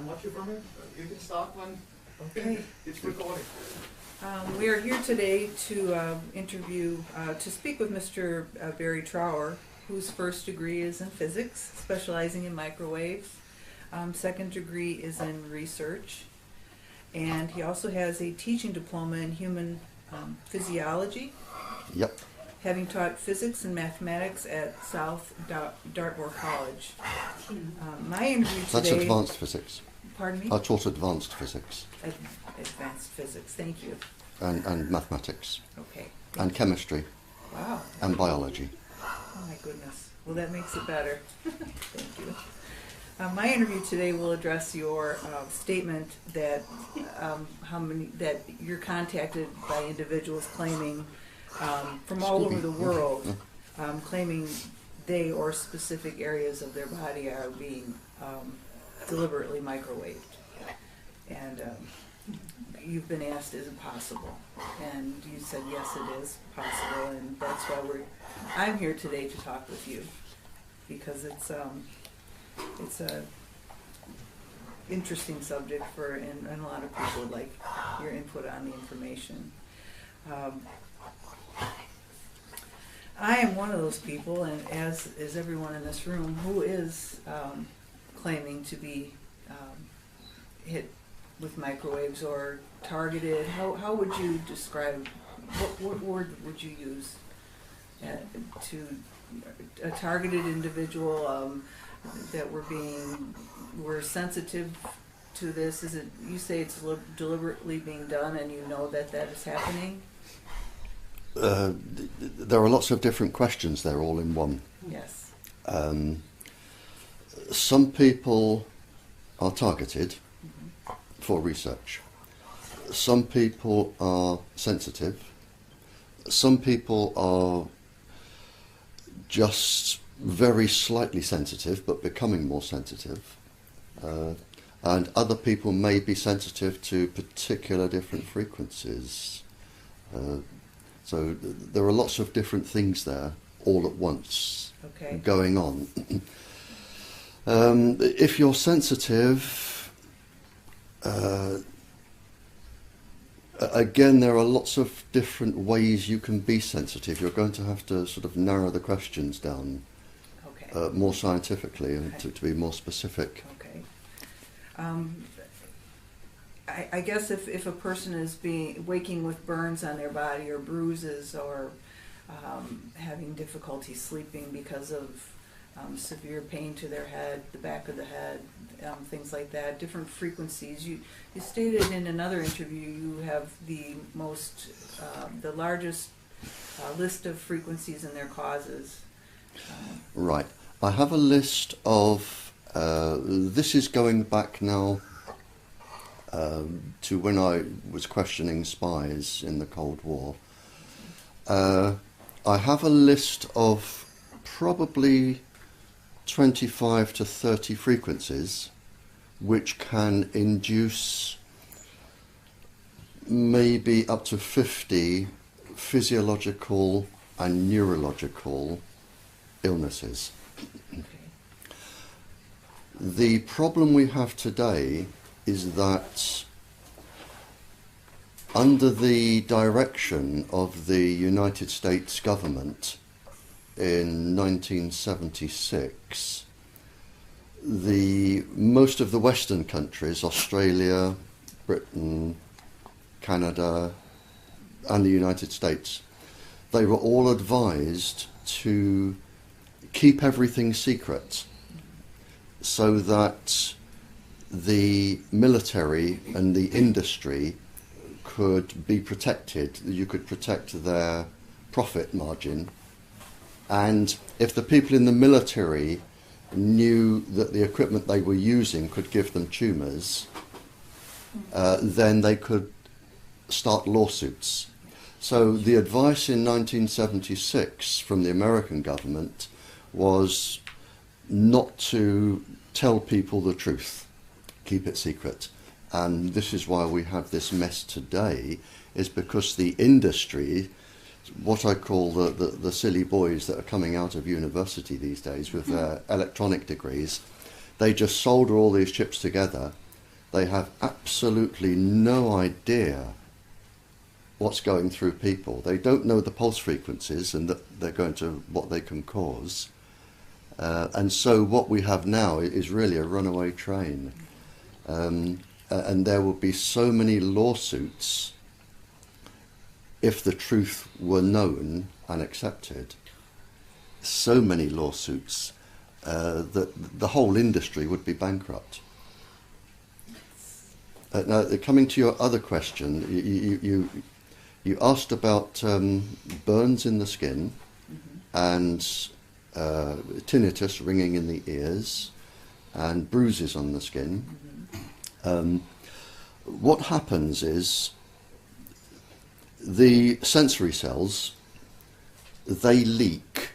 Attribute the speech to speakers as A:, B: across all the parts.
A: And what's your permit? You can start one.
B: Okay.
A: It's recording.
B: We are here today to to speak with Mr. Barrie Trower, whose first degree is in physics, specializing in microwaves. Second degree is in research. And he also has a teaching diploma in human physiology.
C: Yep.
B: Having taught physics and mathematics at South Dartmoor College. My interview today...
C: That's advanced physics.
B: Pardon me?
C: I taught advanced physics.
B: Advanced physics, thank you.
C: And mathematics.
B: Okay.
C: And chemistry.
B: Wow.
C: And biology.
B: Oh my goodness. Well, that makes it better. Thank you. My interview today will address your statement that that you're contacted by individuals claiming from all over the world, claiming they or specific areas of their body are being deliberately microwaved. And you've been asked, is it possible? And you said, yes, it is possible, and that's why I'm here today to talk with you, because it's a interesting subject and a lot of people would like your input on the information. I am one of those people, and as is everyone in this room, who is claiming to be hit with microwaves or targeted. How would you describe, what word would you use to a targeted individual that we're sensitive to this? Is it, you say it's deliberately being done and you know that is happening?
C: There are lots of different questions there all in one.
B: Yes.
C: Some people are targeted for research. Some people are sensitive. Some people are just very slightly sensitive but becoming more sensitive. And other people may be sensitive to particular different frequencies. So there are lots of different things there all at once going on. If you're sensitive, again, there are lots of different ways you can be sensitive. You're going to have to sort of narrow the questions down more scientifically and to be more specific.
B: Okay. I guess if a person is waking with burns on their body or bruises or having difficulty sleeping because of severe pain to their head, the back of the head, things like that, different frequencies. You stated in another interview you have the largest list of frequencies and their causes.
C: Right. I have a list of, this is going back now to when I was questioning spies in the Cold War. I have a list of probably 25 to 30 frequencies which can induce maybe up to 50 physiological and neurological illnesses.
B: Okay.
C: The problem we have today is that under the direction of the United States government in 1976, most of the Western countries, Australia, Britain, Canada, and the United States, they were all advised to keep everything secret so that the military and the industry could be protected. You could protect their profit margin. And if the people in the military knew that the equipment they were using could give them tumours, then they could start lawsuits. So the advice in 1976 from the American government was not to tell people the truth, keep it secret. And this is why we have this mess today, is because the industry, what I call the silly boys that are coming out of university these days with their electronic degrees, they just solder all these chips together they have absolutely no idea what's going through people. They don't know the pulse frequencies and that they're going to what they can cause. And so what we have now is really a runaway train. And there will be so many lawsuits if the truth were known and accepted. So many lawsuits that the whole industry would be bankrupt. Now, coming to your other question, you asked about burns in the skin and tinnitus, ringing in the ears, and bruises on the skin. What happens is the sensory cells, they leak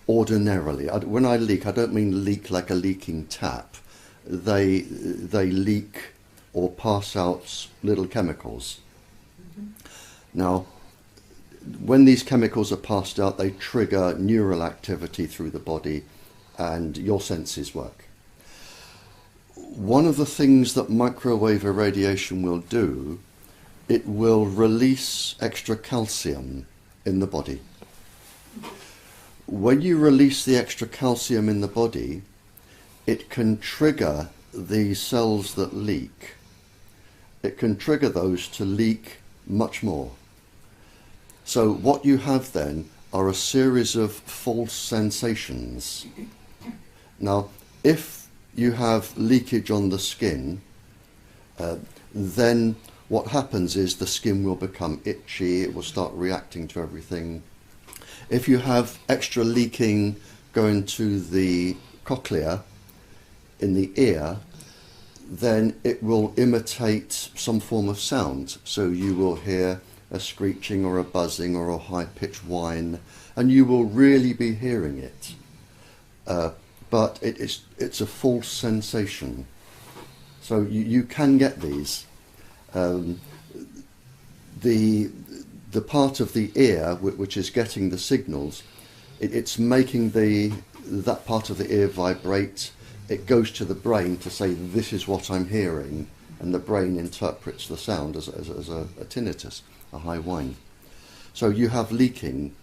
C: ordinarily. When I leak, I don't mean leak like a leaking tap. They leak or pass out little chemicals. Now, when these chemicals are passed out, they trigger neural activity through the body and your senses work. One of the things that microwave irradiation will do, it will release extra calcium in the body. When you release the extra calcium in the body, it can trigger the cells that leak. It can trigger those to leak much more. So what you have then are a series of false sensations. Now, if you have leakage on the skin, then what happens is the skin will become itchy, it will start reacting to everything. If you have extra leaking going to the cochlea in the ear, then it will imitate some form of sound. So you will hear a screeching or a buzzing or a high-pitched whine, and you will really be hearing it. But it's a false sensation. So you can get these. The part of the ear which is getting the signals, it's making that part of the ear vibrate. It goes to the brain to say, this is what I'm hearing, and the brain interprets the sound as a tinnitus, a high whine. So you have leaking.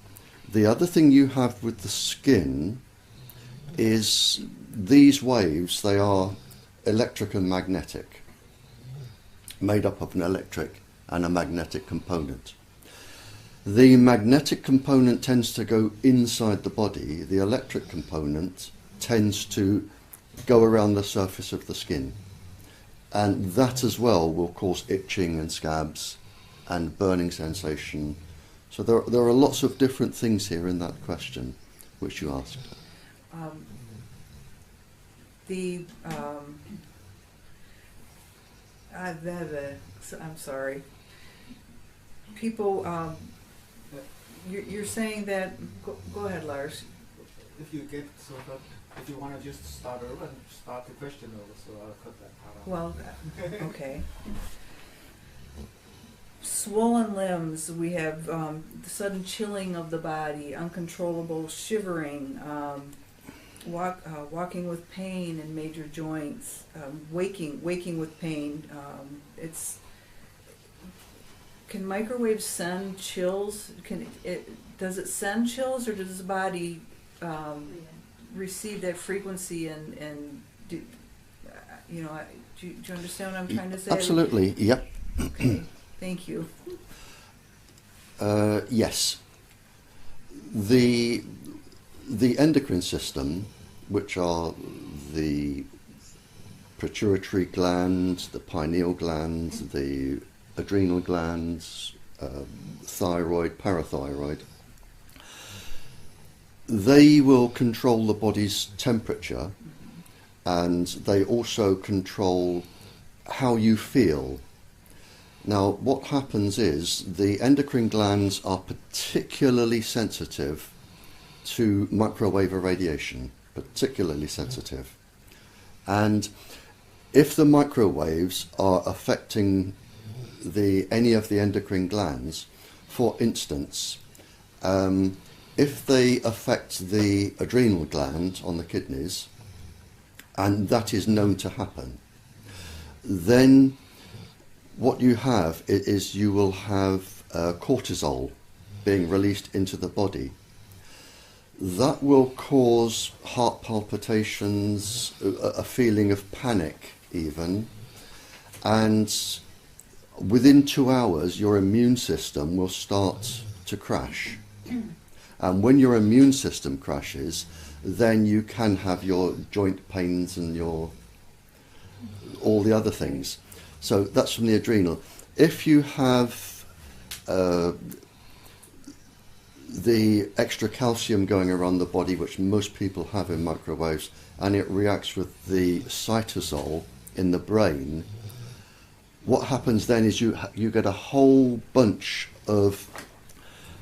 C: The other thing you have with the skin is these waves, they are electric and magnetic, made up of an electric and a magnetic component. The magnetic component tends to go inside the body. The electric component tends to go around the surface of the skin. And that as well will cause itching and scabs and burning sensation. So there are lots of different things here in that question which you asked.
B: I'm sorry. People, you're saying that, go ahead, Lars.
A: If you get sort of, if you want to just start over and start the question over, so I'll cut that part out.
B: Well, okay. Swollen limbs, we have sudden chilling of the body, uncontrollable shivering, walking with pain in major joints, waking with pain. Can microwaves send chills? Does it send chills, or does the body receive that frequency and do you understand what I'm trying to say?
C: Absolutely, yep.
B: Okay, thank you.
C: Yes. The endocrine system, which are the pituitary gland, the pineal gland, the adrenal glands, thyroid, parathyroid, they will control the body's temperature, and they also control how you feel. Now, what happens is the endocrine glands are particularly sensitive to microwave irradiation, particularly sensitive. And if the microwaves are affecting any of the endocrine glands, for instance, if they affect the adrenal gland on the kidneys, and that is known to happen, then what you have is you will have cortisol being released into the body. That will cause heart palpitations, a feeling of panic even, and within 2 hours your immune system will start to crash. And when your immune system crashes, then you can have your joint pains and all the other things. So that's from the adrenal. If you have the extra calcium going around the body, which most people have in microwaves, and it reacts with the cytosol in the brain, what happens then is you get a whole bunch of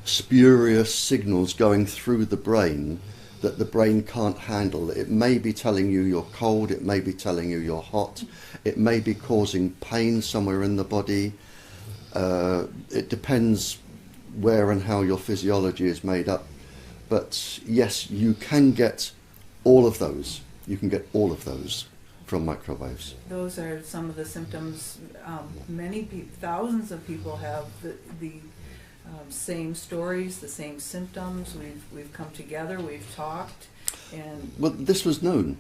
C: spurious signals going through the brain that the brain can't handle. It may be telling you you're cold, it may be telling you you're hot, it may be causing pain somewhere in the body. It depends where and how your physiology is made up. But yes, you can get all of those. You can get all of those from microwaves.
B: Those are some of the symptoms. Many people, thousands of people have the same stories, the same symptoms. We've come together, we've talked, and
C: well, this was known.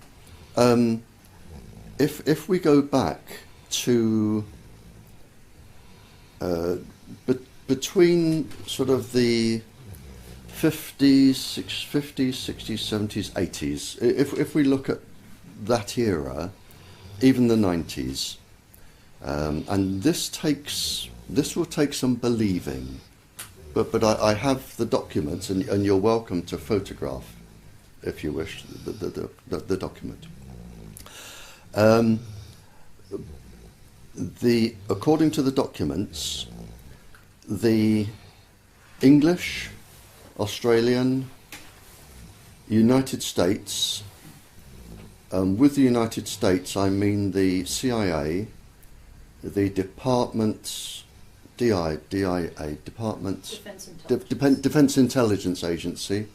C: If we go back to between sort of the 50s, 60s, 70s, 80s, if we look at that era, even the 90s, and this will take some believing. But I have the documents, and you're welcome to photograph, if you wish, the document. According to the documents, the English, Australian, United States, with the United States I mean the CIA, the Department... DIA, Department Defense Intelligence Agency,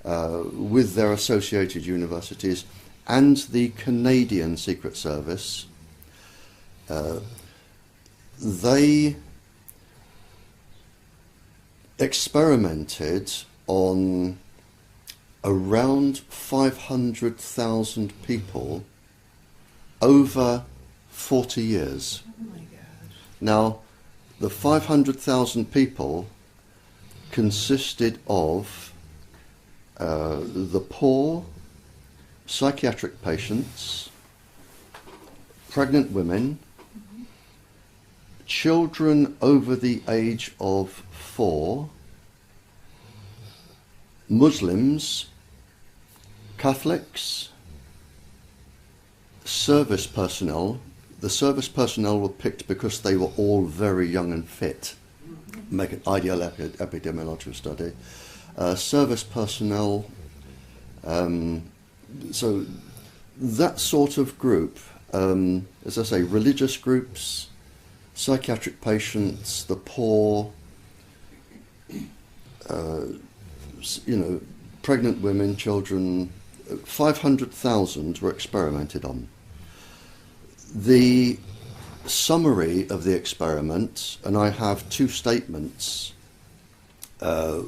C: with their associated universities, and the Canadian Secret Service. They experimented on around 500,000 people over 40 years.
B: oh my gosh.
C: Now, the 500,000 people consisted of the poor, psychiatric patients, pregnant women, children over the age of 4, Muslims, Catholics, service personnel. The service personnel were picked because they were all very young and fit. Make an ideal epidemiological study. Service personnel, so that sort of group, as I say, religious groups, psychiatric patients, the poor, pregnant women, children, 500,000 were experimented on. The summary of the experiment, and I have 2 statements. Sorry,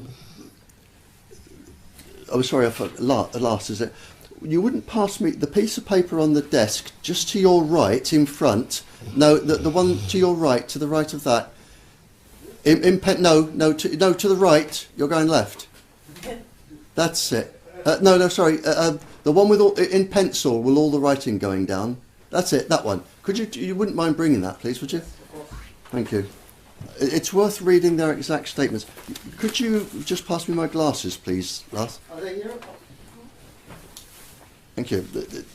C: I forgot. Last, is it? You wouldn't pass me the piece of paper on the desk just to your right, in front. No, the one to your right, to the right of that. To the right. You're going left. That's it. Sorry. The one with in pencil with all the writing going down. That's it, that one. You wouldn't mind bringing that, please, would you? Thank you. It's worth reading their exact statements. Could you just pass me my glasses, please, Lars?
A: Are they here?
C: Thank you.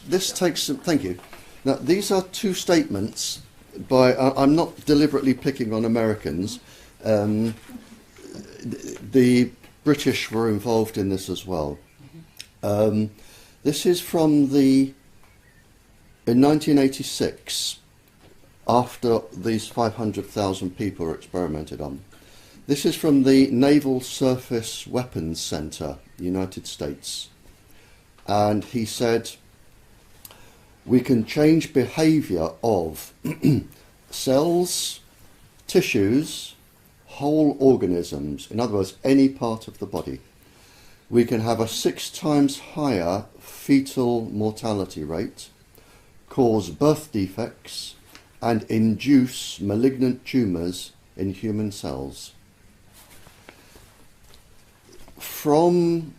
C: This takes some... Thank you. Now, these are 2 statements by... I'm not deliberately picking on Americans. The British were involved in this as well. This is from in 1986, after these 500,000 people were experimented on. This is from the Naval Surface Weapons Center, United States. And he said, we can change behaviour of cells, tissues, whole organisms, in other words, any part of the body. We can have a 6 times higher fetal mortality rate, cause birth defects, and induce malignant tumours in human cells. From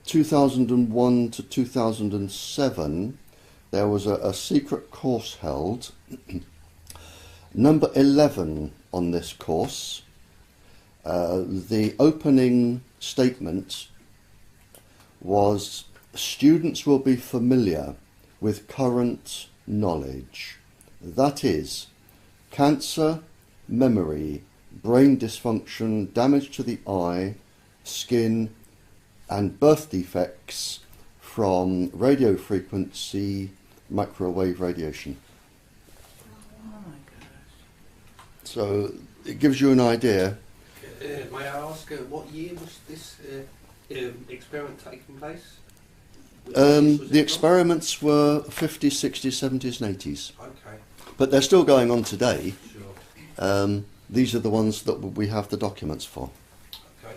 C: 2001 to 2007, there was a secret course held. Number 11 on this course, the opening statement was, students will be familiar with current knowledge. That is, cancer, memory, brain dysfunction, damage to the eye, skin, and birth defects from radio frequency microwave radiation.
B: Oh my gosh.
C: So it gives you an idea.
D: May I ask, what year was this experiment taking place?
C: The experiments were 50s, 60s, 70s and 80s.
D: Okay.
C: But they're still going on today.
D: Sure.
C: These are the ones that we have the documents for.
D: Okay.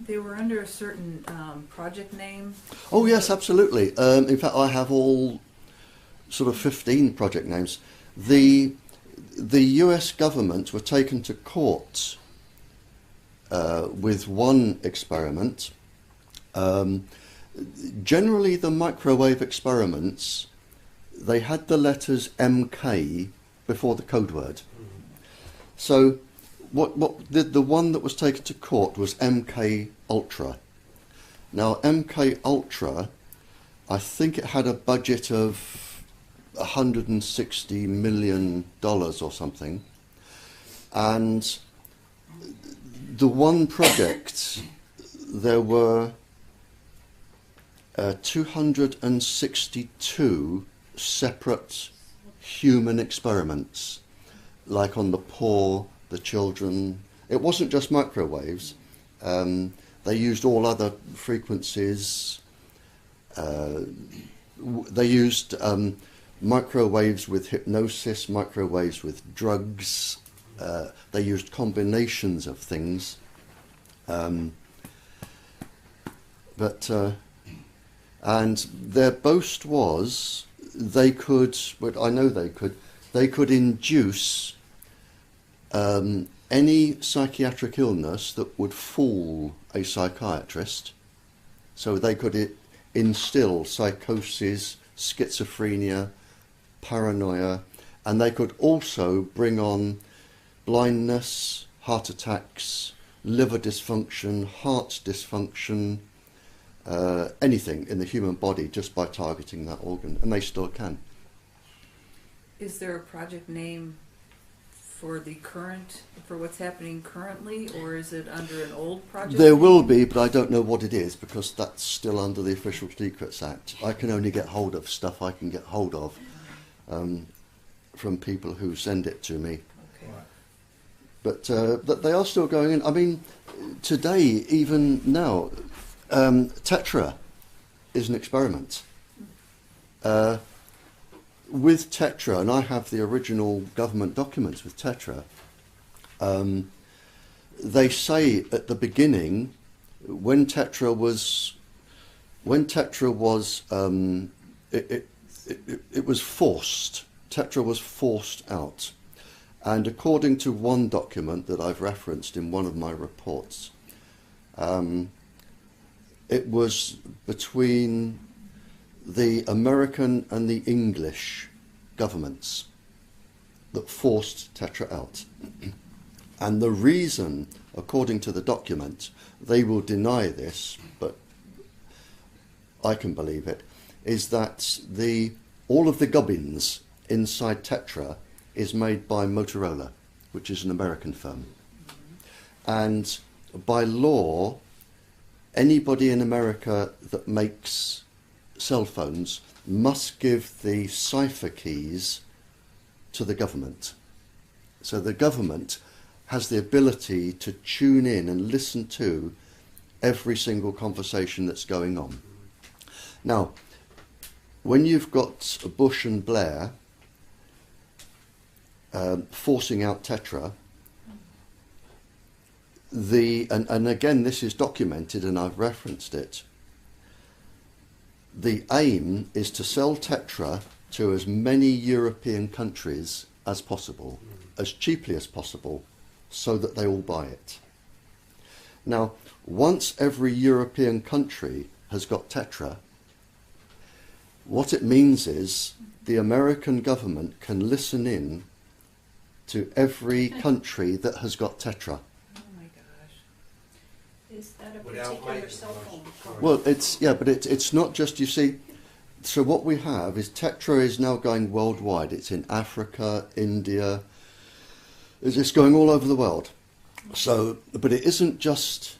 B: They were under a certain project name?
C: Oh yes, absolutely. In fact, I have all sort of 15 project names. The US government were taken to court with one experiment. Generally, the microwave experiments, they had the letters MK before the code word. So the one that was taken to court was MK Ultra. Now, MK Ultra, I think it had a budget of $160 million or something. And the one project, there were 262 separate human experiments, like on the poor, the children. It wasn't just microwaves. They used all other frequencies. They used microwaves with hypnosis, microwaves with drugs. They used combinations of things. And their boast was they could, but I know they could induce any psychiatric illness that would fool a psychiatrist. So they could instill psychosis, schizophrenia, paranoia, and they could also bring on blindness, heart attacks, liver dysfunction, heart dysfunction, anything in the human body just by targeting that organ, and they still can.
B: Is there a project name for what's happening currently, or is it under an old project?
C: There will be, but I don't know what it is because that's still under the Official Secrets Act. I can only get hold of stuff I can get hold of from people who send it to me.
B: Okay.
C: But they are still going in. I mean, today, even now, Tetra is an experiment. With Tetra, and I have the original government documents with Tetra, they say at the beginning, when Tetra was it was forced. Tetra was forced out. And according to one document that I've referenced in one of my reports, it was between the American and the English governments that forced Tetra out. And the reason, according to the document, they will deny this, but I can believe it, is that all of the gubbins inside Tetra is made by Motorola, which is an American firm. And by law, anybody in America that makes cell phones must give the cipher keys to the government. So the government has the ability to tune in and listen to every single conversation that's going on. Now, when you've got Bush and Blair forcing out Tetra, and again this is documented and I've referenced it, the aim is to sell Tetra to as many European countries as possible, as cheaply as possible, so that they all buy it. Now, once every European country has got Tetra, what it means is the American government can listen in to every country that has got Tetra.
B: Oh my gosh.
E: Is that a particular cell phone?
C: Well, it's not just, you see, so what we have is Tetra is now going worldwide. It's in Africa, India, it's going all over the world. So, but it isn't just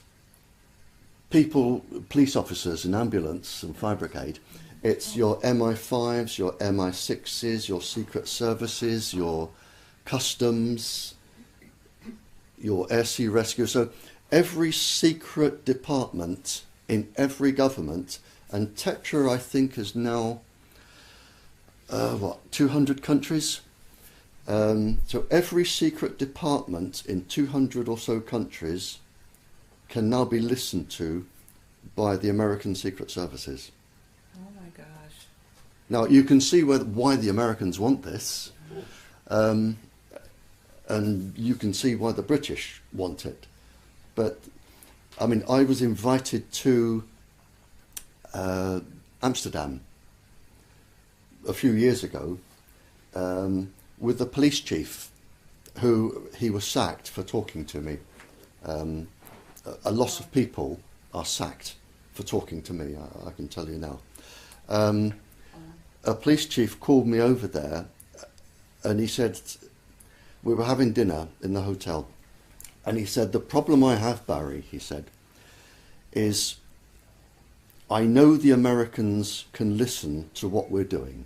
C: people, police officers and ambulance and fire brigade. It's your MI5s, your MI6s, your secret services, your customs, your air sea rescue. So every secret department in every government, and Tetra I think is now 200 countries. So every secret department in 200 or so countries can now be listened to by the American Secret Services.
B: Oh my gosh.
C: Now you can see why the Americans want this, and you can see why the British want it. But I mean, I was invited to Amsterdam a few years ago with the police chief, who he was sacked for talking to me. A lot of people are sacked for talking to me, I can tell you now. A police chief called me over there and he said, we were having dinner in the hotel, and he said, the problem I have, Barry, he said, is I know the Americans can listen to what we're doing.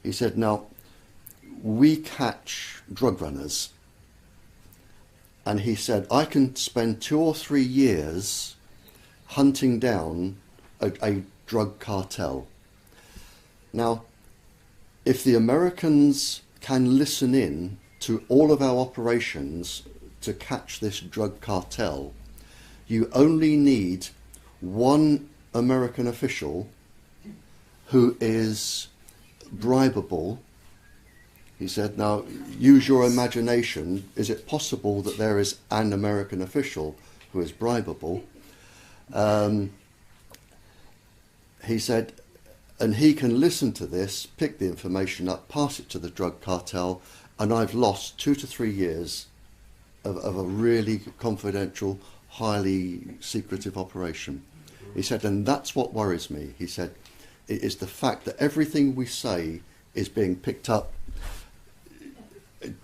C: He said, now, we catch drug runners. And he said, I can spend 2 or 3 years hunting down a drug cartel. Now, if the Americans can listen in to all of our operations to catch this drug cartel, you only need one American official who is bribable. He said, now, use your imagination. Is it possible that there is an American official who is bribable? He said, and he can listen to this, pick the information up, pass it to the drug cartel, and I've lost 2 to 3 years of a really confidential, highly secretive operation. He said, and that's what worries me. He said, it is the fact that everything we say is being picked up,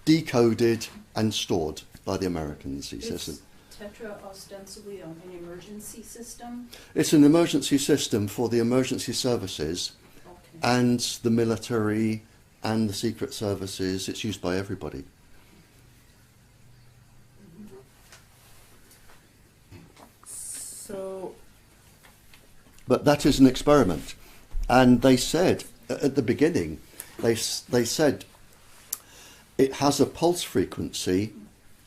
C: decoded and stored by the Americans. He says.
E: Is Tetra ostensibly an emergency system?
C: It's an emergency system for the emergency services,
E: Okay.
C: and the military and the secret services. It's used by everybody.
B: So,
C: But that is an experiment. And they said, at the beginning, they said it has a pulse frequency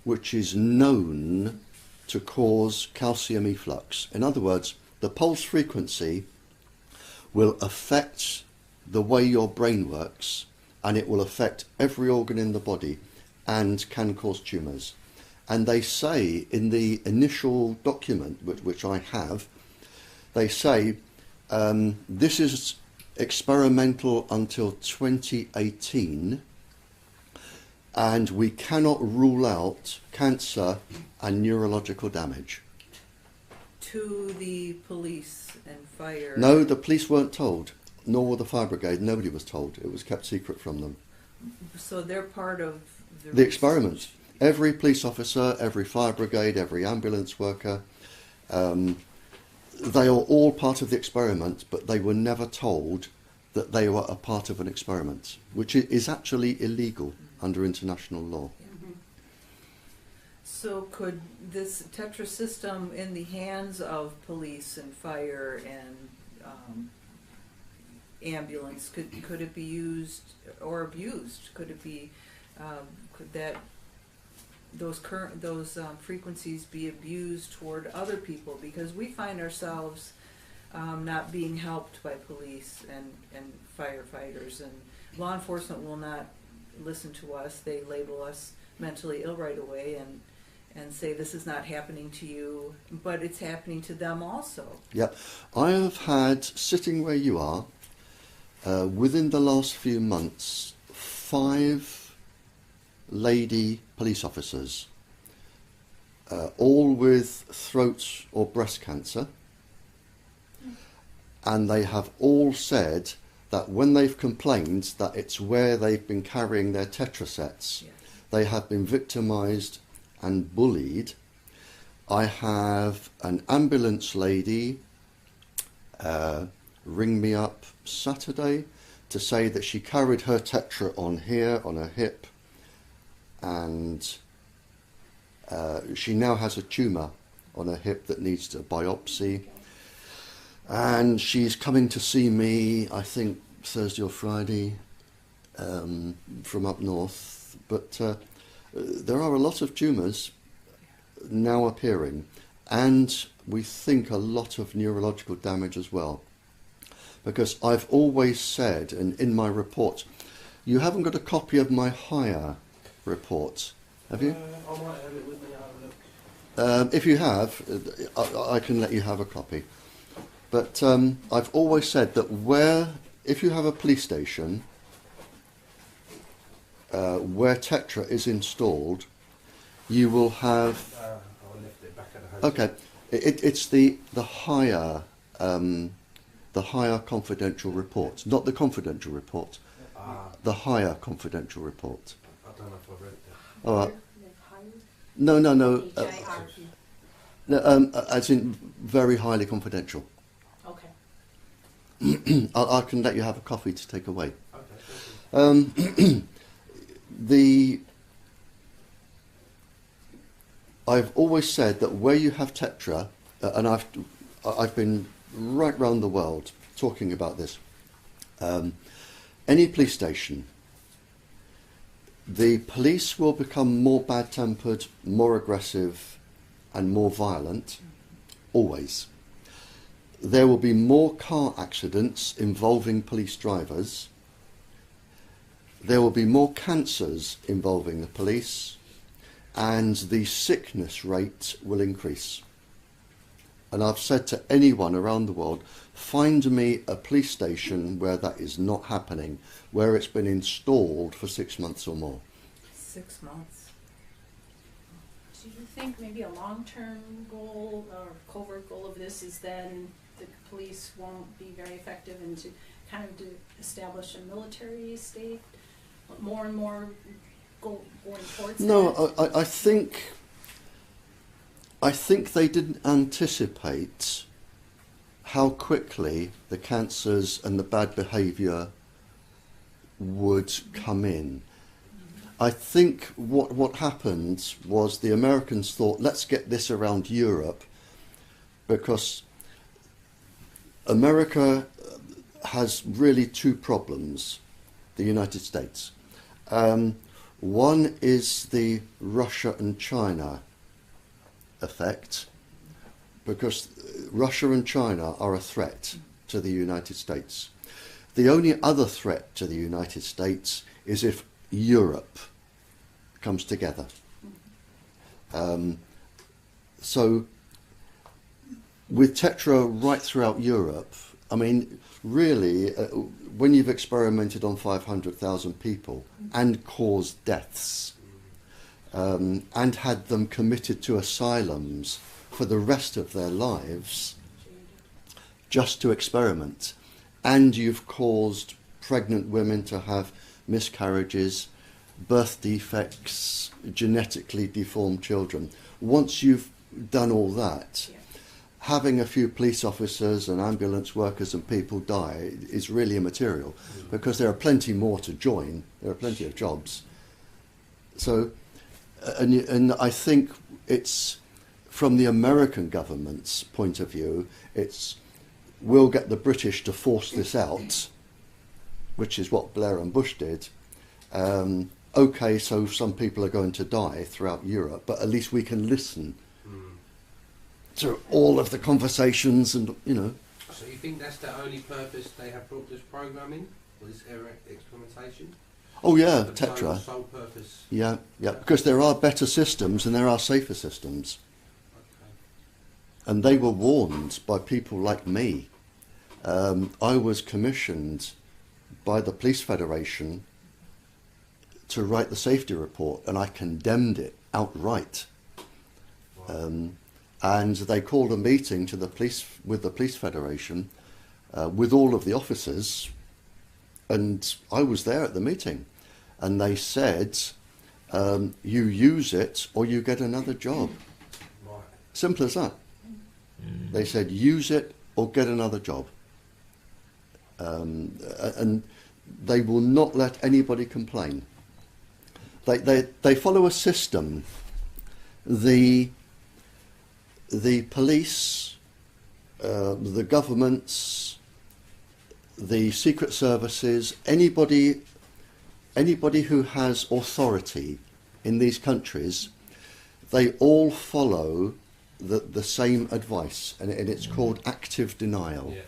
C: which is known to cause calcium efflux. In other words, the pulse frequency will affect the way your brain works, and it will affect every organ in the body and can cause tumours. And they say in the initial document, which I have, they say this is experimental until 2018, and we cannot rule out cancer and neurological damage.
B: to the police and fire.
C: No, the police weren't told, nor were the fire brigade. Nobody was told. It was kept secret from them.
B: So they're part of
C: The experiment. Every police officer, every fire brigade, every ambulance worker, they are all part of the experiment, but they were never told that they were a part of an experiment, which is actually illegal under international law.
B: So could this Tetra system in the hands of police and fire and ambulance? Could it be used or abused? Could it be could that those frequencies be abused toward other people? Because we find ourselves not being helped by police and firefighters, and law enforcement will not listen to us. They label us mentally ill right away and say this is not happening to you, but it's happening to them also.
C: Yeah, I have had, sitting where you are, within the last few months, 5 lady police officers, all with throat or breast cancer, and they have all said that when they've complained that it's where they've been carrying their tetrasets,
B: Yes.
C: they have been victimised and bullied. I have an ambulance lady ring me up Saturday to say that she carried her tetra on here, on her hip, and she now has a tumour on her hip that needs a biopsy. And she's coming to see me, I think, Thursday or Friday, from up north. But there are a lot of tumours now appearing, and we think a lot of neurological damage as well. Because I've always said, and in my report, you haven't got a copy of my higher report, have you?
D: I might have it with me. I'll have a look.
C: If you have, I can let you have a copy. But I've always said that if you have a police station where Tetra is installed, you will have.
D: I left it back at the hotel.
C: Okay, it's the higher confidential report, not the confidential report. The higher confidential report.
D: I don't know if I've read that.
C: All right. No. No, as in very highly confidential.
E: Okay.
C: I can let you have a coffee to take away.
D: Okay, thank you.
C: I've always said that where you have Tetra, and I've been right round the world talking about this. Any police station, the police will become more bad-tempered, more aggressive, and more violent, always. There will be more car accidents involving police drivers. There will be more cancers involving the police, and the sickness rate will increase. And I've said to anyone around the world, find me a police station where that is not happening, where it's been installed for 6 months or more.
B: 6 months.
E: Do you think maybe a long-term goal or covert goal of this is then the police won't be very effective and to kind of establish a military state, more and more going towards that?
C: No, I think they didn't anticipate how quickly the cancers and the bad behaviour would come in. I think what happened was the Americans thought, let's get this around Europe, because America has really 2 problems, the United States. One is the Russia and China effect, because Russia and China are a threat to the United States. The only other threat to the United States is if Europe comes together. So with Tetra right throughout Europe, I mean, really, when you've experimented on 500,000 people and caused deaths, and had them committed to asylums for the rest of their lives just to experiment, and you've caused pregnant women to have miscarriages, birth defects, genetically deformed children. Once you've done all that, having a few police officers and ambulance workers and people die is really immaterial, because there are plenty more to join. There are plenty of jobs. So, and I think it's, from the American government's point of view, it's, we'll get the British to force this out, which is what Blair and Bush did, okay, so some people are going to die throughout Europe, but at least we can listen to all of the conversations and, you know.
D: So you think that's the only purpose they have brought this program in, or this experimentation?
C: Oh yeah,
D: The
C: Tetra.
D: sole purpose.
C: Yeah, yeah, because there are better systems and there are safer systems.
D: Okay.
C: And they were warned by people like me. I was commissioned by the Police Federation to write the safety report, and I condemned it outright.
D: Wow.
C: And they called a meeting to the Police Federation with all of the officers, and I was there at the meeting, and they said, you use it or you get another job.
D: Right.
C: Simple as that. They said, use it or get another job. And they will not let anybody complain. They follow a system. The police, the governments, the secret services, anybody who has authority in these countries, they all follow the same advice, and it's called active denial.
D: Yeah.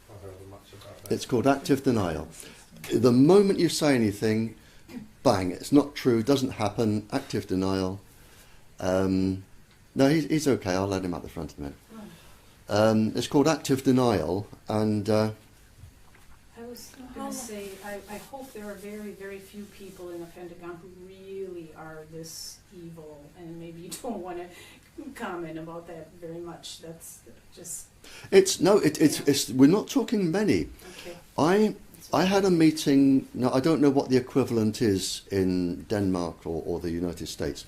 D: I've heard much about that.
C: It's called active denial. The moment you say anything, bang, it's not true, doesn't happen, active denial. No, he's okay, I'll let him at the front in a minute. It's called active denial, and
E: I was going to say, I hope there are very, very few people in the Pentagon who really are this evil, and maybe you don't want to comment about that very much. That's just...
C: It's we're not talking many.
E: Okay.
C: I had a meeting, now I don't know what the equivalent is in Denmark or the United States.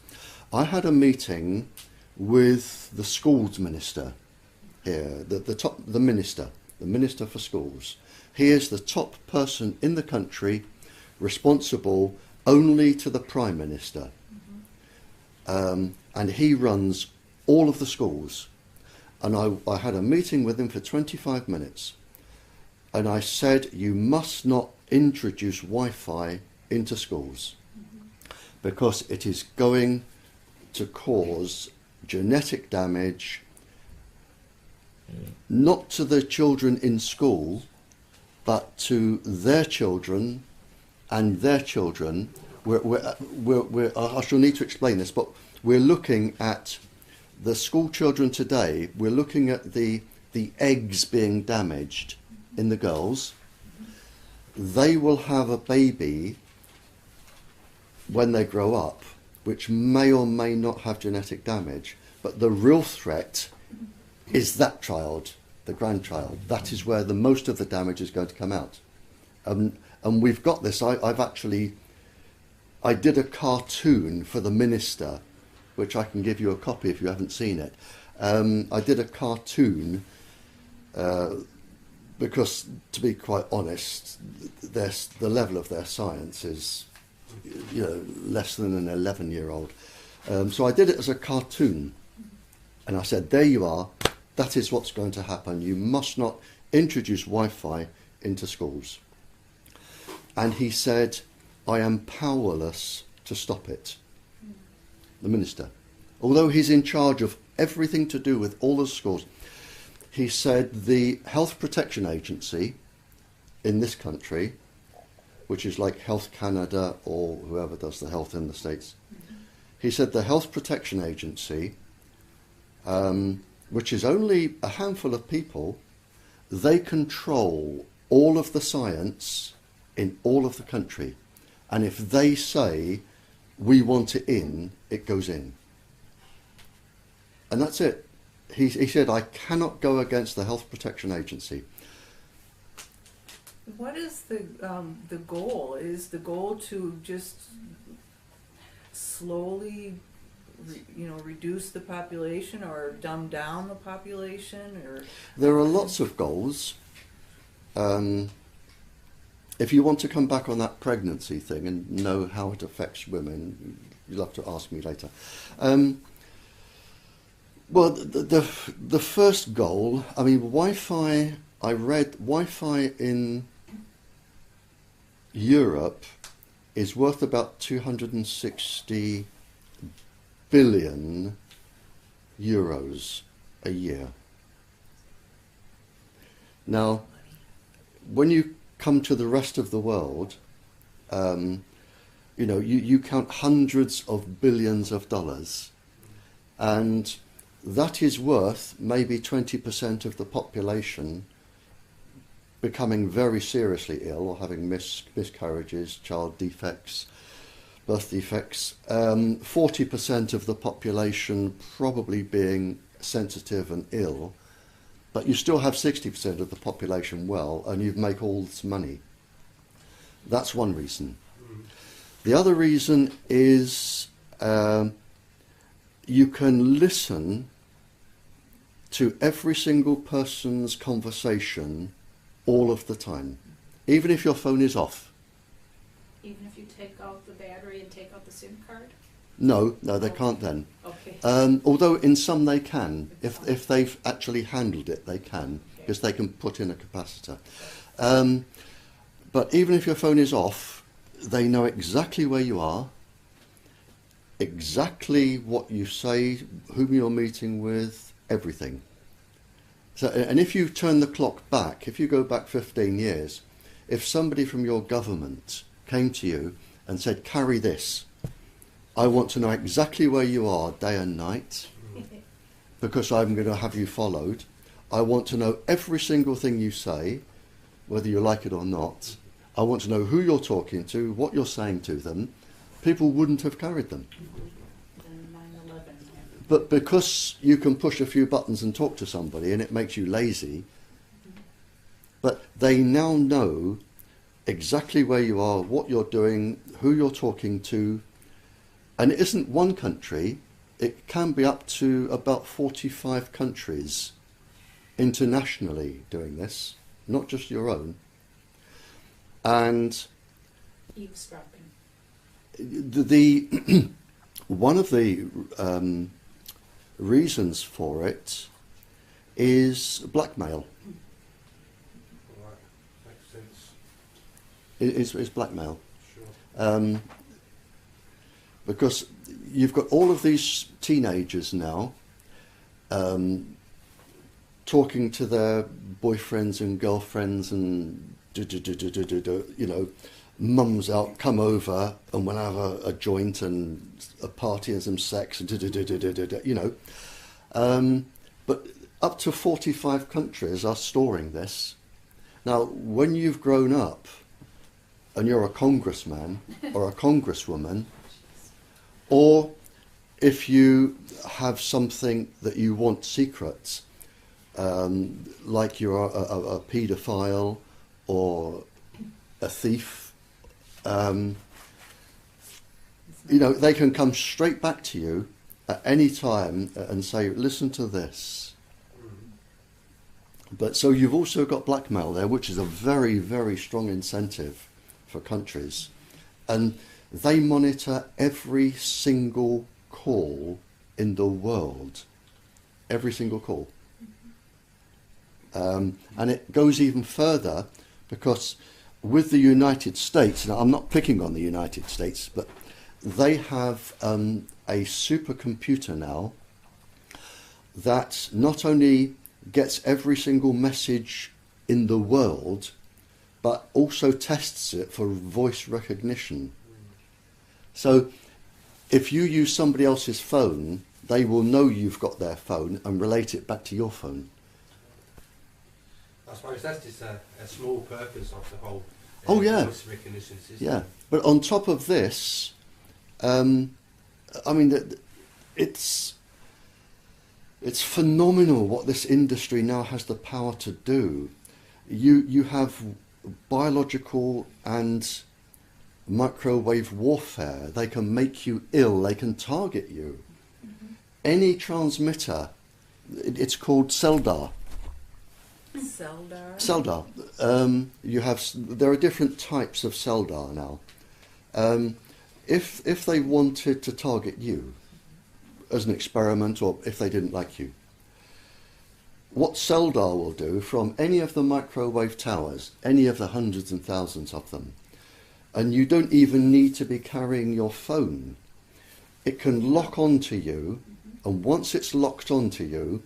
C: I had a meeting with the schools minister here, the minister for schools. He is the top person in the country responsible only to the Prime Minister. And he runs all of the schools. And I had a meeting with him for 25 minutes. And I said, you must not introduce Wi-Fi into schools because it is going to cause genetic damage, not to the children in school, but to their children and their children. I shall need to explain this, but we're looking at the school children today. We're looking at the eggs being damaged in the girls. They will have a baby when they grow up, which may or may not have genetic damage, but the real threat is that child, the grandchild. That is where the most of the damage is going to come out. And we've got this. I did a cartoon for the minister, which I can give you a copy if you haven't seen it. I did a cartoon because, to be quite honest, the level of their science is, less than an 11-year-old. So I did it as a cartoon, and I said, there you are. That is what's going to happen. You must not introduce Wi-Fi into schools. And he said, I am powerless to stop it. The minister. Although he's in charge of everything to do with all the schools, he said the Health Protection Agency in this country, which is like Health Canada or whoever does the health in the States, he said the Health Protection Agency, which is only a handful of people, they control all of the science in all of the country. And if they say, we want it in, it goes in. And that's it. He said, I cannot go against the Health Protection Agency.
B: What is the goal? Is the goal to just slowly, reduce the population or dumb down the population? Or
C: there are lots of goals. If you want to come back on that pregnancy thing and know how it affects women, you'll have to ask me later. Well, the first goal, Wi-Fi, I read Wi-Fi in Europe is worth about 260 billion euros a year. Now, when you come to the rest of the world, you count hundreds of billions of dollars, and that is worth maybe 20% of the population becoming very seriously ill or having miscarriages, child defects, birth defects, 40% of the population probably being sensitive and ill, but you still have 60% of the population well, and you make all this money. That's one reason. The other reason is you can listen to every single person's conversation all of the time, even if your phone is off.
E: Even if you take out the battery and take out the SIM card?
C: No, they can't then.
E: Okay.
C: Although in some they can. If they've actually handled it, they can, because they can put in a capacitor. But even if your phone is off, they know exactly where you are, exactly what you say, whom you're meeting with, everything. So, and if you turn the clock back, if you go back 15 years, if somebody from your government came to you and said, carry this, I want to know exactly where you are day and night, because I'm going to have you followed. I want to know every single thing you say, whether you like it or not. I want to know who you're talking to, what you're saying to them. People wouldn't have carried them. But because you can push a few buttons and talk to somebody and it makes you lazy, but they now know exactly where you are, what you're doing, who you're talking to. And it isn't one country, it can be up to about 45 countries internationally doing this, not just your own. And
E: eavesdropping.
C: One of the reasons for it is blackmail.
D: Right, makes sense.
C: It's blackmail.
D: Sure.
C: Because you've got all of these teenagers now talking to their boyfriends and girlfriends and mums out, come over and we'll have a joint and a party and some sex and but up to 45 countries are storing this. Now, when you've grown up and you're a congressman or a congresswoman, or if you have something that you want secret, like you're a paedophile or a thief, they can come straight back to you at any time and say, listen to this. But so you've also got blackmail there, which is a very, very strong incentive for countries. And they monitor every single call in the world. Every single call. And it goes even further, because with the United States, now I'm not picking on the United States, but they have a supercomputer now that not only gets every single message in the world, but also tests it for voice recognition. So if you use somebody else's phone, they will know you've got their phone and relate it back to your phone.
D: I suppose that's just a small purpose of the whole voice recognition system.
C: Yeah, but on top of this, it's phenomenal what this industry now has the power to do. You have biological and microwave warfare. They can make you ill. They can target you. Mm-hmm. Any transmitter, it's called CELDAR. CELDAR. There are different types of CELDAR now. If they wanted to target you as an experiment, or if they didn't like you, what CELDAR will do from any of the microwave towers, any of the hundreds and thousands of them, and you don't even need to be carrying your phone. It can lock onto you, and once it's locked onto you,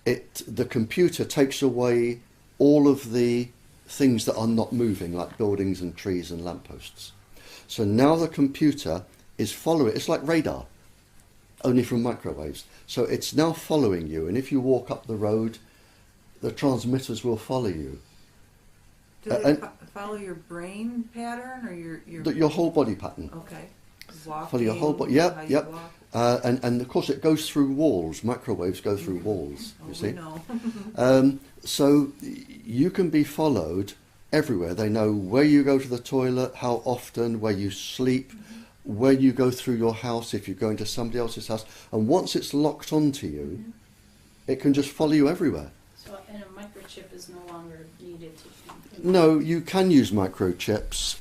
C: the computer takes away all of the things that are not moving, like buildings and trees and lampposts. So now the computer is following, it's like radar, only from microwaves. So it's now following you, and if you walk up the road, the transmitters will follow you.
B: Do they follow your brain pattern or
C: your whole body pattern?
B: Okay. Walking,
C: follow your whole body.
B: how
C: Yep,
B: you
C: yep.
B: walk.
C: And of course it goes through walls. Microwaves go through walls.
B: Oh,
C: You see.
B: we know.
C: So you can be followed everywhere. They know where you go to the toilet, how often, where you sleep, where you go through your house if you're going to somebody else's house. And once it's locked onto you, it can just follow you everywhere.
E: So, and a microchip is no longer needed to...
C: No, you can use microchips,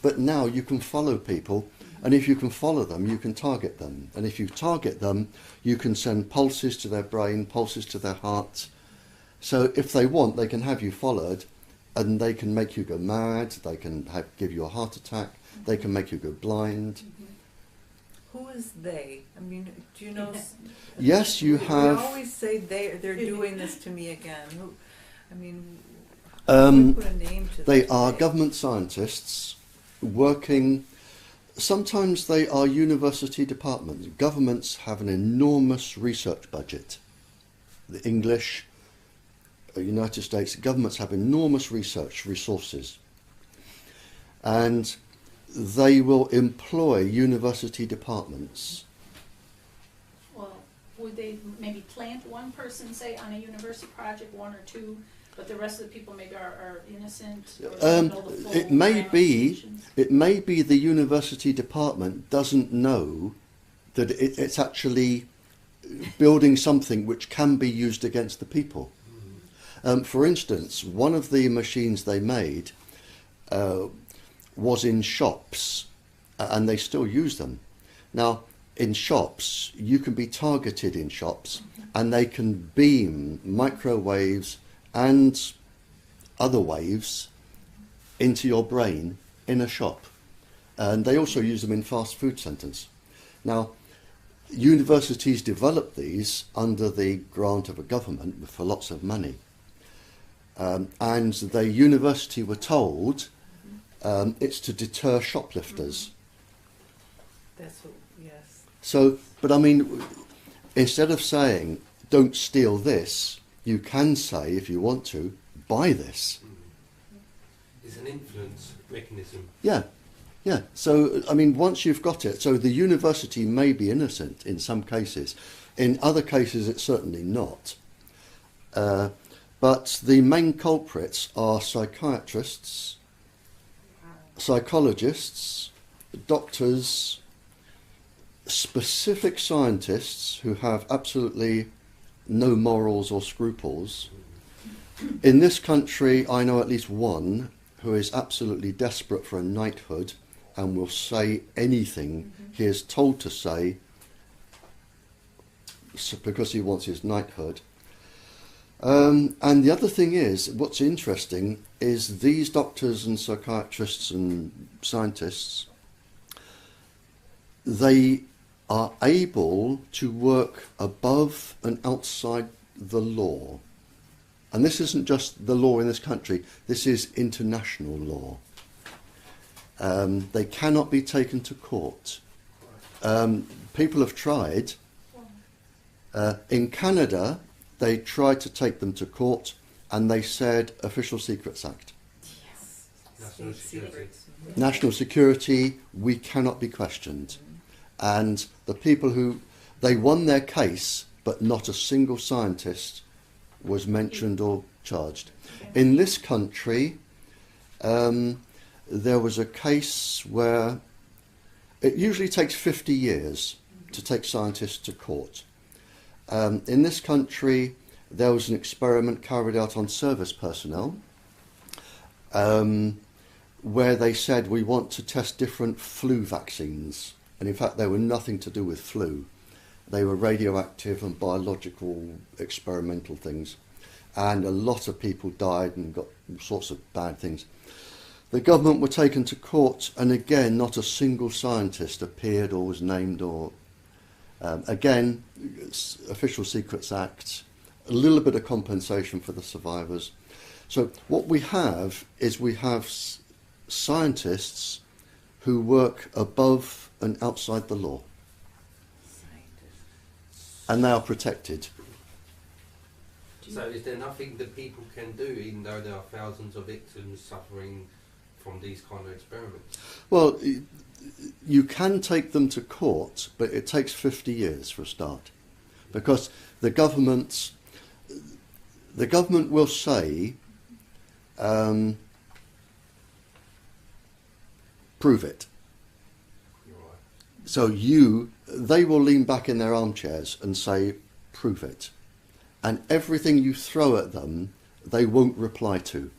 C: but now you can follow people, and if you can follow them, you can target them. And if you target them, you can send pulses to their brain, pulses to their heart. So if they want, they can have you followed, and they can make you go mad, they can give you a heart attack, they can make you go blind.
B: Who is they? I mean, do you know?
C: Yes, you have...
B: We always say they're doing this to me again. Who, I mean...
C: Um,
B: put a name to
C: they
B: this
C: are
B: today?
C: government scientists working, sometimes they are university departments. Governments have an enormous research budget. The English, United States, governments have enormous research resources. And they will employ university departments.
E: Well, would they maybe plant one person, say, on a university project, one or two, but the rest of the people maybe are innocent? Or don't know the full
C: It may be.
E: ramifications?
C: It may be the university department doesn't know that it's actually building something which can be used against the people. For instance, one of the machines they made was in shops, and they still use them. Now, in shops, you can be targeted in shops, and they can beam microwaves and other waves into your brain in a shop. And they also use them in fast food centres. Now, universities develop these under the grant of a government for lots of money. And the university were told it's to deter shoplifters.
B: That's what, yes.
C: So, but I mean, instead of saying, don't steal this, you can say, if you want to, buy this.
D: It's an influence mechanism.
C: Yeah, yeah. So, I mean, once you've got it, so the university may be innocent in some cases. In other cases, it's certainly not. But the main culprits are psychiatrists, psychologists, doctors, specific scientists who have absolutely no morals or scruples. In this country, I know at least one who is absolutely desperate for a knighthood and will say anything he is told to say because he wants his knighthood. And the other thing is, what's interesting is these doctors and psychiatrists and scientists, they are able to work above and outside the law. And this isn't just the law in this country, this is international law. They cannot be taken to court. People have tried. In Canada, they tried to take them to court and they said Official Secrets Act.
B: Yes.
D: National security.
C: National security, we cannot be questioned. And the people who, they won their case, but not a single scientist was mentioned or charged. In this country, there was a case where it usually takes 50 years to take scientists to court. In this country, there was an experiment carried out on service personnel where they said we want to test different flu vaccines. And in fact, they were nothing to do with flu. They were radioactive and biological experimental things. And a lot of people died and got all sorts of bad things. The government were taken to court, and again, not a single scientist appeared or was named, or again, Official Secrets Act, a little bit of compensation for the survivors. So what we have is we have scientists who work above and outside the law, and they are protected.
D: So is there nothing that people can do, even though there are thousands of victims suffering from these kind of experiments?
C: Well, you can take them to court, but it takes 50 years for a start, because the government will say, prove it.
D: Right.
C: So they will lean back in their armchairs and say, prove it. And everything you throw at them, they won't reply to.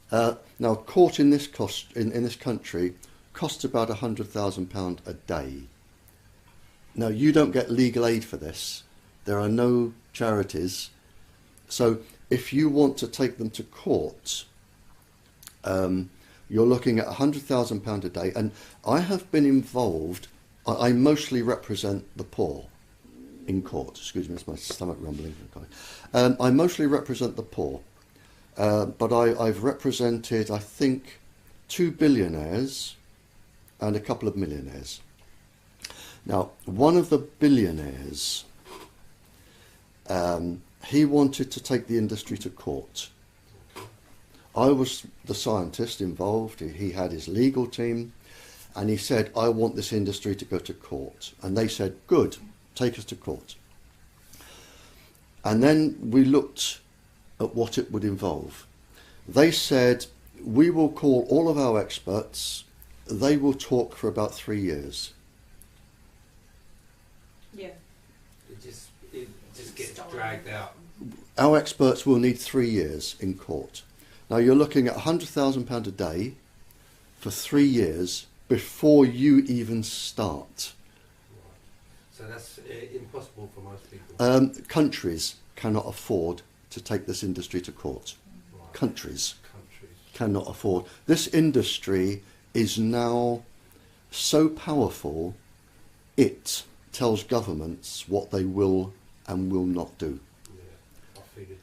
C: Now, court in this country costs about £100,000 a day. Now, you don't get legal aid for this. There are no charities. So if you want to take them to court, you're looking at £100,000 a day. And I have been involved, I mostly represent the poor in court. Excuse me, it's my stomach rumbling. I mostly represent the poor. But I've represented, I think, 2 billionaires and a couple of millionaires. Now, one of the billionaires, he wanted to take the industry to court. I was the scientist involved. He had his legal team, and he said, I want this industry to go to court. And they said, good, take us to court. And then we looked at what it would involve. They said, we will call all of our experts. They will talk for about 3 years.
E: Yeah.
D: It just gets dragged out.
C: Our experts will need 3 years in court. Now, you're looking at £100,000 a day for 3 years before you even start.
D: So that's impossible for most people.
C: Countries cannot afford to take this industry to court.
D: Right.
C: Countries cannot afford. This industry is now so powerful, it tells governments what they will and will not do.
D: Yeah, I figured.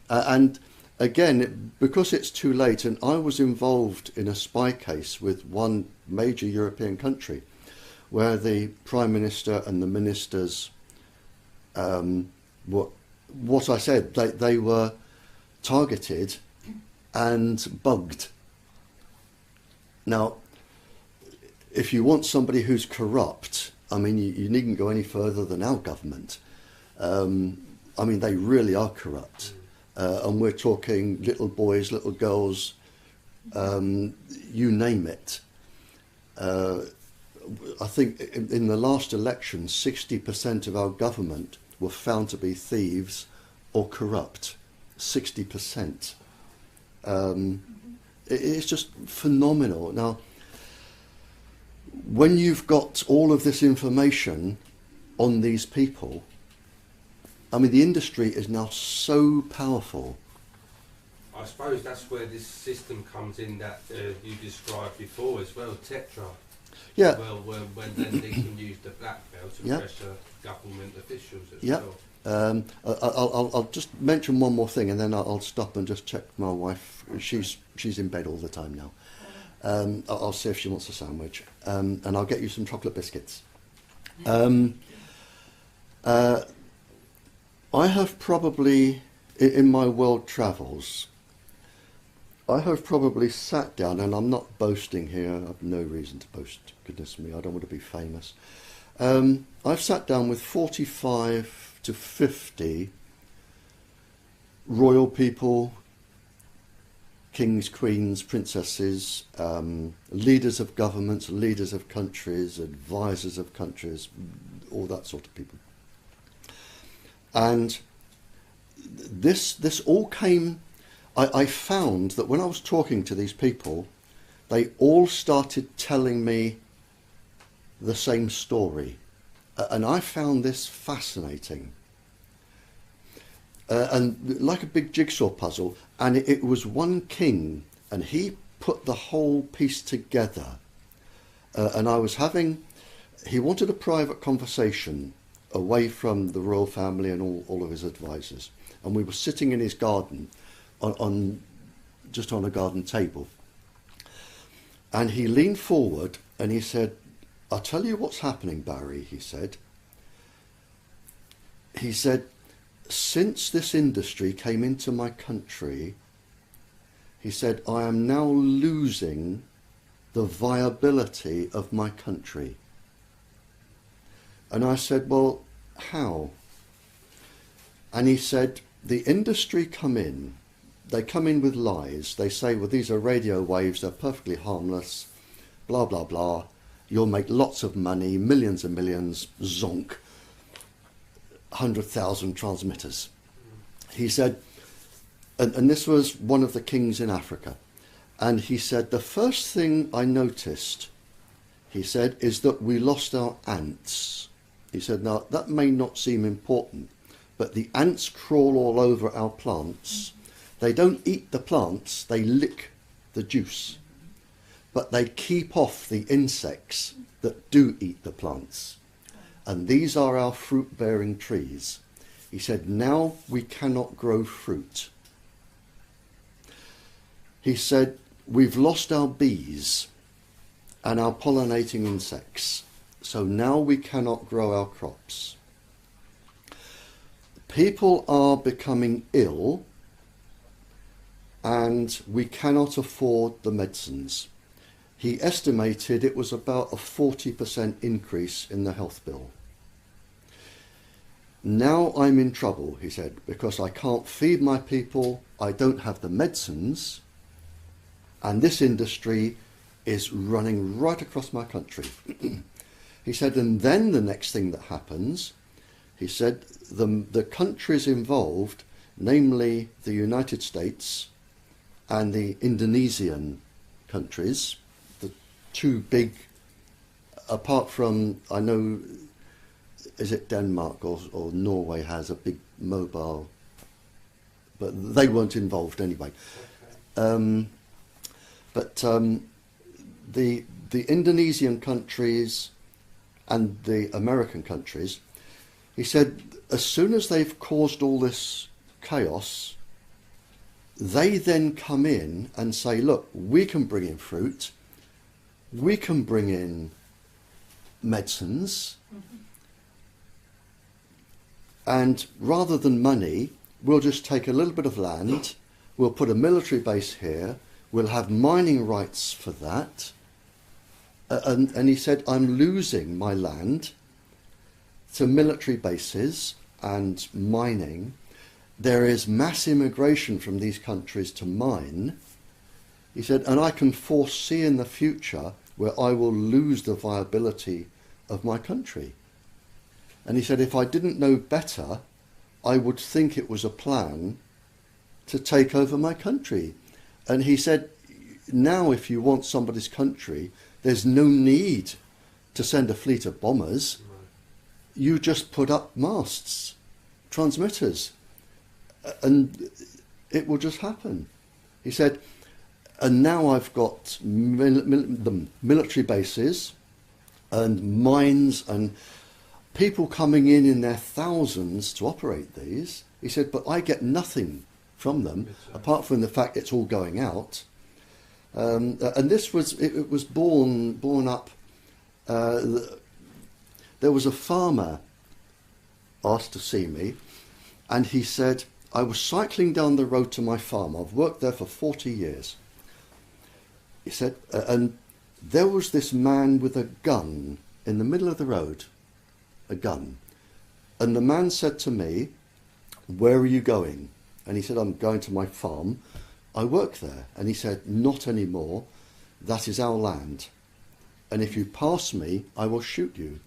C: And again, because it's too late, and I was involved in a spy case with one major European country, where the Prime Minister and the ministers, what I said, they were targeted and bugged. Now, if you want somebody who's corrupt, I mean, you needn't go any further than our government. I mean, they really are corrupt. And we're talking little boys, little girls, you name it. I think in the last election, 60% of our government were found to be thieves or corrupt. 60%. It's just phenomenal. Now, when you've got all of this information on these people, I mean, the industry is now so powerful.
D: I suppose that's where this system comes in that you described before as well, Tetra.
C: Yeah.
D: Well, when then they can use the blackmail to
C: Yeah.
D: pressure government officials as
C: Yeah.
D: well.
C: I'll just mention one more thing, and then I'll stop and just check my wife. She's in bed all the time now. I'll see if she wants a sandwich, and I'll get you some chocolate biscuits. I have probably, in my world travels, I have probably sat down, and I'm not boasting here, I have no reason to boast, goodness me, I don't want to be famous. I've sat down with 45 to 50 royal people, kings, queens, princesses, leaders of governments, leaders of countries, advisors of countries, all that sort of people. And this all came, I found that when I was talking to these people, they all started telling me the same story. And I found this fascinating. and like a big jigsaw puzzle, and it was one king, and he put the whole piece together. And he wanted a private conversation away from the royal family and all of his advisors. And we were sitting in his garden, just on a garden table. And he leaned forward and he said, "I'll tell you what's happening, Barrie," he said. He said, "Since this industry came into my country," he said, "I am now losing the viability of my country." And I said, "Well, how?" And he said, "The industry they come in with lies. They say, well, these are radio waves, they're perfectly harmless, blah, blah, blah. You'll make lots of money, millions and millions, zonk, 100,000 transmitters." He said, and this was one of the kings in Africa, and he said, "The first thing I noticed," he said, "is that we lost our ants." He said, "Now, that may not seem important, but the ants crawl all over our plants. They don't eat the plants, they lick the juice. But they keep off the insects that do eat the plants. And these are our fruit-bearing trees." He said, "Now we cannot grow fruit." He said, "We've lost our bees and our pollinating insects. So now we cannot grow our crops. People are becoming ill and we cannot afford the medicines." He estimated it was about a 40% increase in the health bill. "Now I'm in trouble," he said, "because I can't feed my people, I don't have the medicines, and this industry is running right across my country." He said, and then the next thing that happens, he said, the countries involved, namely the United States and the Indonesian countries, the two big, apart from, I know, is it Denmark or Norway has a big mobile, but they weren't involved anyway. The Indonesian countries and the American countries, he said, as soon as they've caused all this chaos, they then come in and say, look, we can bring in fruit, we can bring in medicines, and rather than money, we'll just take a little bit of land, we'll put a military base here, we'll have mining rights for that. And he said, I'm losing my land to military bases and mining. There is mass immigration from these countries to mine. He said, and I can foresee in the future where I will lose the viability of my country. And he said, if I didn't know better, I would think it was a plan to take over my country. And he said, now if you want somebody's country, there's no need to send a fleet of bombers. You just put up masts, transmitters, and it will just happen. He said, and now I've got the military bases and mines and people coming in their thousands to operate these. He said, but I get nothing from them apart from the fact it's all going out. And this was, it was born up, there was a farmer asked to see me, and he said, I was cycling down the road to my farm, I've worked there for 40 years. He said, and there was this man with a gun in the middle of the road, a gun. And the man said to me, where are you going? And he said, I'm going to my farm. I work there. And he said, not anymore. That is our land. And if you pass me, I will shoot you.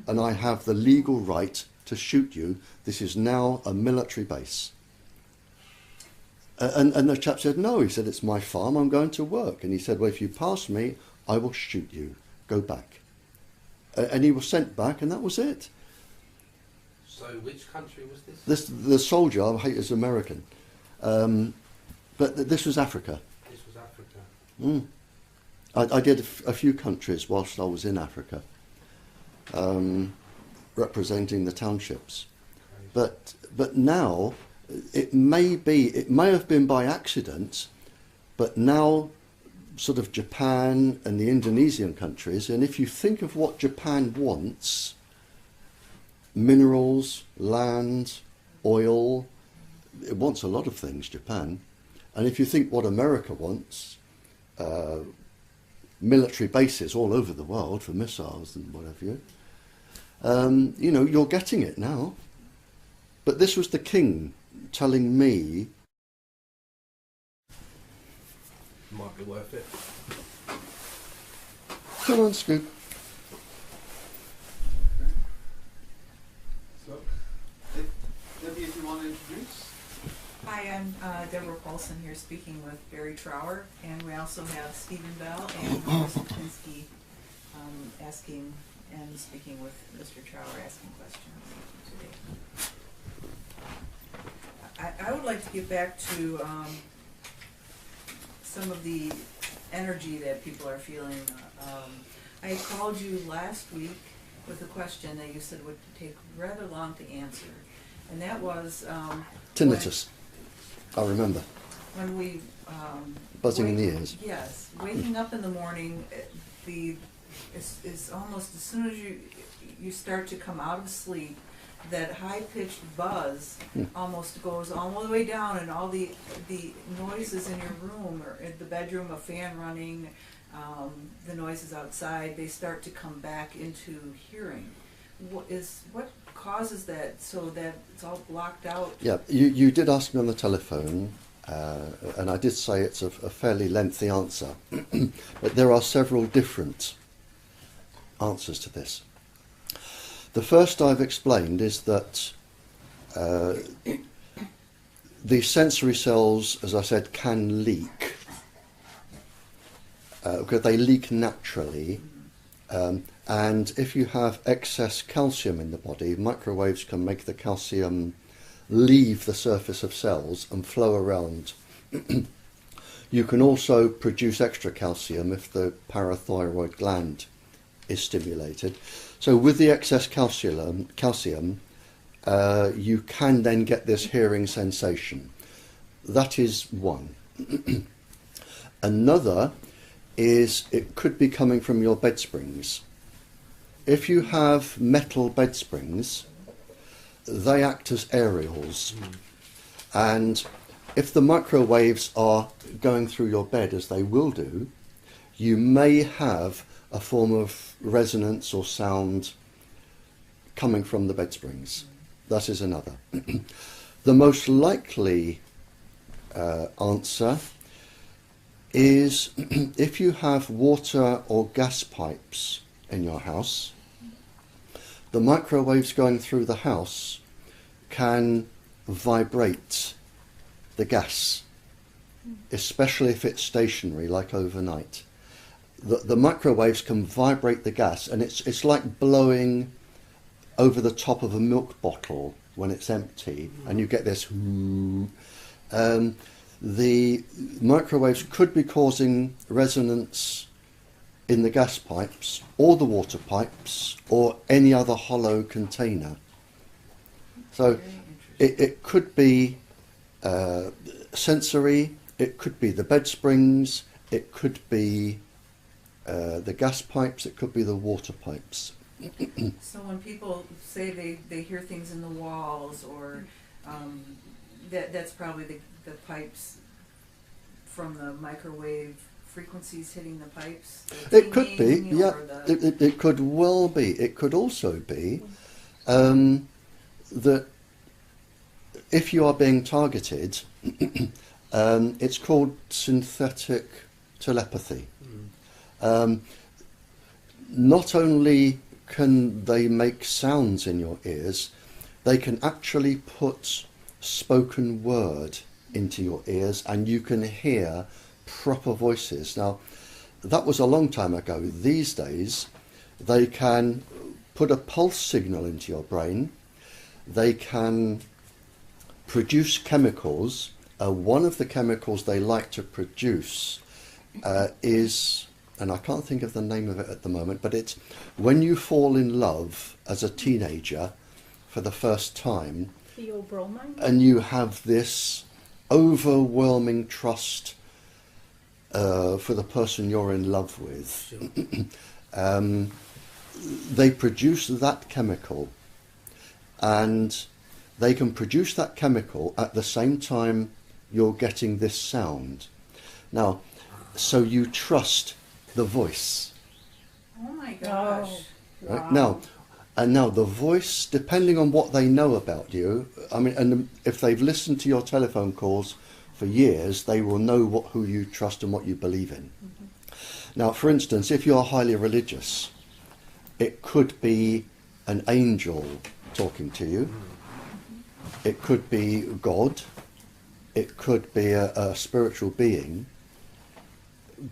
C: And I have the legal right to shoot you. This is now a military base. And the chap said, no. He said, it's my farm. I'm going to work. And he said, well, if you pass me, I will shoot you. Go back. And he was sent back, and that was it.
D: So which country was this?
C: The soldier, I hate is American. But this was Africa.
D: This was Africa.
C: I did a few countries whilst I was in Africa, representing the townships.
D: Okay.
C: But now, it may have been by accident, but now sort of Japan and the Indonesian countries, and if you think of what Japan wants, minerals, land, oil, it wants a lot of things, Japan. And if you think what America wants, military bases all over the world for missiles and what have you, you're getting it now. But this was the king telling me,
D: might be worth it.
C: come on, Scoop.
A: So, Debbie, if you want to introduce.
B: Hi, I'm Deborah Paulson here speaking with Barrie Trower, and we also have Stephen Bell and Marissa Pinsky asking and speaking with Mr. Trower, asking questions today. I would like to get back to some of the energy that people are feeling. I had called you last week with a question that you said would take rather long to answer, and that was
C: Tinnitus. I remember.
B: When we
C: buzzing in the ears.
B: Yes, waking up in the morning, it's almost as soon as you start to come out of sleep, that high-pitched buzz almost goes all the way down, and all the noises in your room or in the bedroom, a fan running, the noises outside, they start to come back into hearing. What causes that, so that it's all blocked out?
C: Yeah, you did ask me on the telephone, and I did say it's a fairly lengthy answer, but there are several different answers to this. The first I've explained is that the sensory cells, as I said, can leak, because they leak naturally. And if you have excess calcium in the body, microwaves can make the calcium leave the surface of cells and flow around. You can also produce extra calcium if the parathyroid gland is stimulated. So with the excess calcium, you can then get this hearing sensation. That is one. Another is it could be coming from your bed springs. If you have metal bed springs, they act as aerials. And if the microwaves are going through your bed, as they will do, you may have a form of resonance or sound coming from the bed springs. That is another. The most likely answer is if you have water or gas pipes in your house, the microwaves going through the house can vibrate the gas, especially if it's stationary, like overnight. The microwaves can vibrate the gas, and it's like blowing over the top of a milk bottle when it's empty, and you get this whoo. The microwaves could be causing resonance in the gas pipes or the water pipes or any other hollow container. So it could be sensory, it could be the bed springs, it could be the gas pipes, it could be the water pipes.
B: So when people say they hear things in the walls, or that's probably the pipes from the microwave frequencies hitting the pipes?
C: It could be, yeah. It could well be. It could also be that if you are being targeted, it's called synthetic telepathy. Not only can they make sounds in your ears, they can actually put spoken word into your ears, and you can hear proper voices. Now, that was a long time ago. These days, they can put a pulse signal into your brain, they can produce chemicals. One of the chemicals they like to produce is, and I can't think of the name of it at the moment, but it's when you fall in love as a teenager for the first time,
E: Theobromine?
C: and you have this overwhelming trust for the person you're in love with.
D: Sure.
C: They produce that chemical, and they can produce that chemical at the same time you're getting this sound. Now, so you trust the voice.
B: Oh my gosh.
E: Oh,
C: Right? Now, the voice, depending on what they know about you, I mean, and if they've listened to your telephone calls for years, they will know who you trust and what you believe in.
B: Mm-hmm.
C: Now, for instance, if you're highly religious, it could be an angel talking to you. It could be God. It could be a spiritual being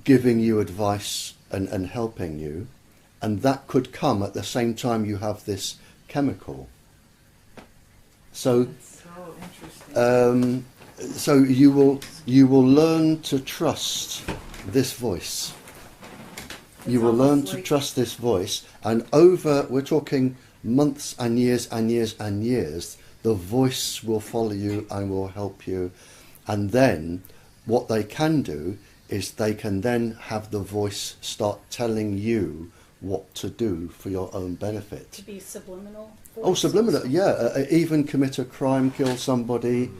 C: giving you advice and helping you. And that could come at the same time you have this chemical. So,
B: That's so interesting.
C: so you will learn to trust this voice. You will learn to trust this voice, and we're talking months and years and years and years, the voice will follow you and will help you. And then what they can do is they can then have the voice start telling you what to do for your own benefit.
E: To be subliminal?
C: Oh, subliminal, yeah. Even commit a crime, kill somebody,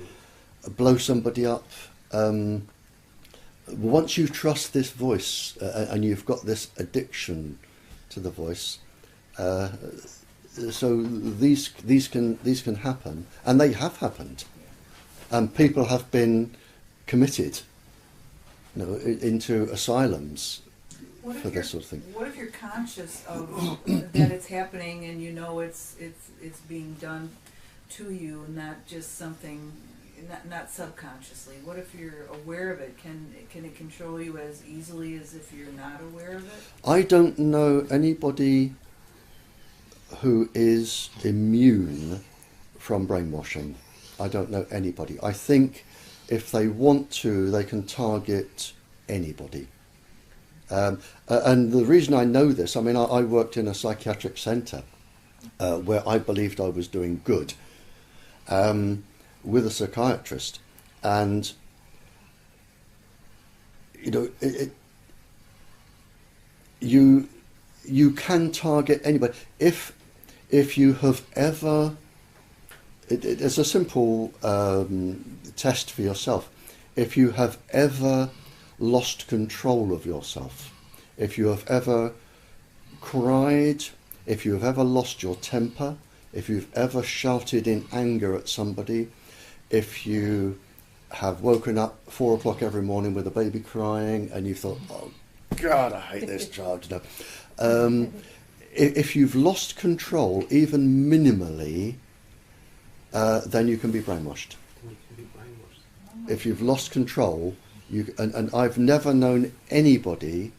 C: blow somebody up. Once you trust this voice and you've got this addiction to the voice, so these can happen, and they have happened, and people have been committed, into asylums for this sort of thing.
B: What if you're conscious of that it's happening, and you know it's being done to you, not just something, not subconsciously? What if you're aware of it? Can it control you as easily as if you're not aware of it?
C: I don't know anybody who is immune from brainwashing. I don't know anybody. I think if they want to, they can target anybody. And the reason I know this, I mean, I worked in a psychiatric centre where I believed I was doing good with a psychiatrist, and you can target anybody if you have ever. It's a simple test for yourself. If you have ever lost control of yourself, if you have ever cried, if you have ever lost your temper, if you've ever shouted in anger at somebody, if you have woken up 4 o'clock every morning with a baby crying and you thought, oh God, I hate this child, if you've lost control, even minimally, then you can be brainwashed. If you've lost control, and I've never known anybody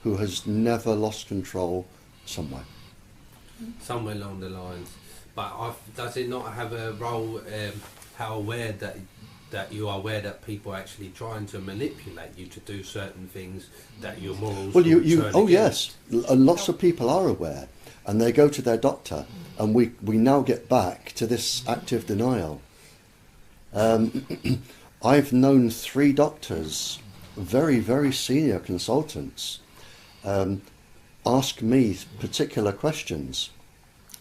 C: who has never lost control somewhere.
D: Somewhere along the lines. But does it not have a role, how aware that you are aware that people are actually trying to manipulate you to do certain things that your morals
C: Well,
D: turn
C: yes, lots of people are aware, and they go to their doctor, and we now get back to this active denial. I've known 3 doctors, very, very senior consultants, ask me particular questions,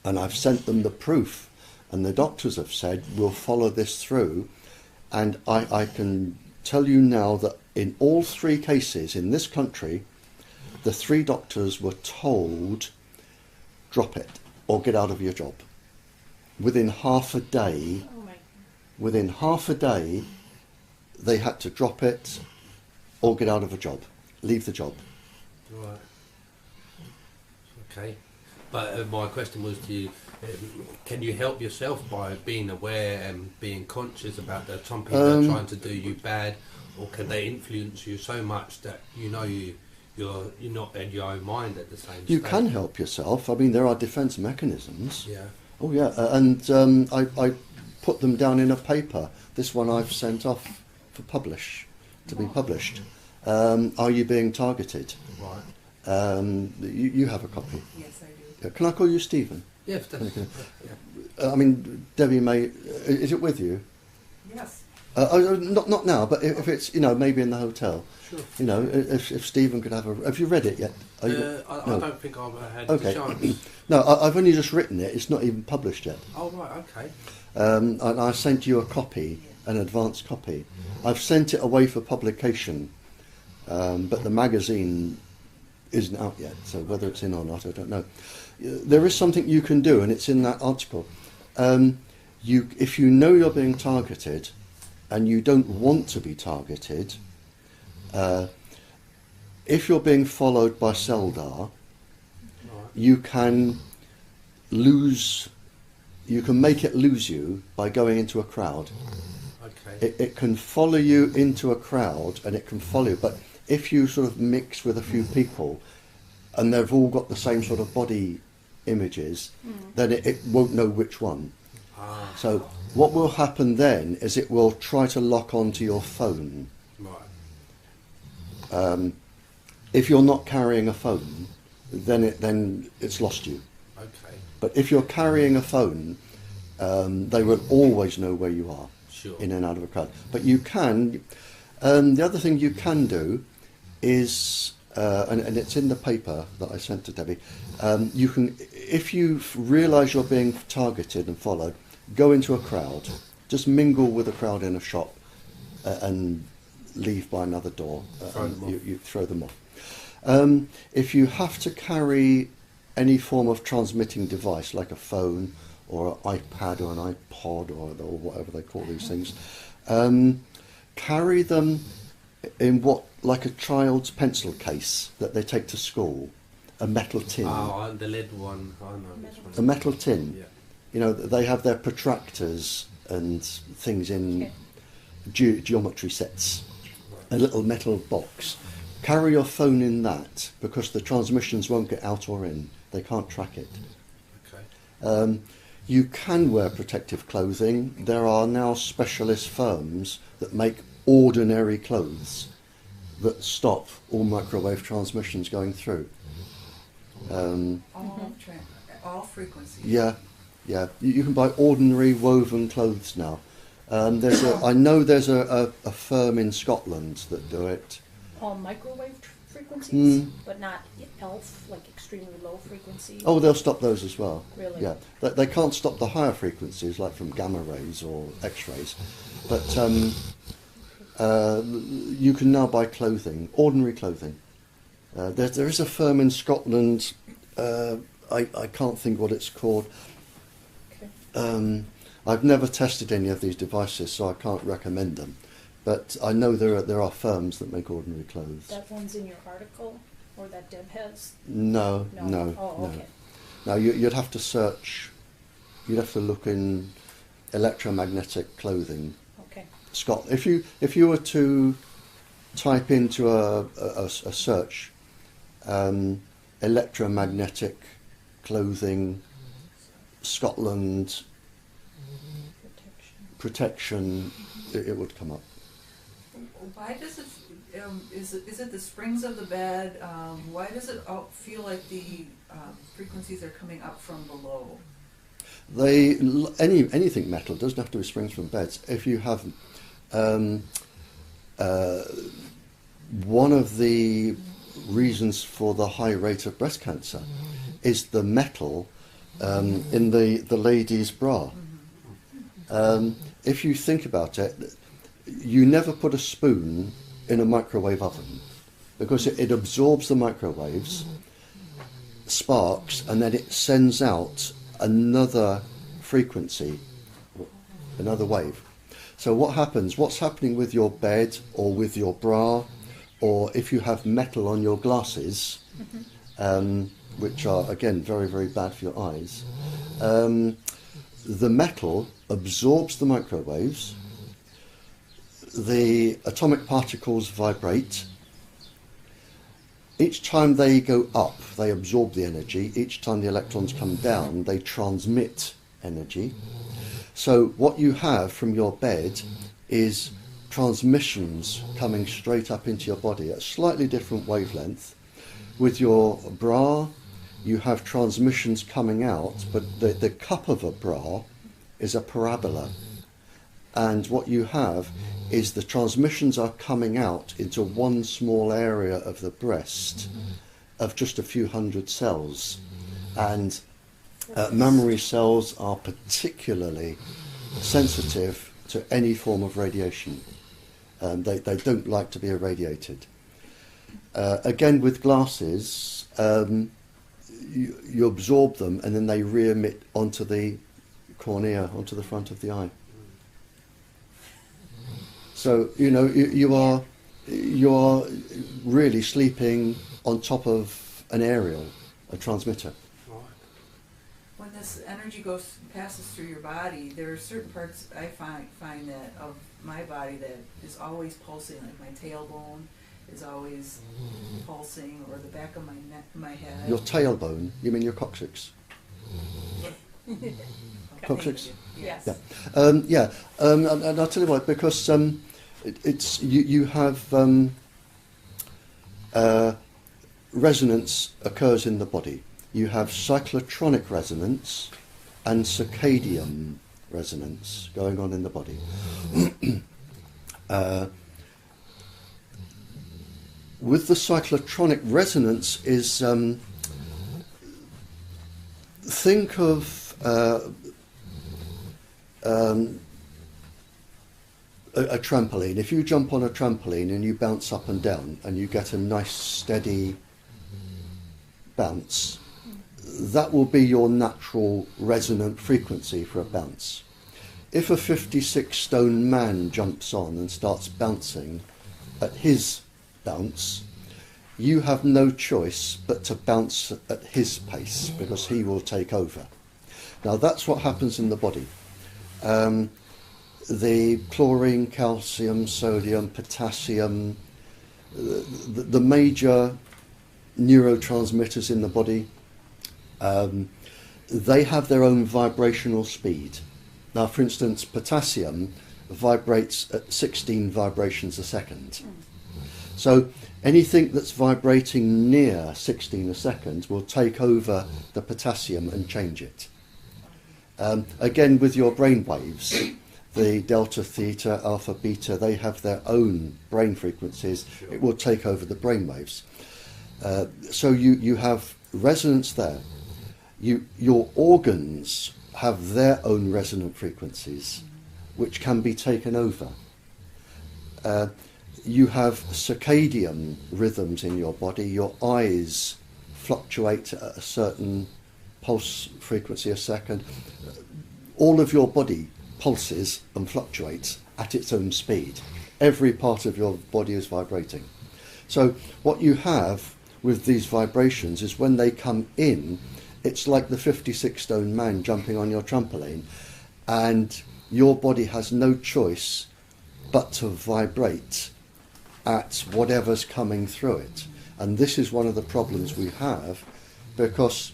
C: and I've sent them the proof, and the doctors have said, we'll follow this through. And I can tell you now that in all 3 cases in this country, the 3 doctors were told, drop it or get out of your job. Within half a day, they had to drop it or get out of a job, leave the job.
D: Right. Okay. But my question was to you, can you help yourself by being aware and being conscious about that some people are trying to do you bad, or can they influence you so much that you're not in your own mind at the same time?
C: You can help yourself. I mean, there are defence mechanisms.
D: Yeah.
C: Oh yeah, and I put them down in a paper. This one I've sent off for to be published. Are you being targeted?
D: Right.
C: You have a copy.
B: Yes, I do.
C: Can I call you Stephen?
D: Yes, definitely.
C: I mean, Debbie may. Is it with you?
B: Yes.
C: Not now, but if it's maybe in the hotel.
D: Sure.
C: If Stephen could have a. Have you read it yet?
D: I don't think I've had the chance.
C: No, I've only just written it. It's not even published yet.
D: Oh right, okay.
C: And I sent you a copy, an advanced copy. I've sent it away for publication, but the magazine isn't out yet. So whether it's in or not, I don't know. There is something you can do, and it's in that article. If you know you're being targeted, and you don't want to be targeted, if you're being followed by Seldar, you can make it lose you by going into a crowd.
D: Okay.
C: It can follow you into a crowd, and it can follow you, but if you sort of mix with a few people, and they've all got the same sort of body images, then it won't know which one. So what will happen then is it will try to lock onto your phone.
D: Right.
C: If you're not carrying a phone, then it's lost you.
D: Okay.
C: But if you're carrying a phone, they will always know where you are.
D: Sure.
C: In and out of a crowd. But you can. The other thing you can do is, and it's in the paper that I sent to Debbie. You can, if you realise you're being targeted and followed, go into a crowd. Just mingle with a crowd in a shop, and leave by another door. You throw them off. If you have to carry any form of transmitting device, like a phone or an iPad or an iPod or whatever they call these things, carry them in like a child's pencil case that they take to school, a metal tin.
D: Oh, the lead one. I know this one.
C: A metal tin.
D: Yeah.
C: They have their protractors and things in geometry sets. A little metal box. Carry your phone in that, because the transmissions won't get out or in. They can't track it.
D: Okay.
C: You can wear protective clothing. There are now specialist firms that make ordinary clothes that stop all microwave transmissions going through.
B: All frequencies.
C: Yeah. You can buy ordinary woven clothes now. I know there's a firm in Scotland that do it.
E: All microwave frequencies, but not ELF, like extremely low frequencies.
C: Oh, they'll stop those as well.
E: Really?
C: Yeah, they can't stop the higher frequencies, like from gamma rays or X-rays, but you can now buy clothing, ordinary clothing. There is a firm in Scotland. I can't think what it's called.
E: Okay.
C: I've never tested any of these devices, so I can't recommend them. But I know there are firms that make ordinary clothes.
E: That one's in your article, or that Deb has?
C: No.
E: Oh, okay.
C: No, you'd have to search. You'd have to look in electromagnetic clothing.
E: Okay.
C: If you were to type into a search, electromagnetic clothing, Scotland protection, it would come up.
B: Why does it? Is it the springs of the bed? Why does it feel like the frequencies are coming up from below?
C: Anything metal doesn't have to be springs from beds. If you have one of the reasons for the high rate of breast cancer is the metal in the lady's bra. If you think about it, you never put a spoon in a microwave oven, because it absorbs the microwaves, sparks, and then it sends out another frequency, another wave. So what's happening with your bed or with your bra, or if you have metal on your glasses, which are again very, very bad for your eyes, the metal absorbs the microwaves, the atomic particles vibrate. Each time they go up, they absorb the energy. Each time the electrons come down, they transmit energy. So what you have from your bed is transmissions coming straight up into your body at a slightly different wavelength. With your bra, you have transmissions coming out, but the cup of a bra is a parabola. And what you have is the transmissions are coming out into one small area of the breast of just a few hundred cells. And mammary cells are particularly sensitive to any form of radiation. They don't like to be irradiated. Again, with glasses, you absorb them and then they re-emit onto the cornea, onto the front of the eye. So, you know, you are really sleeping on top of an aerial, a transmitter.
B: When this energy passes through your body, there are certain parts I find that of my body that is always pulsing, like my tailbone is always pulsing, or the back of my neck, my head.
C: Your tailbone? You mean your coccyx? Coccyx?
E: Yes.
C: Yeah. And I'll tell you why. Because you have resonance occurs in the body. You have cyclotronic resonance and circadian resonance going on in the body. With the cyclotronic resonance is think of a trampoline. If you jump on a trampoline and you bounce up and down and you get a nice steady bounce, that will be your natural resonant frequency for a bounce. If a 56 stone man jumps on and starts bouncing at his bounce, you have no choice but to bounce at his pace because he will take over. Now that's what happens in the body. The chlorine, calcium, sodium, potassium, the major neurotransmitters in the body, they have their own vibrational speed. Now, for instance, potassium vibrates at 16 vibrations a second. So anything that's vibrating near 16 a second will take over the potassium and change it. Again, with your brain waves, the delta, theta, alpha, beta, they have their own brain frequencies. It will take over the brain waves. So you have resonance there. Your organs have their own resonant frequencies, which can be taken over. You have circadian rhythms in your body. Your eyes fluctuate at a certain pulse frequency a second. All of your body pulses and fluctuates at its own speed. Every part of your body is vibrating. So what you have with these vibrations is when they come in, it's like the 56 stone man jumping on your trampoline, and your body has no choice but to vibrate at whatever's coming through it. And this is one of the problems we have, because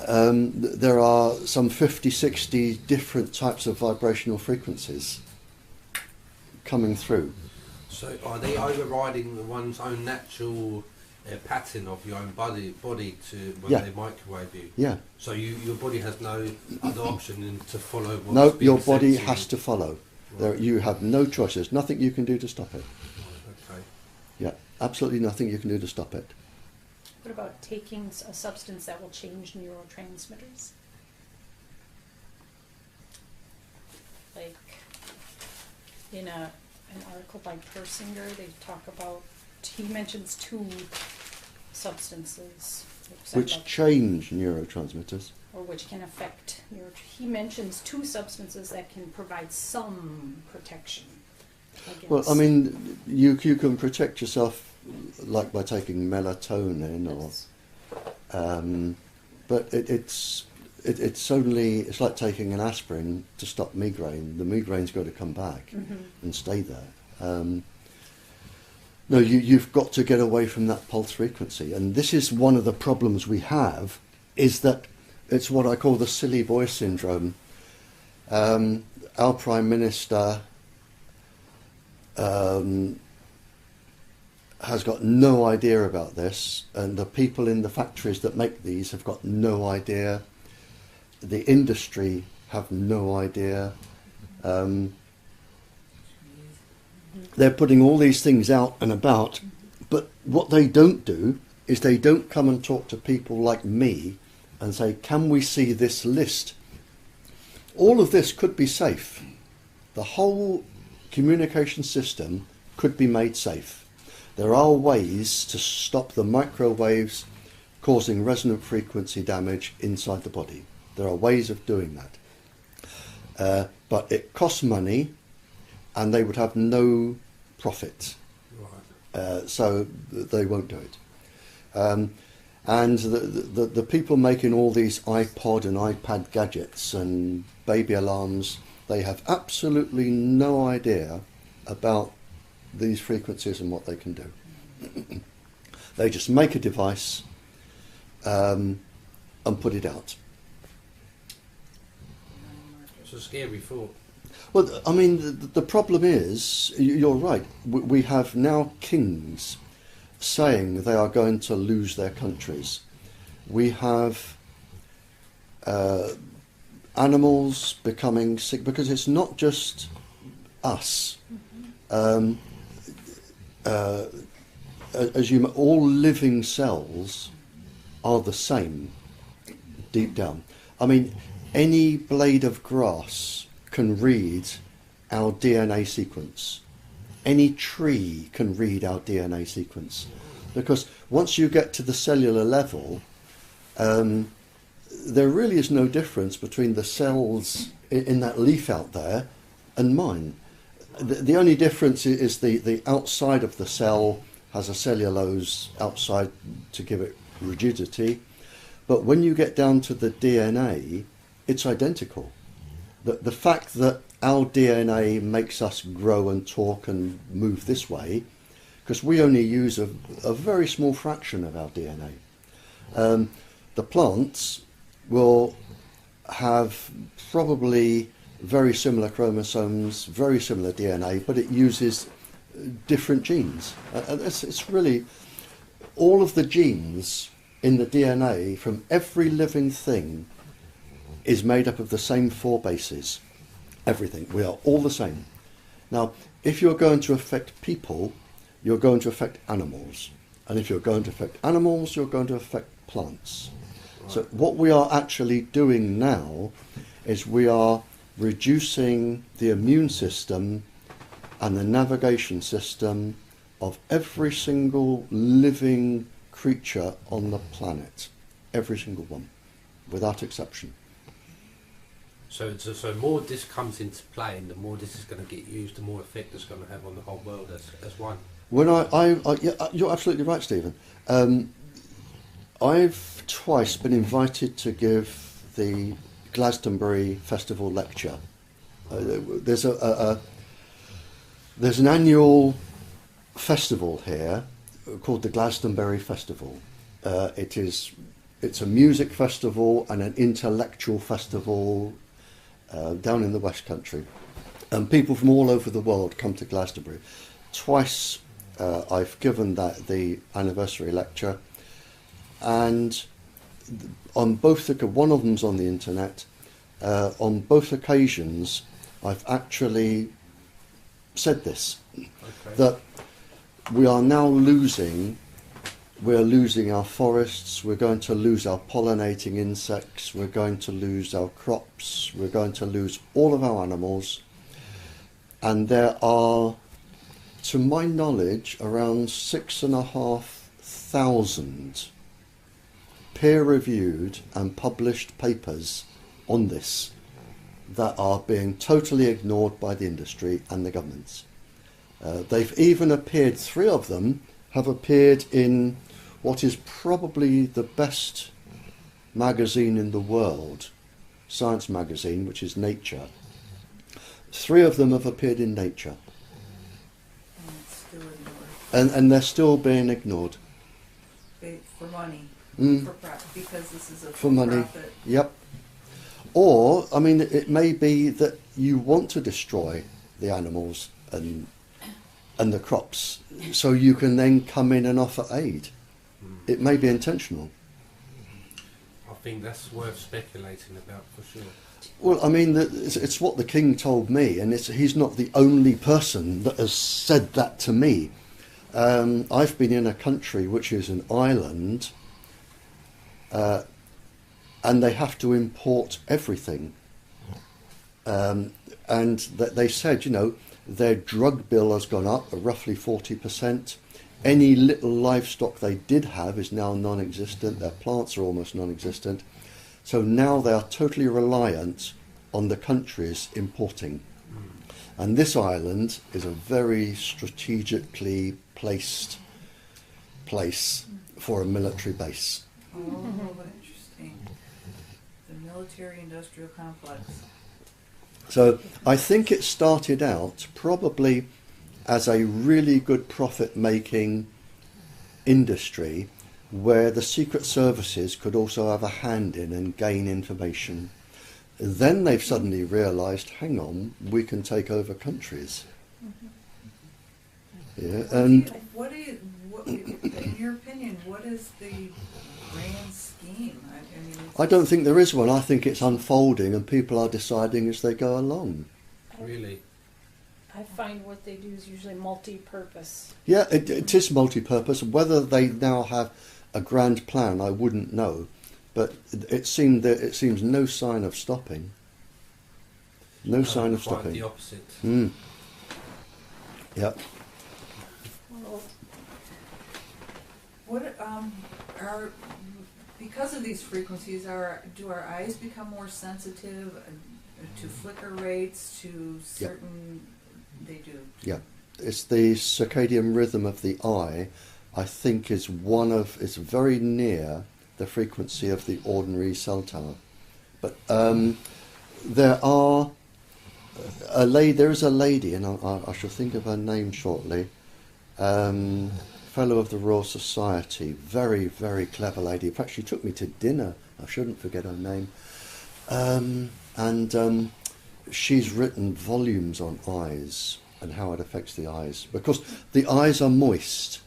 C: there are some 50, 60 different types of vibrational frequencies coming through.
D: So are they overriding one's own natural pattern of your own body to when they microwave you?
C: Yeah.
D: So your body has no other option than to follow what's
C: No,
D: being
C: your body
D: said to
C: has to follow. There, you have no choice. There's nothing you can do to stop it.
D: Okay.
C: Yeah, absolutely nothing you can do to stop it.
E: What about taking a substance that will change neurotransmitters? Like in an article by Persinger, they talk about, he mentions two substances.
C: Which change neurotransmitters.
E: Or which can affect he mentions two substances that can provide some protection against.
C: Well, I mean, you can protect yourself like by taking melatonin, but it's like taking an aspirin to stop migraine. The migraine's got to come back and stay there. No, you've got to get away from that pulse frequency, and this is one of the problems we have, is that it's what I call the silly boy syndrome. Our Prime Minister has got no idea about this, and the people in the factories that make these have got no idea. The industry have no idea. They're putting all these things out and about, but what they don't do is they don't come and talk to people like me and say, can we see this list? All of this could be safe. The whole communication system could be made safe. There are ways to stop the microwaves causing resonant frequency damage inside the body. There are ways of doing that. But it costs money, and they would have no profit. Right. So they won't do it. And the people making all these iPod and iPad gadgets and baby alarms, they have absolutely no idea about these frequencies and what they can do. They just make a device and put it out.
D: It's a scary thought.
C: Well, I mean, the problem is, you're right, we have now kings saying they are going to lose their countries. We have animals becoming sick, because it's not just us. As all living cells are the same deep down. I mean, any blade of grass can read our DNA sequence. Any tree can read our DNA sequence, because once you get to the cellular level, there really is no difference between the cells in that leaf out there and mine. The only difference is the outside of the cell has a cellulose outside to give it rigidity, but when you get down to the DNA, it's identical. The fact that our DNA makes us grow and talk and move this way, because we only use a very small fraction of our DNA. The plants will have probably very similar chromosomes, very similar DNA, but it uses different genes. It's really all of the genes in the DNA from every living thing is made up of the same 4 bases. Everything. We are all the same. Now, if you're going to affect people, you're going to affect animals. And if you're going to affect animals, you're going to affect plants. Right. So what we are actually doing now is we are reducing the immune system and the navigation system of every single living creature on the planet. Every single one, without exception.
D: So more this comes into play, and the more this is going to get used, the more effect it's going to have on the whole world as one.
C: When yeah, you're absolutely right, Stephen. I've twice been invited to give the Glastonbury Festival lecture. There's an annual festival here called the Glastonbury Festival. It's a music festival and an intellectual festival down in the West Country, and people from all over the world come to Glastonbury. Twice I've given the anniversary lecture, and on both one of them's on the internet. On both occasions, I've actually said this, that we are now losing. We're losing our forests, we're going to lose our pollinating insects, we're going to lose our crops, we're going to lose all of our animals. And there are, to my knowledge, around 6,500 peer-reviewed and published papers on this that are being totally ignored by the industry and the governments. They've even appeared, 3 of them have appeared in what is probably the best magazine in the world, science magazine, which is Nature. 3 of them have appeared in Nature.
B: And it's still ignored.
C: And they're still being ignored.
B: For money. because this is a
C: For money.
B: profit.
C: Yep. Or, I mean, it may be that you want to destroy the animals and the crops, so you can then come in and offer aid. It may be intentional.
D: I think that's worth speculating about for sure.
C: Well, I mean, it's what the king told me, and he's not the only person that has said that to me. I've been in a country which is an island, and they have to import everything. And they said, you know, their drug bill has gone up roughly 40%. Any little livestock they did have is now non-existent. Their plants are almost non-existent. So now they are totally reliant on the countries importing. And this island is a very strategically placed place for a military base.
B: Oh, interesting. The military-industrial complex.
C: So I think it started out probably as a really good profit-making industry where the secret services could also have a hand in and gain information. Then they've suddenly realised, hang on, we can take over countries. Yeah, and
B: in your opinion, what is the grand scheme?
C: I don't think there is one. I think it's unfolding and people are deciding as they go along.
D: Really?
E: I find what they do is usually multi-purpose.
C: Yeah, it is multi-purpose. Whether they now have a grand plan, I wouldn't know. But it seems no sign of stopping. No sign of
D: quite
C: stopping.
D: The opposite.
C: Yep.
E: Well,
B: What are because of these frequencies? Do our eyes become more sensitive to flicker rates? To certain, they do.
C: Yeah, it's the circadian rhythm of the eye. I think is it's very near the frequency of the ordinary cell tower. But there is a lady, and I shall think of her name shortly. Fellow of the Royal Society, very, very clever lady. In fact, she took me to dinner. I shouldn't forget her name. And she's written volumes on eyes and how it affects the eyes, because the eyes are moist,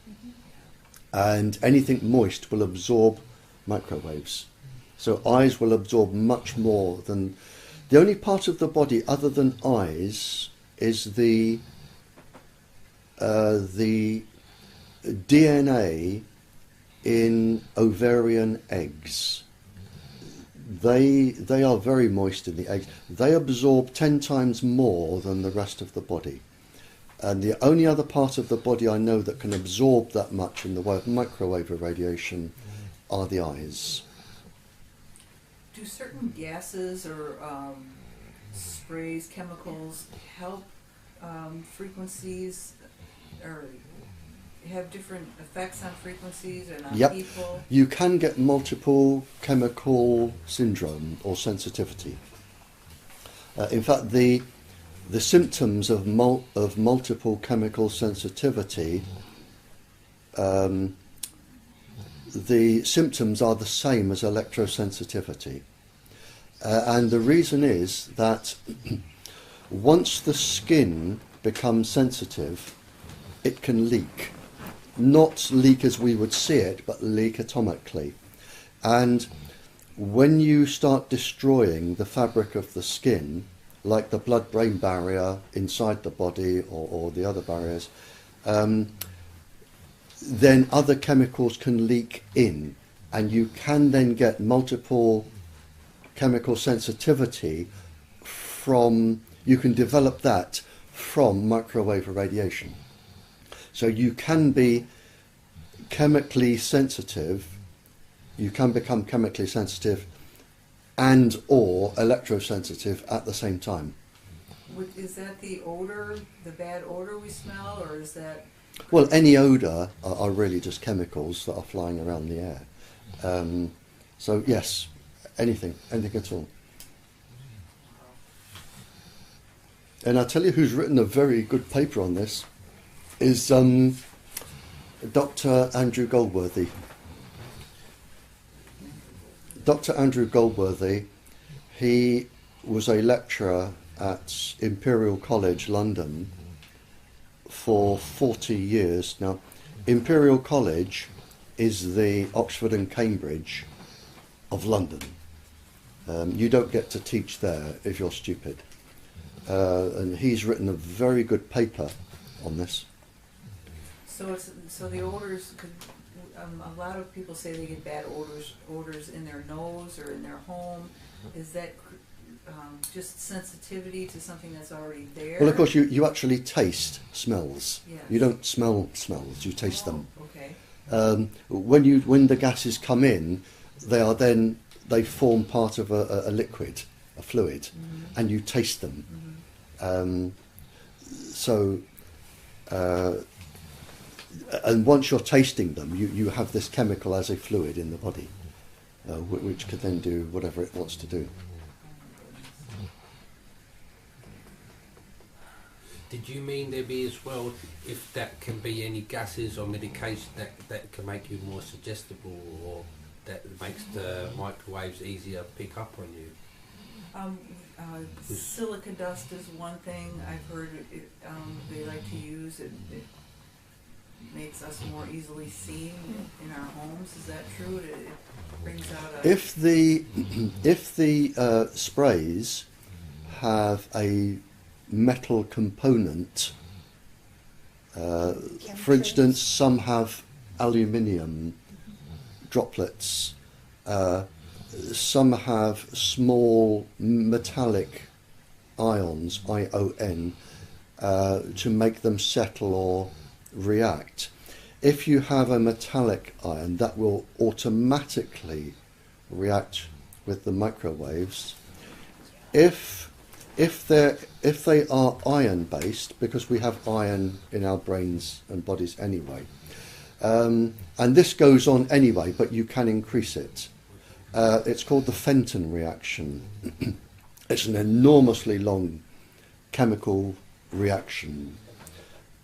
C: and anything moist will absorb microwaves. So eyes will absorb much more than... The only part of the body other than eyes is the DNA in ovarian eggs. They are very moist in the eggs. They absorb 10 times more than the rest of the body. And the only other part of the body I know that can absorb that much in the way of microwave radiation are the eyes.
B: Do certain gases or sprays, chemicals help frequencies, or have different effects on frequencies and on people?
C: You can get multiple chemical syndrome or sensitivity. In fact, the symptoms of multiple chemical sensitivity, the symptoms are the same as electrosensitivity. And the reason is that once the skin becomes sensitive, it can leak. Not leak as we would see it, but leak atomically. And when you start destroying the fabric of the skin, like the blood-brain barrier inside the body or the other barriers, then other chemicals can leak in, and you can then get multiple chemical sensitivity you can develop that from microwave radiation. So you can be chemically sensitive, you can become chemically sensitive and or electrosensitive at the same time.
B: Is that the odor, the bad odor we smell, or is that...
C: Well, any odour are really just chemicals that are flying around the air. So yes, anything at all. And I'll tell you who's written a very good paper on this is Dr. Andrew Goldworthy. Dr. Andrew Goldworthy, he was a lecturer at Imperial College, London, for 40 years. Now, Imperial College is the Oxford and Cambridge of London. You don't get to teach there if you're stupid. And he's written a very good paper on this.
B: So the odors could. A lot of people say they get bad odors in their nose or in their home. Is that just sensitivity to something that's already there?
C: Well, of course, you actually taste smells.
B: Yes.
C: You don't smell smells; you taste them.
B: Okay.
C: When the gases come in, they form part of a liquid, a fluid, and you taste them. And once you're tasting them, you have this chemical as a fluid in the body, which can then do whatever it wants to do.
D: Did you mean there be as well, if that can be any gases or medication that can make you more suggestible, or that makes the microwaves easier to pick up on you?
B: Silica dust is one thing I've heard they like to use. It makes us more easily seen in our homes. Is that true? It brings out a...
C: If the sprays have a metal component, for instance, some have aluminium droplets, some have small metallic ions, ION, to make them settle or react. If you have a metallic ion, that will automatically react with the microwaves. If they are iron based, because we have iron in our brains and bodies anyway, and this goes on anyway, but you can increase it. It's called the Fenton reaction. It's an enormously long chemical reaction.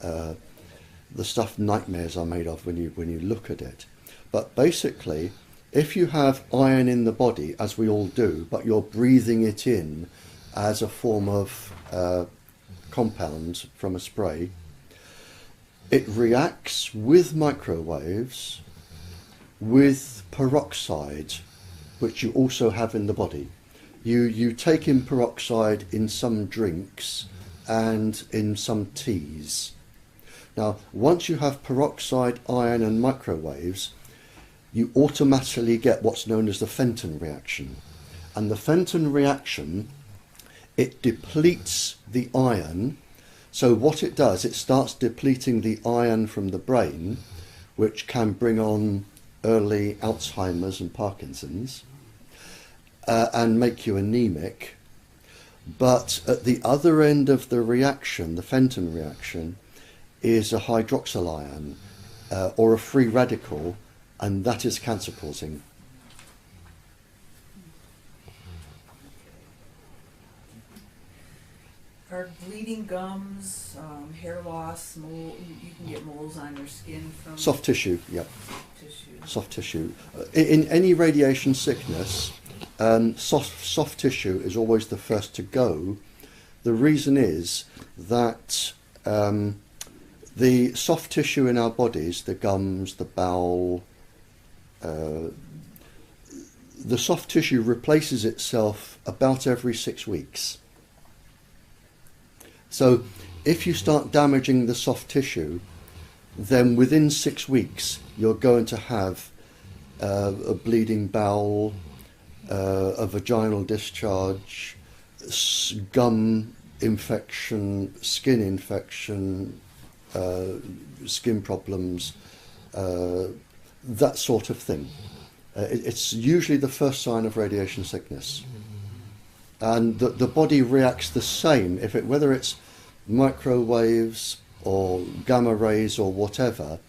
C: The stuff nightmares are made of when you look at it. But basically, if you have iron in the body, as we all do, but you're breathing it in as a form of compound from a spray, it reacts with microwaves with peroxide, which you also have in the body. You take in peroxide in some drinks and in some teas. Now, once you have peroxide, iron and microwaves, you automatically get what's known as the Fenton reaction. And the Fenton reaction, it depletes the iron. So what it does, it starts depleting the iron from the brain, which can bring on early Alzheimer's and Parkinson's, and make you anemic. But at the other end of the reaction, the Fenton reaction, is a hydroxyl ion or a free radical, and that is cancer causing.
B: Are bleeding gums, hair loss, mole, you can get moles on your skin from...
C: Soft tissue, yeah.
B: Tissue.
C: Soft tissue. In any radiation sickness, soft tissue is always the first to go. The reason is that the soft tissue in our bodies, the gums, the bowel, the soft tissue replaces itself about every 6 weeks. So if you start damaging the soft tissue, then within 6 weeks you're going to have a bleeding bowel, a vaginal discharge, gum infection, skin infection, skin problems, that sort of thing. It's usually the first sign of radiation sickness. And the body reacts the same, whether it's microwaves or gamma rays or whatever.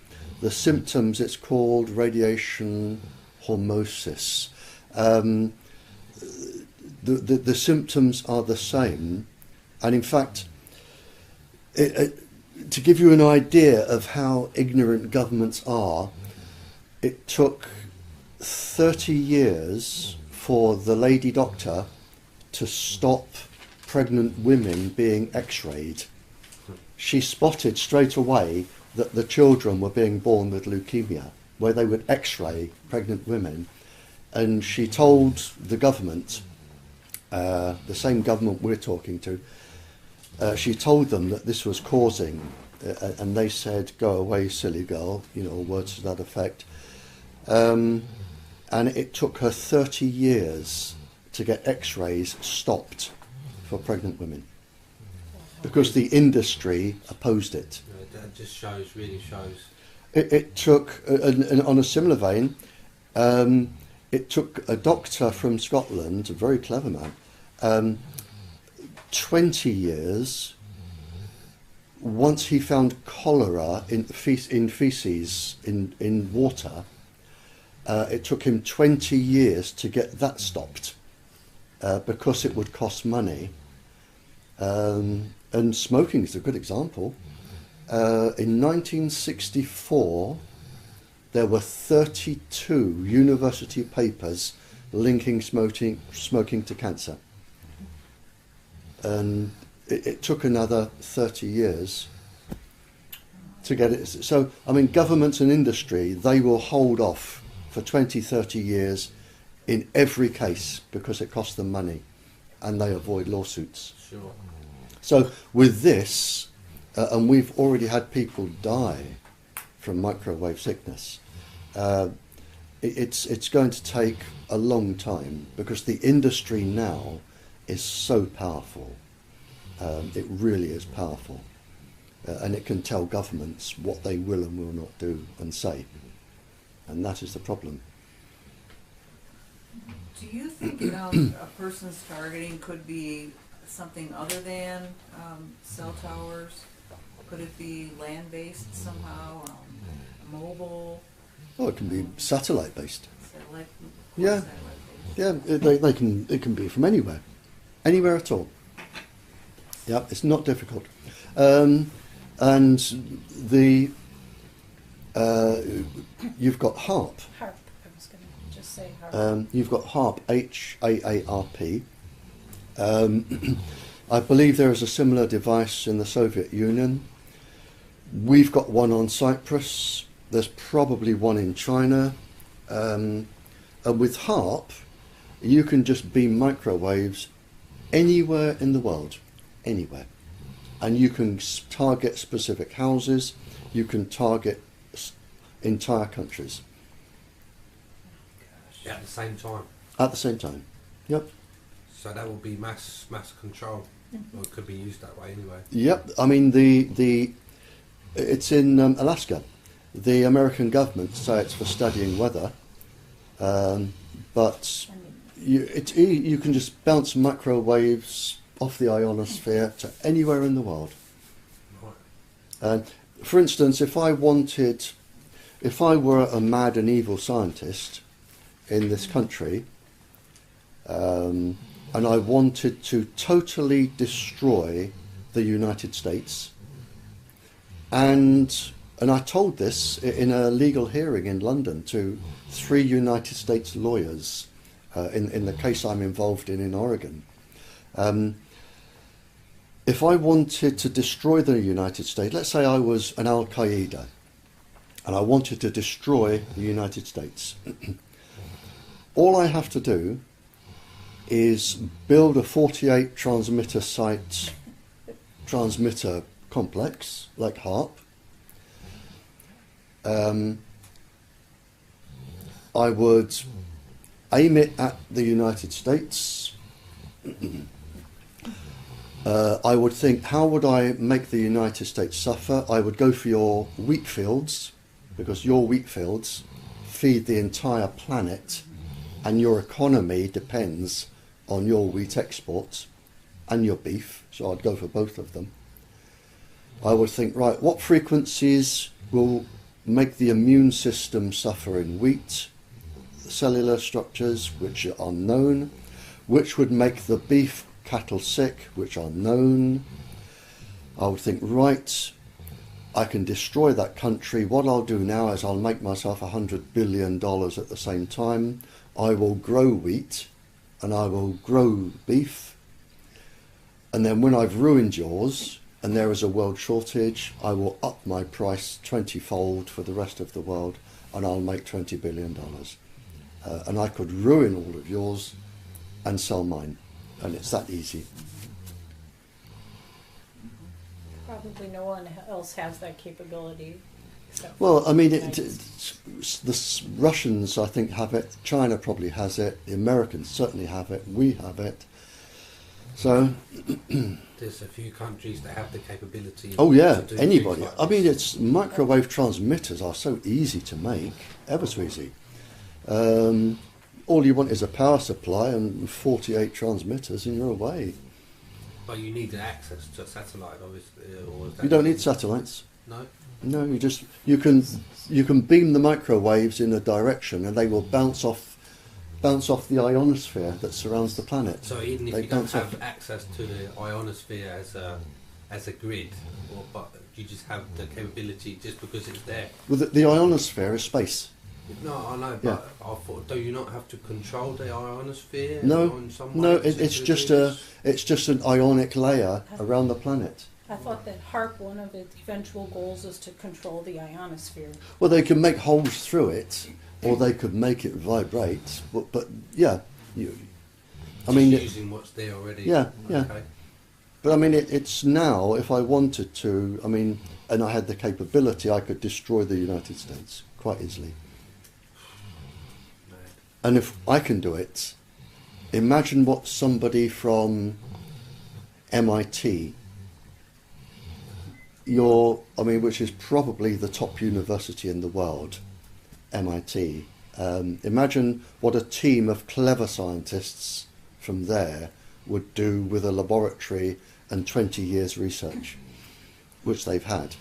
C: The symptoms, it's called radiation hormesis. The symptoms are the same, and in fact, to give you an idea of how ignorant governments are, it took 30 years for the lady doctor to stop pregnant women being x-rayed. She spotted straight away that the children were being born with leukemia, where they would x-ray pregnant women, and she told the government, the same government we're talking to, she told them that this was causing, and they said, "Go away, silly girl," words to that effect. And it took her 30 years to get x-rays stopped for pregnant women, because the industry opposed it.
D: That just really shows.
C: It took, and on a similar vein, it took a doctor from Scotland, a very clever man, 20 years. Once he found cholera in feces in water, it took him 20 years to get that stopped, because it would cost money. And smoking is a good example. In 1964, there were 32 university papers linking smoking to cancer. And it took another 30 years to get it. So, I mean, governments and industry, they will hold off for 20, 30 years in every case because it costs them money, and they avoid lawsuits.
D: Sure.
C: So with this, and we've already had people die from microwave sickness, it's going to take a long time, because the industry now is so powerful. It really is powerful, and it can tell governments what they will and will not do and say, and that is the problem.
B: Do you think a person's targeting could be something other than cell towers? Could it be land-based somehow, mobile?
C: Oh, it can be satellite-based.
B: Satellite?
C: Yeah,
B: Satellite-based.
C: yeah. It can be from anywhere at all. Yeah, it's not difficult. And the you've got HAARP.
E: HAARP. I was going to just say HAARP.
C: You've got HAARP, HAARP. I believe there is a similar device in the Soviet Union. We've got one on Cyprus. There's probably one in China. And with HAARP, you can just beam microwaves anywhere in the world, anywhere. And you can target specific houses. You can target entire countries.
D: At the same time.
C: At the same time. Yep.
D: So that will be mass control, or it could be used that way anyway.
C: Yep. I mean, it's in Alaska. The American government say it's for studying weather, but you can just bounce microwaves off the ionosphere to anywhere in the world.
D: Right.
C: For instance, if I were a mad and evil scientist in this country, and I wanted to totally destroy the United States, and I told this in a legal hearing in London to 3 United States lawyers in the case I'm involved in Oregon. If I wanted to destroy the United States, let's say I was an Al-Qaeda, and I wanted to destroy the United States, all I have to do is build a 48 transmitter site transmitter complex like HAARP. I would aim it at the United States. I would think, how would I make the United States suffer? I would go for your wheat fields, because your wheat fields feed the entire planet, and your economy depends on your wheat exports and your beef, so I'd go for both of them. I would think, right, what frequencies will make the immune system suffer in wheat, cellular structures which are known, which would make the beef cattle sick, which are known. I would think, right, I can destroy that country. What I'll do now is I'll make myself $100 billion at the same time. I will grow wheat and I will grow beef. And then when I've ruined yours and there is a world shortage, I will up my price 20-fold for the rest of the world and I'll make $20 billion. And I could ruin all of yours and sell mine. And it's that easy.
E: Probably no one else has that capability.
C: Well, I mean, the Russians, I think, have it. China probably has it. The Americans certainly have it. We have it. So
D: there's a few countries that have the capability.
C: Oh yeah,
D: to do
C: anybody.
D: things like
C: I mean,
D: this.
C: it's microwave transmitters are so easy to make, ever so easy. All you want is a power supply and 48 transmitters, and you're away.
D: But you need access to a satellite, obviously. Or is that
C: You don't need satellites.
D: No.
C: No, you can beam the microwaves in a direction, and they will bounce off the ionosphere that surrounds the planet.
D: So even if
C: They
D: you don't
C: bounce
D: have
C: off.
D: access to the ionosphere as a grid, but you just have the capability just because it's there.
C: Well, the ionosphere is space.
D: No, I know,
C: Yeah.
D: but I thought, do you not have to control the ionosphere?
C: No,
D: in some
C: no,
D: way
C: it's
D: to
C: just
D: do this?
C: it's just an ionic layer around the planet.
E: I thought that HARP, one of its eventual goals is to control the ionosphere.
C: Well, they can make holes through it, or they could make it vibrate. But yeah, I mean,
D: Just using what's there already.
C: Yeah, yeah.
D: Okay.
C: but I mean, it's now. If I wanted to, I mean, and I had the capability, I could destroy the United States quite easily.
D: No.
C: And if I can do it, imagine what somebody from MIT, which is probably the top university in the world, MIT. Imagine what a team of clever scientists from there would do with a laboratory and 20 years research, which they've had.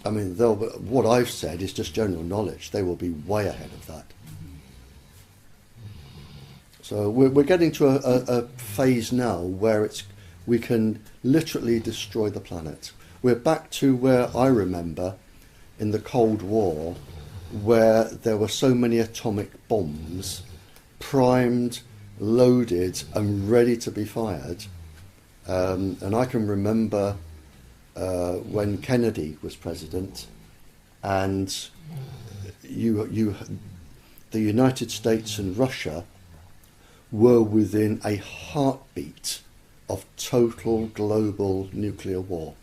C: I mean, what I've said is just general knowledge. They will be way ahead of that. So we're getting to a phase now where we can literally destroy the planet. We're back to where I remember in the Cold War, where there were so many atomic bombs primed, loaded and ready to be fired. And I can remember when Kennedy was president, and the United States and Russia were within a heartbeat of total global nuclear war.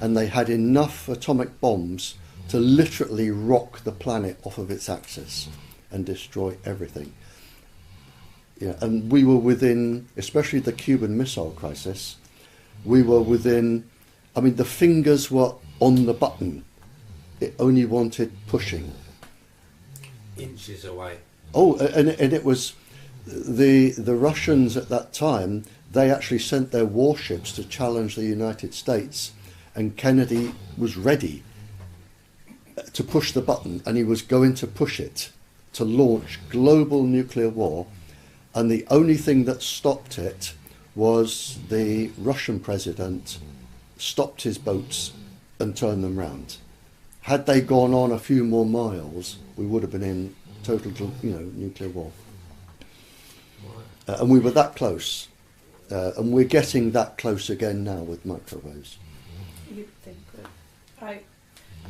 C: And they had enough atomic bombs to literally rock the planet off of its axis and destroy everything. Yeah, and we were within, especially the Cuban Missile Crisis, we were within, I mean, the fingers were on the button. It only wanted pushing.
D: Inches away.
C: Oh, and it was the Russians at that time, they actually sent their warships to challenge the United States, and Kennedy was ready to push the button, and he was going to push it to launch global nuclear war, and the only thing that stopped it was the Russian president stopped his boats and turned them round. Had they gone on a few more miles, we would have been in total, nuclear war. And we were that close, and we're getting that close again now with microwaves.
E: You think that?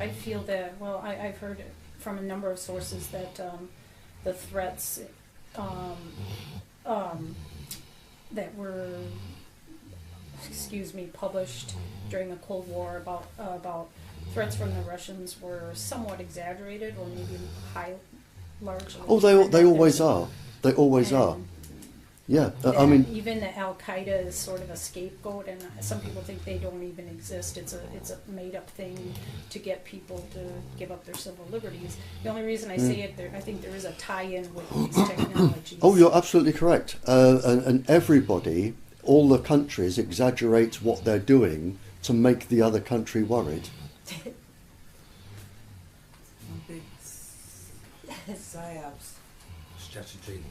E: I feel that, well, I've heard it from a number of sources that the threats that were, published during the Cold War about threats from the Russians were somewhat exaggerated, or maybe largely.
C: Oh, they always are. They always are. Yeah, I mean,
E: even the Al Qaeda is sort of a scapegoat, and some people think they don't even exist. It's a made-up thing to get people to give up their civil liberties. The only reason I say it, I think there is a tie-in with these technologies.
C: oh, you're absolutely correct. And everybody, all the countries, exaggerate what they're doing to make the other country worried.
B: Big psyops.
D: Strategy.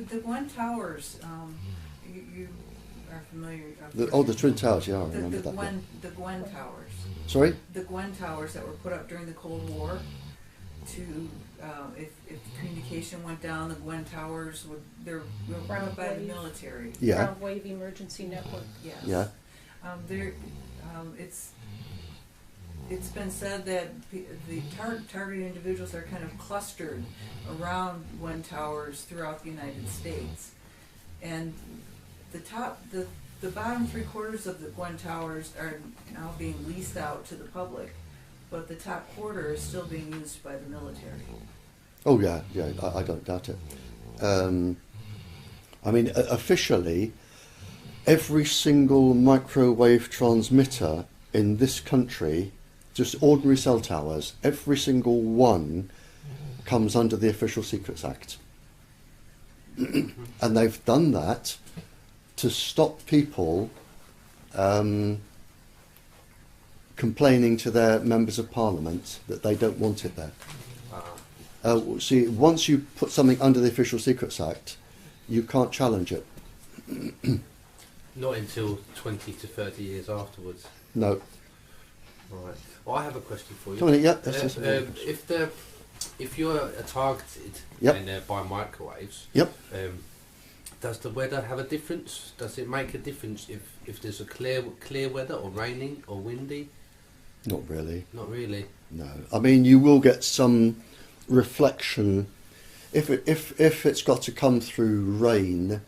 B: The one towers, you are familiar.
C: The Twin Towers, yeah, I
B: the,
C: remember
B: the
C: that.
B: Gwen, the Gwen Towers.
C: Sorry?
B: The Gwen Towers that were put up during the Cold War to, if communication went down, the Gwen Towers they're run
E: Ground
B: by the
E: wave.
B: military.
C: Yeah.
E: Ground wave emergency network.
B: Yes.
C: Yeah.
B: It's been said that the targeted individuals are kind of clustered around Gwen Towers throughout the United States, and the bottom 3/4 of the Gwen Towers are now being leased out to the public, but the top quarter is still being used by the military.
C: Oh yeah, I don't doubt it. I mean, officially, every single microwave transmitter in this country, just ordinary cell towers, every single one comes under the Official Secrets Act. And they've done that to stop people complaining to their members of parliament that they don't want it there. See, once you put something under the Official Secrets Act, you can't challenge it.
D: Not until 20 to 30 years afterwards.
C: No.
D: Right. Well, I have a question for you.
C: Come on, yeah, that's
D: if you're targeted
C: Yep.
D: and by microwaves,
C: Yep.
D: does the weather have a difference? Does it make a difference if there's a clear weather or raining or windy?
C: Not really.
D: Not really.
C: No. I mean, you will get some reflection if it's got to come through rain,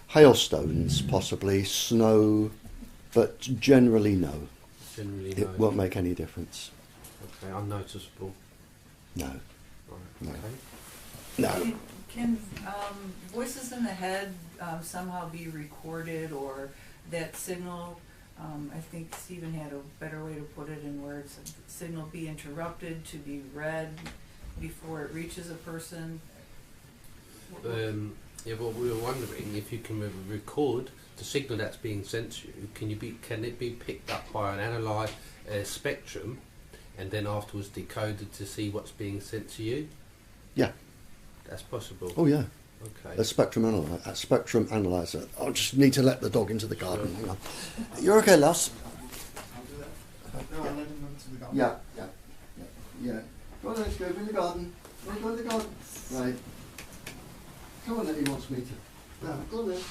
C: hailstones possibly, snow, but generally no.
D: Generally,
C: It won't make any difference.
D: Okay, unnoticeable.
C: No.
D: Right.
C: No.
D: Okay.
C: No.
B: Can voices in the head somehow be recorded, or that signal? I think Stephen had a better way to put it in words. The signal be interrupted to be read before it reaches a person.
D: Yeah, well, we were wondering if you can record the signal that's being sent to you. Can it be picked up by an analyzed spectrum, and then afterwards decoded to see what's being sent to you?
C: Yeah.
D: That's possible.
C: Oh yeah.
D: Okay.
C: A spectrum analyzer. I just need to let the dog into the garden. Hang on. You're okay, Lass?
A: I'll do that. No, I'll let him into the garden.
C: Yeah. Go on, let's go in the garden. Go in the garden. Right. Come on, then he wants me to. No, go on then.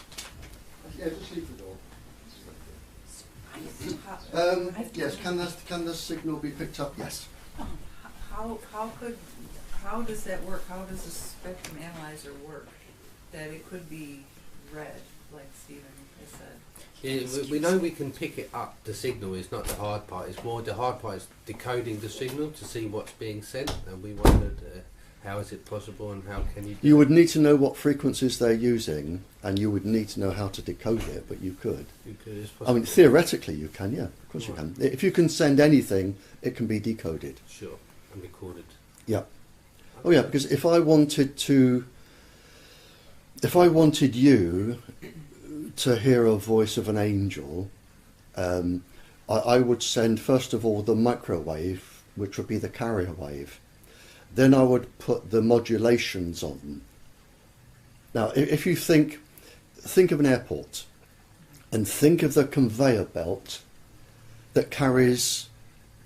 C: Yeah, just leave the door. Yes. Can the signal be picked up? Yes.
B: How does that work? How does the spectrum analyzer work? That it could be read, like Stephen has said.
D: Yeah, we know we can pick it up. The signal is not the hard part. It's more the hard part is decoding the signal to see what's being sent. And we wondered how is it possible and how can you?
C: You would need to know what frequencies they're using, and you would need to know how to decode it. But you could.
D: You could. It's
C: I
D: possible.
C: mean, theoretically, you can. Yeah, of course
D: Right.
C: you can. If you can send anything, it can be decoded.
D: Sure, and recorded.
C: Yeah. Oh yeah, because if I wanted you to hear a voice of an angel, I would send first of all the microwave, which would be the carrier wave. Then I would put the modulations on. Now, if you think of an airport, and think of the conveyor belt that carries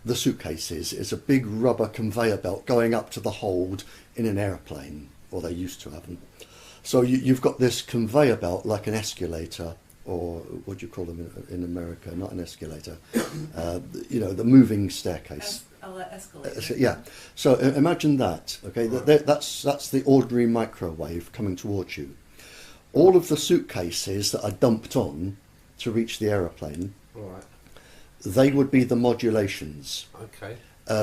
C: the suitcases. Is a big rubber conveyor belt going up to the hold in an airplane, or they used to have them. So you've got this conveyor belt like an escalator, or what do you call them in America? Not an escalator. The moving staircase.
B: Escalator.
C: Yeah. So imagine that. Okay, that's the ordinary microwave coming towards you. All of the suitcases that are dumped on to reach the aeroplane.
D: Right.
C: They would be the modulations.
D: Okay.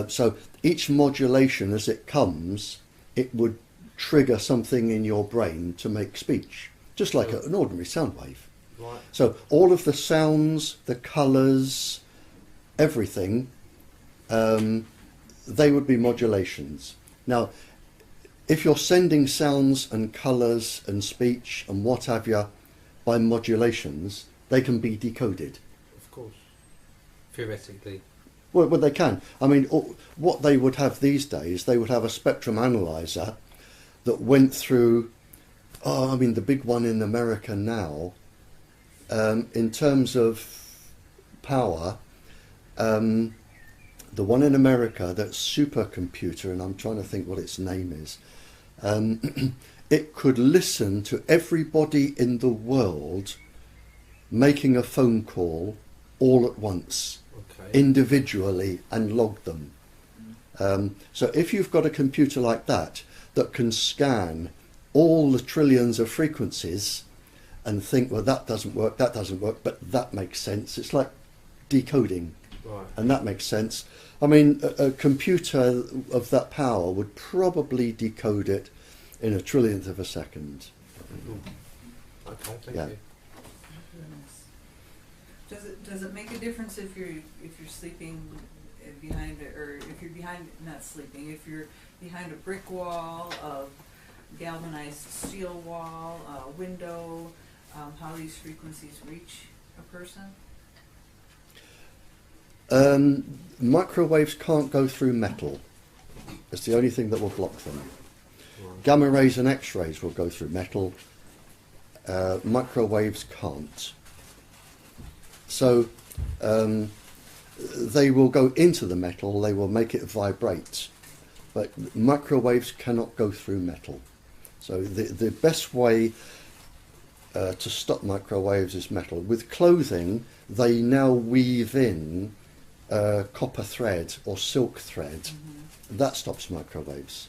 C: So each modulation, as it comes, it would trigger something in your brain to make speech, just like an ordinary sound wave.
D: Right.
C: So all of the sounds, the colours, everything, they would be modulations. Now, if you're sending sounds and colours and speech and what have you by modulations, they can be decoded.
D: Of course. Theoretically.
C: Well, they can. I mean, what they would have these days, they would have a spectrum analyzer that went through, the big one in America now, in terms of power, the one in America, that supercomputer, and I'm trying to think what its name is, it could listen to everybody in the world making a phone call all at once, individually, and log them. So if you've got a computer like that can scan all the trillions of frequencies and think, well, that doesn't work, but that makes sense. It's like decoding,
D: Right.
C: and that makes sense. I mean, a computer of that power would probably decode it in a trillionth of a second.
D: Okay, thank
C: Yeah.
D: you.
B: Does it make a difference if you're sleeping behind or if you're behind, not sleeping, if you're behind a brick wall, a galvanized steel wall, a window, how these frequencies reach a person?
C: Microwaves can't go through metal. It's the only thing that will block them.
D: Right.
C: Gamma rays and X-rays will go through metal. Microwaves can't. So they will go into the metal, they will make it vibrate, but microwaves cannot go through metal. So the best way to stop microwaves is metal. With clothing, they now weave in copper thread or silk thread.
B: Mm-hmm.
C: That stops microwaves.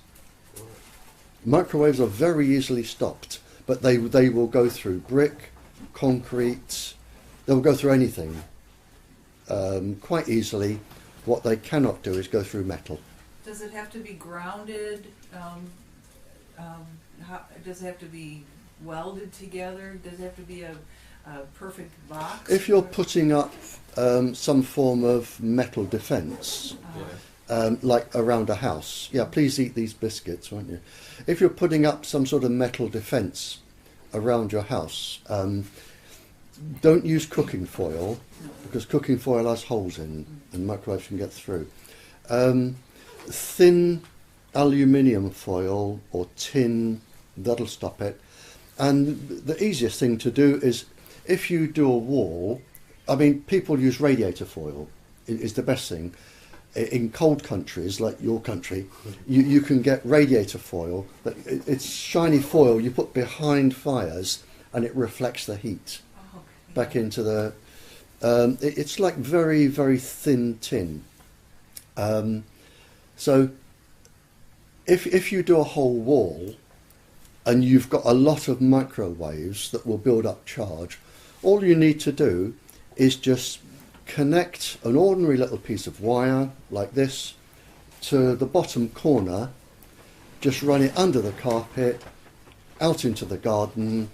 C: Microwaves are very easily stopped, but they will go through brick, concrete, they'll go through anything quite easily. What they cannot do is go through metal.
B: Does it have to be grounded? Does it have to be welded together? Does it have to be a perfect box?
C: If you're putting up some form of metal defence, like around a house, yeah, please eat these biscuits, won't you? If you're putting up some sort of metal defence around your house, don't use cooking foil, because cooking foil has holes in and microwaves can get through. Thin aluminium foil or tin, that'll stop it. And the easiest thing to do is, if you do a wall, I mean, people use radiator foil, is the best thing. In cold countries, like your country, you can get radiator foil, but it's shiny foil you put behind fires and it reflects the heat back into the... it's like very, very thin tin. So if you do a whole wall and you've got a lot of microwaves that will build up charge, all you need to do is just connect an ordinary little piece of wire like this to the bottom corner, just run it under the carpet, out into the garden,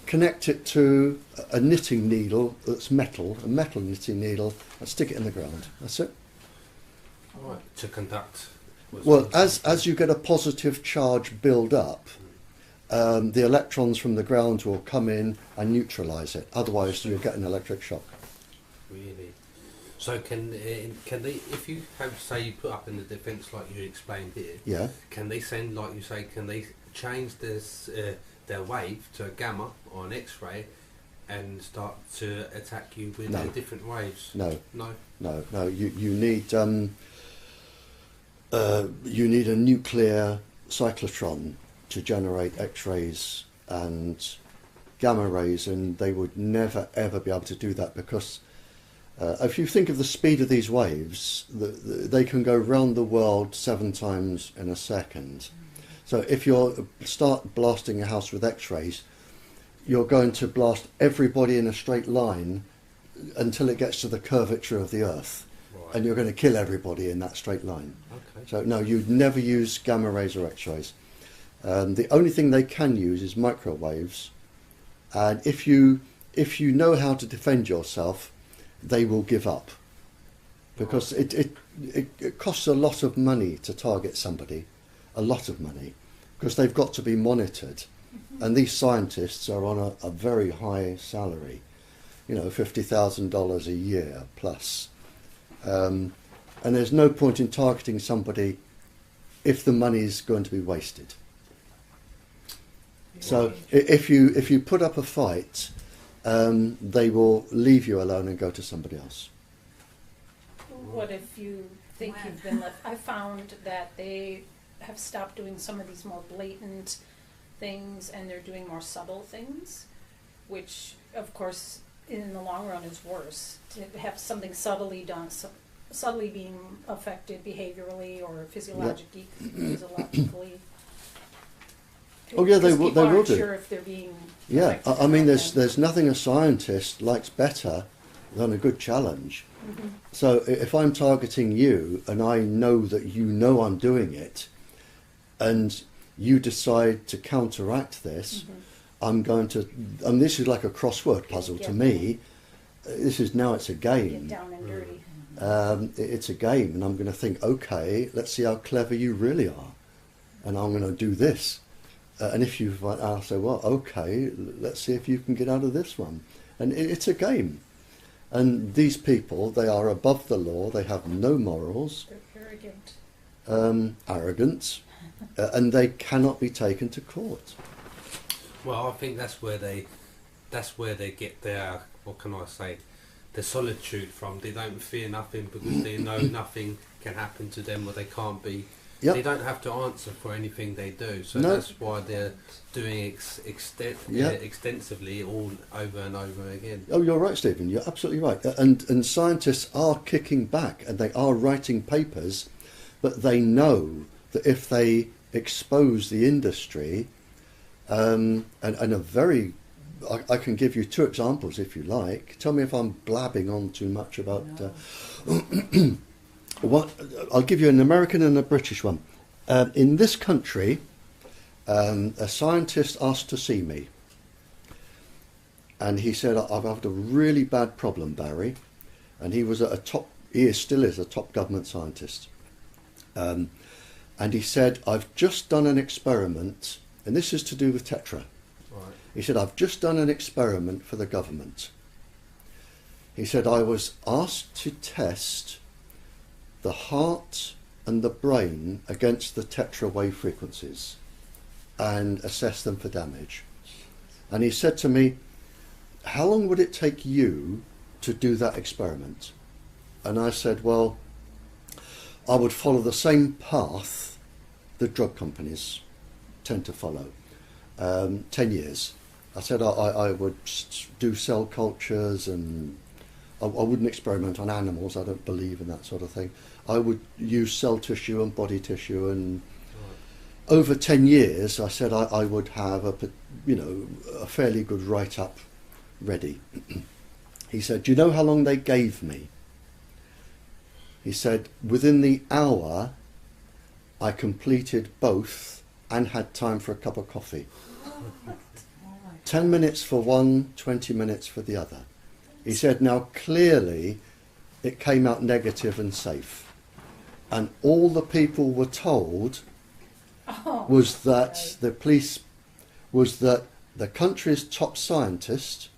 C: connect it to a knitting needle that's metal, a metal knitting needle, and stick it in the ground. That's it.
D: Right, to conduct.
C: Well, as you get a positive charge build up, the electrons from the ground will come in and neutralise it. Otherwise, you'll get an electric shock.
D: Really? So can they, if you have, say, you put up in the defence like you explained here,
C: Yeah.
D: can they send, like you say, can they change this their wave to a gamma or an X-ray and start to attack you with
C: No.
D: different waves?
C: No.
D: No.
C: No. You need a nuclear cyclotron to generate X-rays and gamma rays, and they would never ever be able to do that, because if you think of the speed of these waves, they can go round the world 7 times in a second. So if you start blasting a house with X-rays, you're going to blast everybody in a straight line until it gets to the curvature of the Earth,
D: Right.
C: and you're going to kill everybody in that straight line.
D: Okay.
C: So no, you'd never use gamma rays or X-rays. The only thing they can use is microwaves, and if you know how to defend yourself, they will give up, because it costs a lot of money to target somebody, a lot of money, because they've got to be monitored, and these scientists are on a very high salary, $50,000 a year plus, and there's no point in targeting somebody if the money is going to be wasted. So if you put up a fight they will leave you alone and go to somebody else.
E: What if you think you've been left? I found that they have stopped doing some of these more blatant things and they're doing more subtle things, which of course in the long run is worse. To have something subtly done, subtly being affected behaviorally or physiologically.
C: Oh yeah, they will. They will do.
E: Sure if they're being.
C: Yeah, I mean, there's nothing a scientist likes better than a good challenge.
E: Mm-hmm.
C: So if I'm targeting you and I know that you know I'm doing it, and you decide to counteract this, I'm going to. And this is like a crossword puzzle to me. This is now it's a game.
E: Get down and dirty.
C: It's a game, and I'm going to think, okay, let's see how clever you really are, and I'm going to do this. And if you've, I'll say, well, okay, let's see if you can get out of this one. And it's a game. And these people, they are above the law. They have no morals.
E: They're arrogant.
C: Arrogant, and they cannot be taken to court.
D: Well, I think that's where they get their, what can I say, their solitude from. They don't fear nothing because they know nothing can happen to them or they can't be.
C: Yep.
D: They don't have to answer for anything they do. So
C: No.
D: that's why they're doing extensively all over and over again.
C: Oh, you're right, Stephen. You're absolutely right. And scientists are kicking back and they are writing papers, but they know that if they expose the industry, and a very, I can give you two examples if you like. Tell me if I'm blabbing on too much about. What I'll give you an American and a British one. In this country, a scientist asked to see me, and he said, "I've had a really bad problem, Barrie," and he was at a top. Still is a top government scientist, and he said, "I've just done an experiment, and this is to do with Tetra."
D: Right.
C: He said, "I've just done an experiment for the government." He said, "I was asked to test the heart and the brain against the Tetra wave frequencies and assess them for damage." And he said to me, "How long would it take you to do that experiment?" And I said, "Well, I would follow the same path the drug companies tend to follow. 10 years. I said I would do cell cultures and I wouldn't experiment on animals. I don't believe in that sort of thing. I would use cell tissue and body tissue, and over 10 years, I said I would have a fairly good write-up ready." He said, "Do you know how long they gave me?" He said, "Within the hour, I completed both and had time for a cup of coffee. 10 minutes for one, 20 minutes for the other." He said, "Now clearly it came out negative and safe. And all the people were told was that the police, was that the country's top scientist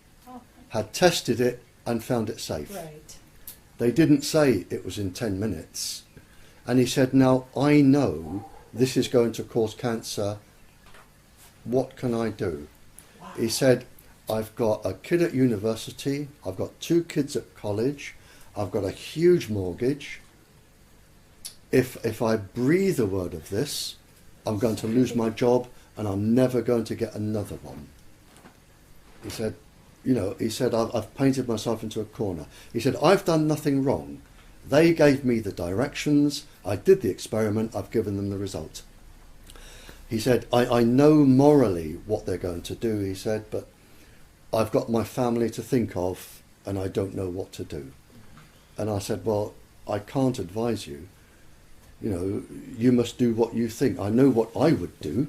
C: had tested it and found it safe.
E: Right.
C: They didn't say it was in 10 minutes. And he said, now I know this is going to cause cancer. What can I do?"
B: Wow.
C: He said, "I've got a kid at university, I've got 2 kids at college, I've got a huge mortgage. If I breathe a word of this, I'm going to lose my job and I'm never going to get another one." He said, I've painted myself into a corner. He said, "I've done nothing wrong. They gave me the directions, I did the experiment, I've given them the result." He said, I know morally what they're going to do," he said, "but I've got my family to think of and I don't know what to do." And I said, "Well, I can't advise you. You must do what you think. I know what I would do,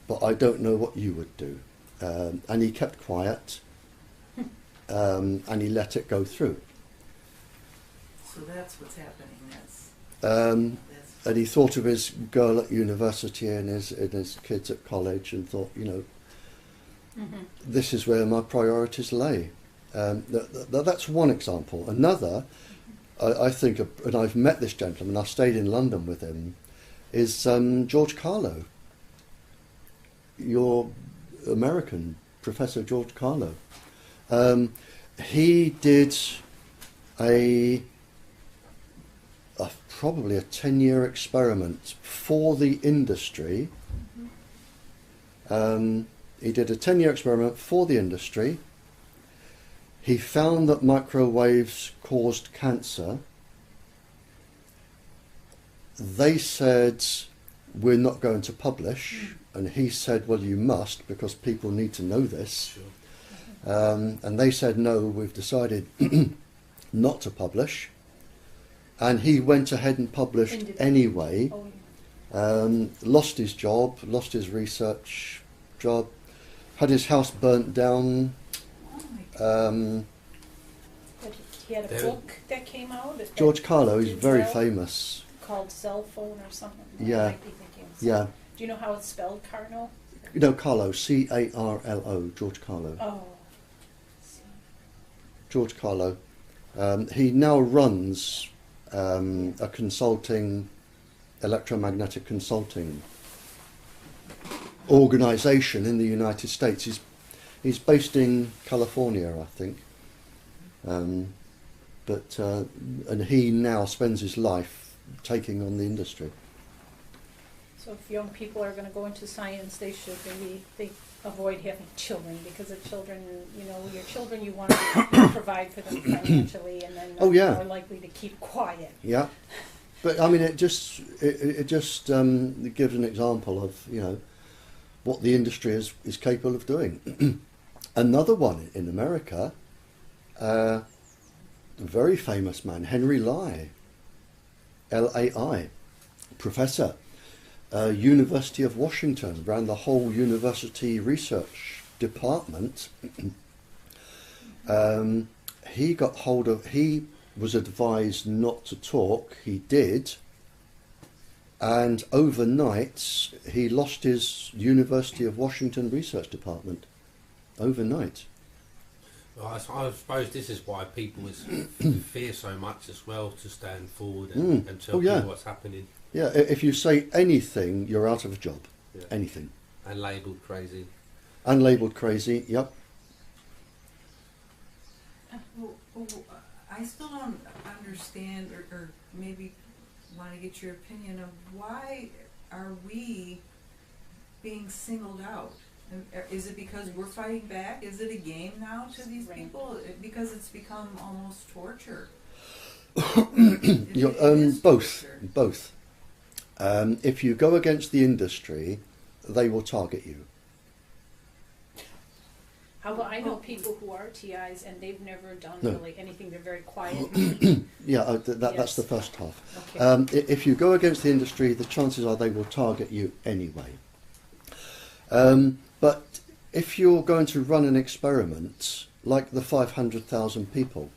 C: but I don't know what you would do." And he kept quiet, and he let it go through.
B: So that's what's happening. That's
C: And he thought of his girl at university and his kids at college and thought, this is where my priorities lay. That's one example. Another, I think, and I've met this gentleman, I stayed in London with him, is George Carlo. Your American Professor George Carlo. He did probably a 10-year experiment for the industry. He did a 10-year experiment for the industry. He found that microwaves caused cancer. They said, we're not going to publish. And he said, well, you must, because people need to know this.
D: Sure.
C: And they said, no, we've decided not to publish. And he went ahead and published anyway.
E: Oh, yeah.
C: Lost his job, lost his research job, had his house burnt down.
E: But he had a book that came out.
C: George Carlo, he's
E: did
C: very
E: sell,
C: famous.
E: called Cell Phone or something.
C: Yeah.
E: I might be thinking of
C: Yeah.
E: something. Do you know how it's spelled, Carlo?
C: No, Carlo, Carlo, George Carlo.
E: Oh.
C: George Carlo. He now runs a consulting, electromagnetic consulting organisation in the United States. He's based in California, I think. And he now spends his life taking on the industry.
E: So if young people are going to go into science, they should maybe avoid having children, because the children, your children, you want to provide for them financially, and then they're more likely to keep quiet.
C: Yeah, but I mean, it just gives an example of what the industry is capable of doing. Another one in America, a very famous man, Henry Lai, L-A-I, professor. University of Washington, ran the whole university research department. He was advised not to talk, he did, and overnight he lost his University of Washington research department. Overnight.
D: Well, I suppose this is why people fear so much as well to stand forward and tell people what's happening.
C: Yeah, if you say anything, you're out of a job.
D: Yeah.
C: Anything.
D: And labelled crazy.
C: And labelled crazy, yep.
B: I still don't understand, or maybe want to get your opinion of why are we being singled out? Is it because we're fighting back? Is it a game now to these people? Because it's become almost torture.
C: Both. If you go against the industry, they will target you.
E: Although I know people who are TIs and they've never done really anything. They're very quiet.
C: Yeah, that's the first half.
E: Okay.
C: If you go against the industry, the chances are they will target you anyway. But if you're going to run an experiment, like the 500,000 people,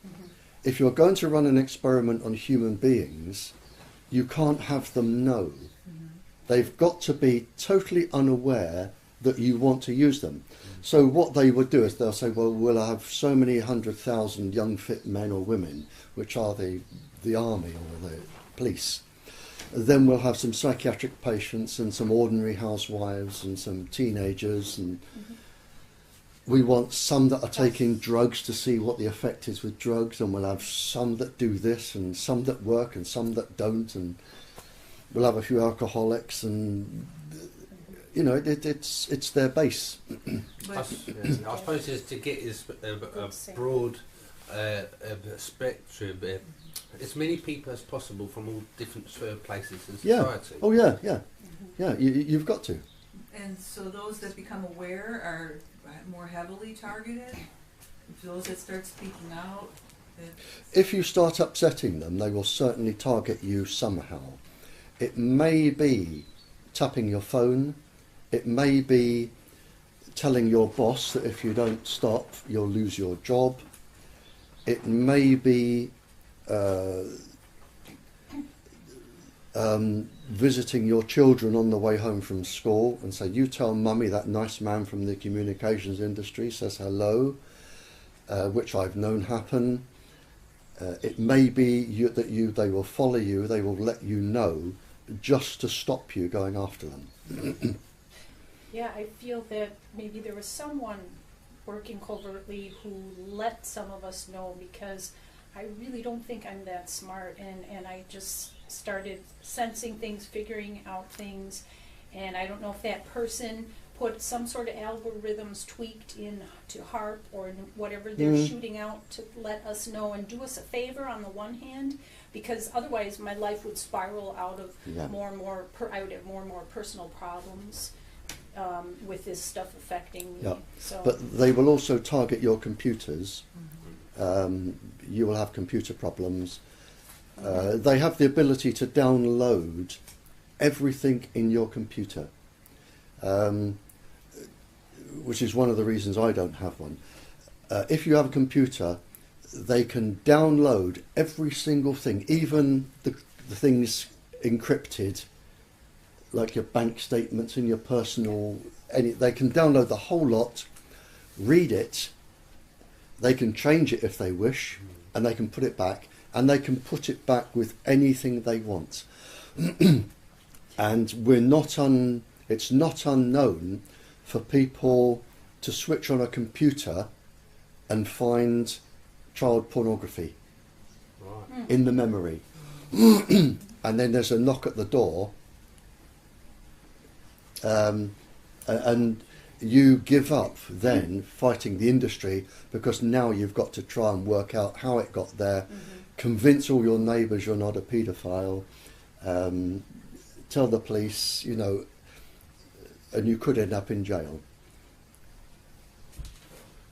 C: if you're going to run an experiment on human beings, you can't have them know. They've got to be totally unaware that you want to use them. So what they would do is they'll say, well, we'll have so many 100,000 young fit men or women, which are the army or the police. Then we'll have some psychiatric patients and some ordinary housewives and some teenagers, and we want some that are taking drugs to see what the effect is with drugs, and we'll have some that do this and some that work and some that don't, and we'll have a few alcoholics, and it's their base.
D: I suppose it's to get a broad spectrum, as many people as possible from all different places in society.
C: Oh yeah. You've got to.
B: And so those that become aware are more heavily targeted. Those that start speaking out.
C: If you start upsetting them, they will certainly target you somehow. It may be tapping your phone. It may be telling your boss that if you don't stop, you'll lose your job. It may be visiting your children on the way home from school and say, you tell mummy that nice man from the communications industry says hello, which I've known happen. It may be they will follow you, they will let you know, just to stop you going after them.
E: Yeah, I feel that maybe there was someone working covertly who let some of us know, because I really don't think I'm that smart, and I just started sensing things, figuring out things, and I don't know if that person put some sort of algorithms tweaked in to HARP or whatever they're shooting out to let us know and do us a favor on the one hand, because otherwise my life would spiral out of more and more, I would have more and more personal problems with this stuff affecting me.
C: Yeah.
E: So.
C: But they will also target your computers. You will have computer problems. They have the ability to download everything in your computer, which is one of the reasons I don't have one. If you have a computer, they can download every single thing, even the things encrypted, like your bank statements and your personal. They can download the whole lot, read it. They can change it if they wish, and they can put it back, and they can put it back with anything they want. And it's not unknown for people to switch on a computer and find child pornography in the memory. And then there's a knock at the door, and you give up then fighting the industry, because now you've got to try and work out how it got there, convince all your neighbours you're not a paedophile, tell the police, and you could end up in jail.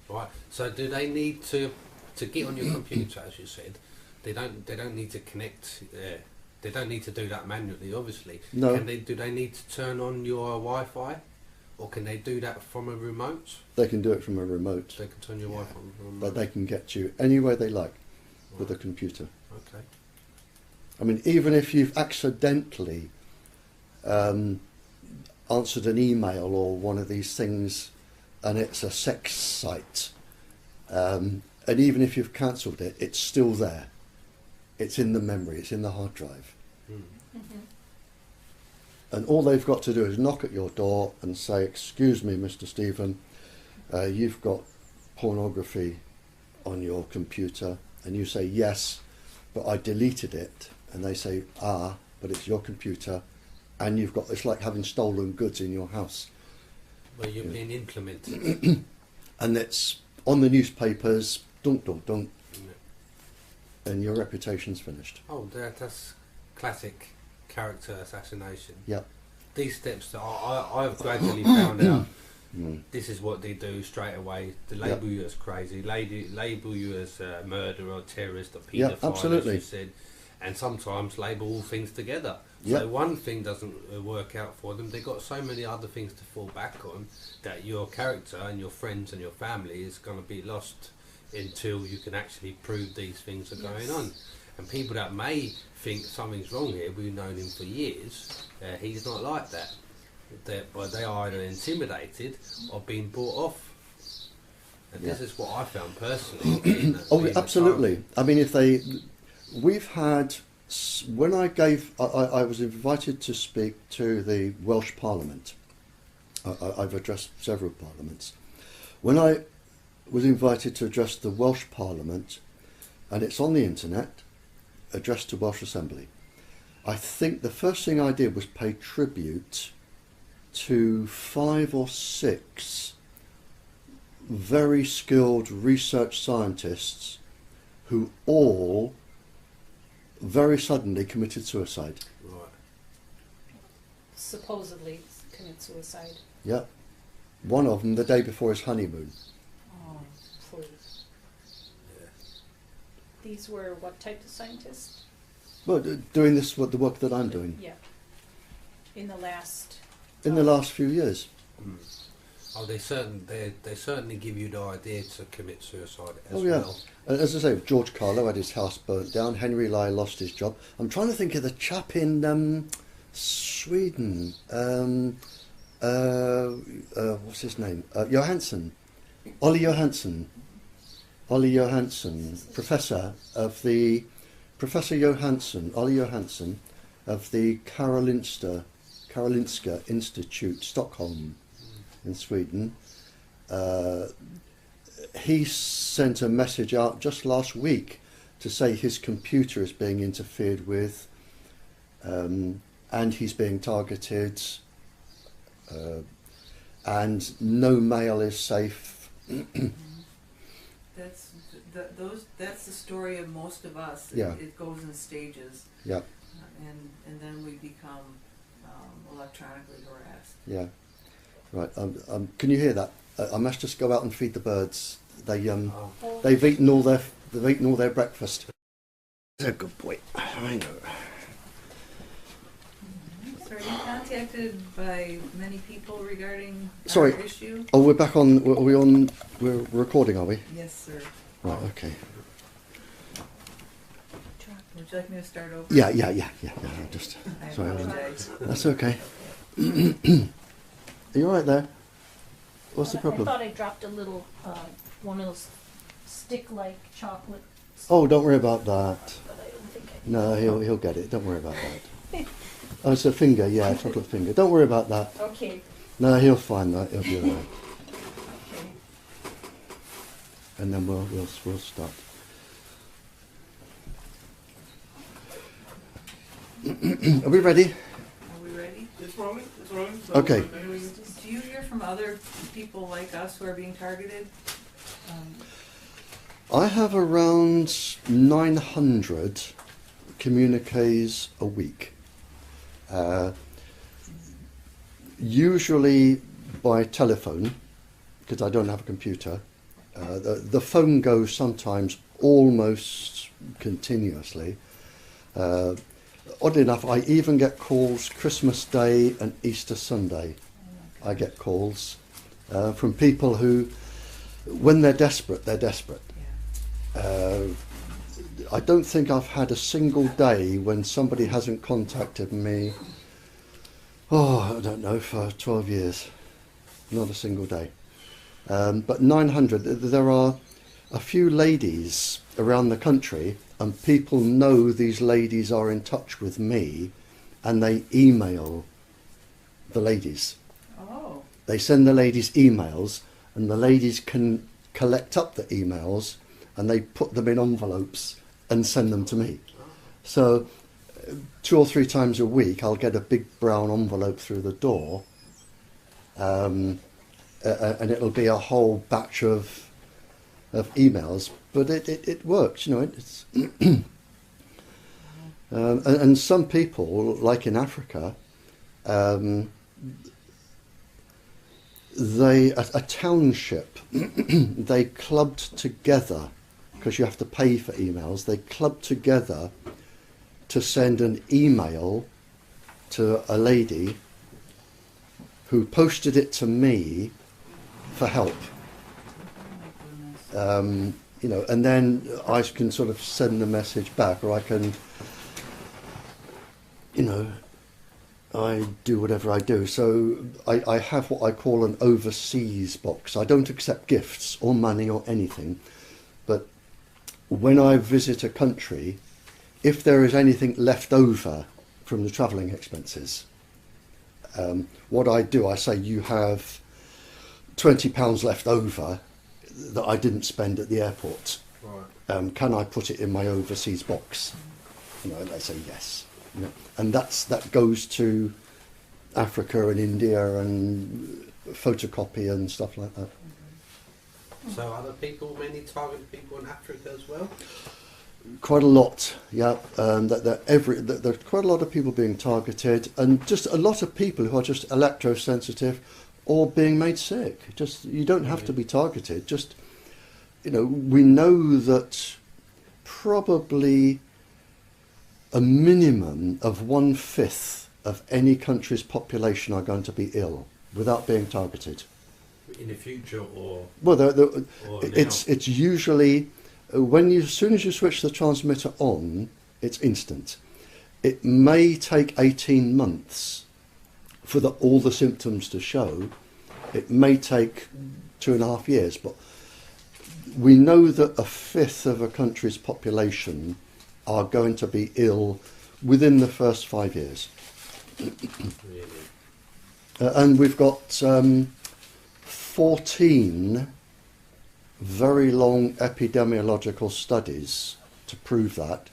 D: Right. So do they need to get on your computer, as you said? They don't need to connect. They don't need to do that manually, obviously.
C: No.
D: Do they need to turn on your Wi-Fi, or can they do that from a remote?
C: They can do it from a remote.
D: They can turn your Wi-Fi on from a remote.
C: But they can get you anywhere they like with a computer.
D: Okay.
C: I mean, even if you've accidentally answered an email or one of these things and it's a sex site, and even if you've cancelled it, it's still there. It's in the memory, it's in the hard drive. And all they've got to do is knock at your door and say, "Excuse me, Mr. Stephen, you've got pornography on your computer." And you say, "Yes, but I deleted it." And they say, "Ah, but it's your computer, and you've got," it's like having stolen goods in your house.
D: Where you're being implemented.
C: And it's on the newspapers, dunk, dunk, dunk, and your reputation's finished.
D: Oh, that's classic character assassination.
C: Yeah.
D: These steps that I've gradually found out, this is what they do straight away. They label you as crazy, label you as a murderer or terrorist or paedophile,
C: absolutely.
D: as you said, and sometimes label all things together.
C: Yeah.
D: So one thing doesn't work out for them, they've got so many other things to fall back on that your character and your friends and your family is going to be lost until you can actually prove these things are going on. And people that may think something's wrong here, we've known him for years, he's not like that. But they are either intimidated or being brought off. And this is what I found personally.
C: Absolutely. I mean, we've had, when I was invited to speak to the Welsh Parliament. I've addressed several parliaments. When I was invited to address the Welsh Parliament, and it's on the internet, addressed to Welsh Assembly, I think the first thing I did was pay tribute to 5 or 6 very skilled research scientists who all very suddenly committed suicide.
D: Right.
E: Supposedly commit suicide.
C: Yeah. One of them the day before his honeymoon.
E: Oh, please.
D: Yeah.
E: These were what type of scientists?
C: Well, doing the work that I'm doing.
E: Yeah. In the last...
C: In the last few years.
D: Oh, they certainly give you the idea to commit suicide as
C: yeah.
D: well.
C: As I say, George Carlo had his house burnt down. Henry Lai lost his job. I'm trying to think of the chap in Sweden. What's his name? Johansson. Olli Johansson. Olli Johansson, Professor Johansson, Olli Johansson of the Karolinska Institute, Stockholm, in Sweden. he sent a message out just last week to say his computer is being interfered with, and he's being targeted, and no mail is safe.
B: That's the story of most of us.
C: Yeah.
B: It goes in stages.
C: Yeah.
B: And then we become electronically harassed.
C: Yeah. Right. Can you hear that? I must just go out and feed the birds. They've eaten all their breakfast. They're a good boy. I know.
B: So are you contacted by many people regarding
C: Sorry.
B: our issue?
C: Oh, we're back on. Are we on? We're recording, are we?
B: Yes, sir.
C: Right. Okay.
B: Would you like me to start over?
C: Yeah. Just.
B: I
C: Sorry.
B: apologize.
C: That's okay. Are you all right there? What's the problem?
E: I thought I dropped a little, one of those stick-like chocolate.
C: Oh, don't worry about that.
E: But I don't think I
C: No, he'll get it. Don't worry about that. Oh, it's a finger. Yeah, chocolate finger. Don't worry about that.
E: Okay.
C: No, he'll find that. He'll be all right.
E: Okay.
C: And then we'll start. Are we ready?
B: Are we ready?
A: It's rolling.
C: Okay.
B: Do you hear from other people like us who are being targeted?
C: I have around 900 communiques a week. Usually by telephone, because I don't have a computer. The phone goes sometimes almost continuously. Oddly enough, I even get calls Christmas Day and Easter Sunday. I get calls from people who, when they're desperate, they're desperate.
B: Yeah.
C: I don't think I've had a single day when somebody hasn't contacted me, I don't know, for 12 years. Not a single day. But 900, there are a few ladies around the country, and people know these ladies are in touch with me, and they email the ladies.
B: Oh.
C: They send the ladies emails, and the ladies can collect up the emails, and they put them in envelopes and send them to me. So 2 or 3 times a week I'll get a big brown envelope through the door, and it'll be a whole batch of emails, but it works, you know. It's and some people, like in Africa, a township, they clubbed together, because you have to pay for emails, they clubbed together to send an email to a lady who posted it to me for help. You know, and then I can sort of send the message back, or I can, you know, I do whatever I do. So I have what I call an overseas box. I don't accept gifts or money or anything, but when I visit a country, if there is anything left over from the travelling expenses, what I do, I say, you have £20 left over that I didn't spend at the airport. Right. Can I put it in my overseas box? You know, and they say yes. You know, and that goes to Africa and India and photocopy and stuff like that.
D: So other people, many targeted people in Africa as well?
C: Quite a lot, yeah. There's quite a lot of people being targeted, and just a lot of people who are just electrosensitive or being made sick. Just, you don't have to be targeted. Just, you know, we know that probably a minimum of 1/5 of any country's population are going to be ill without being targeted.
D: In the future, or
C: well,
D: or
C: it's usually as soon as you switch the transmitter on, it's instant. It may take 18 months for all the symptoms to show. It may take 2.5 years, but we know that 1/5 of a country's population are going to be ill within the first 5 years.
D: really?
C: And we've got 14 very long epidemiological studies to prove that,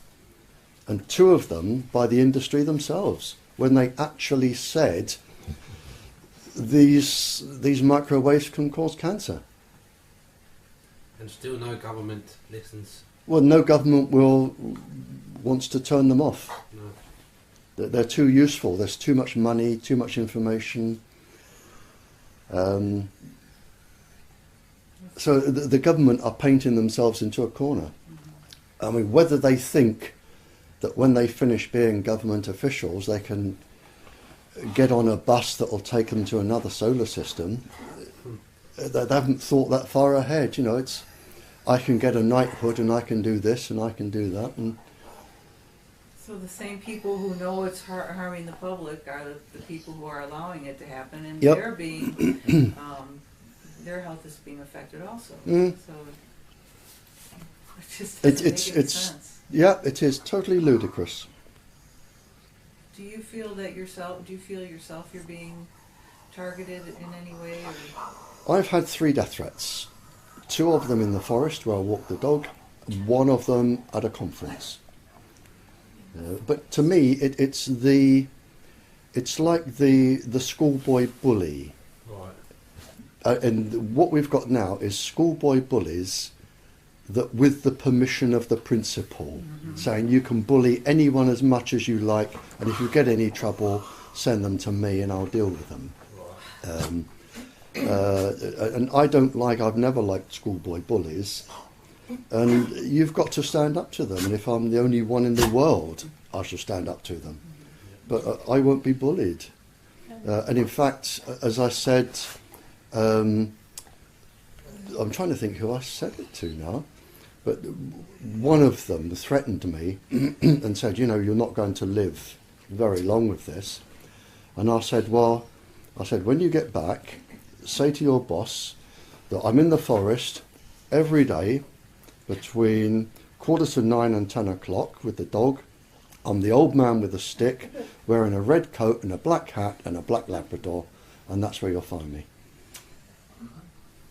C: and 2 of them by the industry themselves, when they actually said these microwaves can cause cancer.
D: And still no government listens.
C: Well, no government wants to turn them off.
D: No.
C: They're too useful. There's too much money, too much information. So the government are painting themselves into a corner. I mean, whether they think that when they finish being government officials, they can get on a bus that will take them to another solar system, they haven't thought that far ahead. You know, it's, I can get a knighthood and I can do this and I can do that. And
B: so the same people who know it's harming the public are the people who are allowing it to happen, and
C: Yep.
B: they're being, their health is being affected also.
C: Mm.
B: So it just doesn't make any
C: it's
B: sense.
C: yeah, it is totally ludicrous.
B: Do you feel yourself you're being targeted in any way? Or?
C: I've had 3 death threats. 2 of them in the forest where I walk the dog, 1 of them at a conference. But to me, it's like the schoolboy bully.
D: Right.
C: And what we've got now is schoolboy bullies that with the permission of the principal, saying you can bully anyone as much as you like, and if you get any trouble, send them to me and I'll deal with them.
D: Right.
C: And I've never liked schoolboy bullies, and you've got to stand up to them, and if I'm the only one in the world, I shall stand up to them. But I won't be bullied. And in fact, as I said, I'm trying to think who I said it to now, but one of them threatened me and said, you know, you're not going to live very long with this. And I said, when you get back, say to your boss that I'm in the forest every day between 8:45 and 10 o'clock with the dog. I'm the old man with a stick, wearing a red coat and a black hat and a black Labrador, and that's where you'll find me.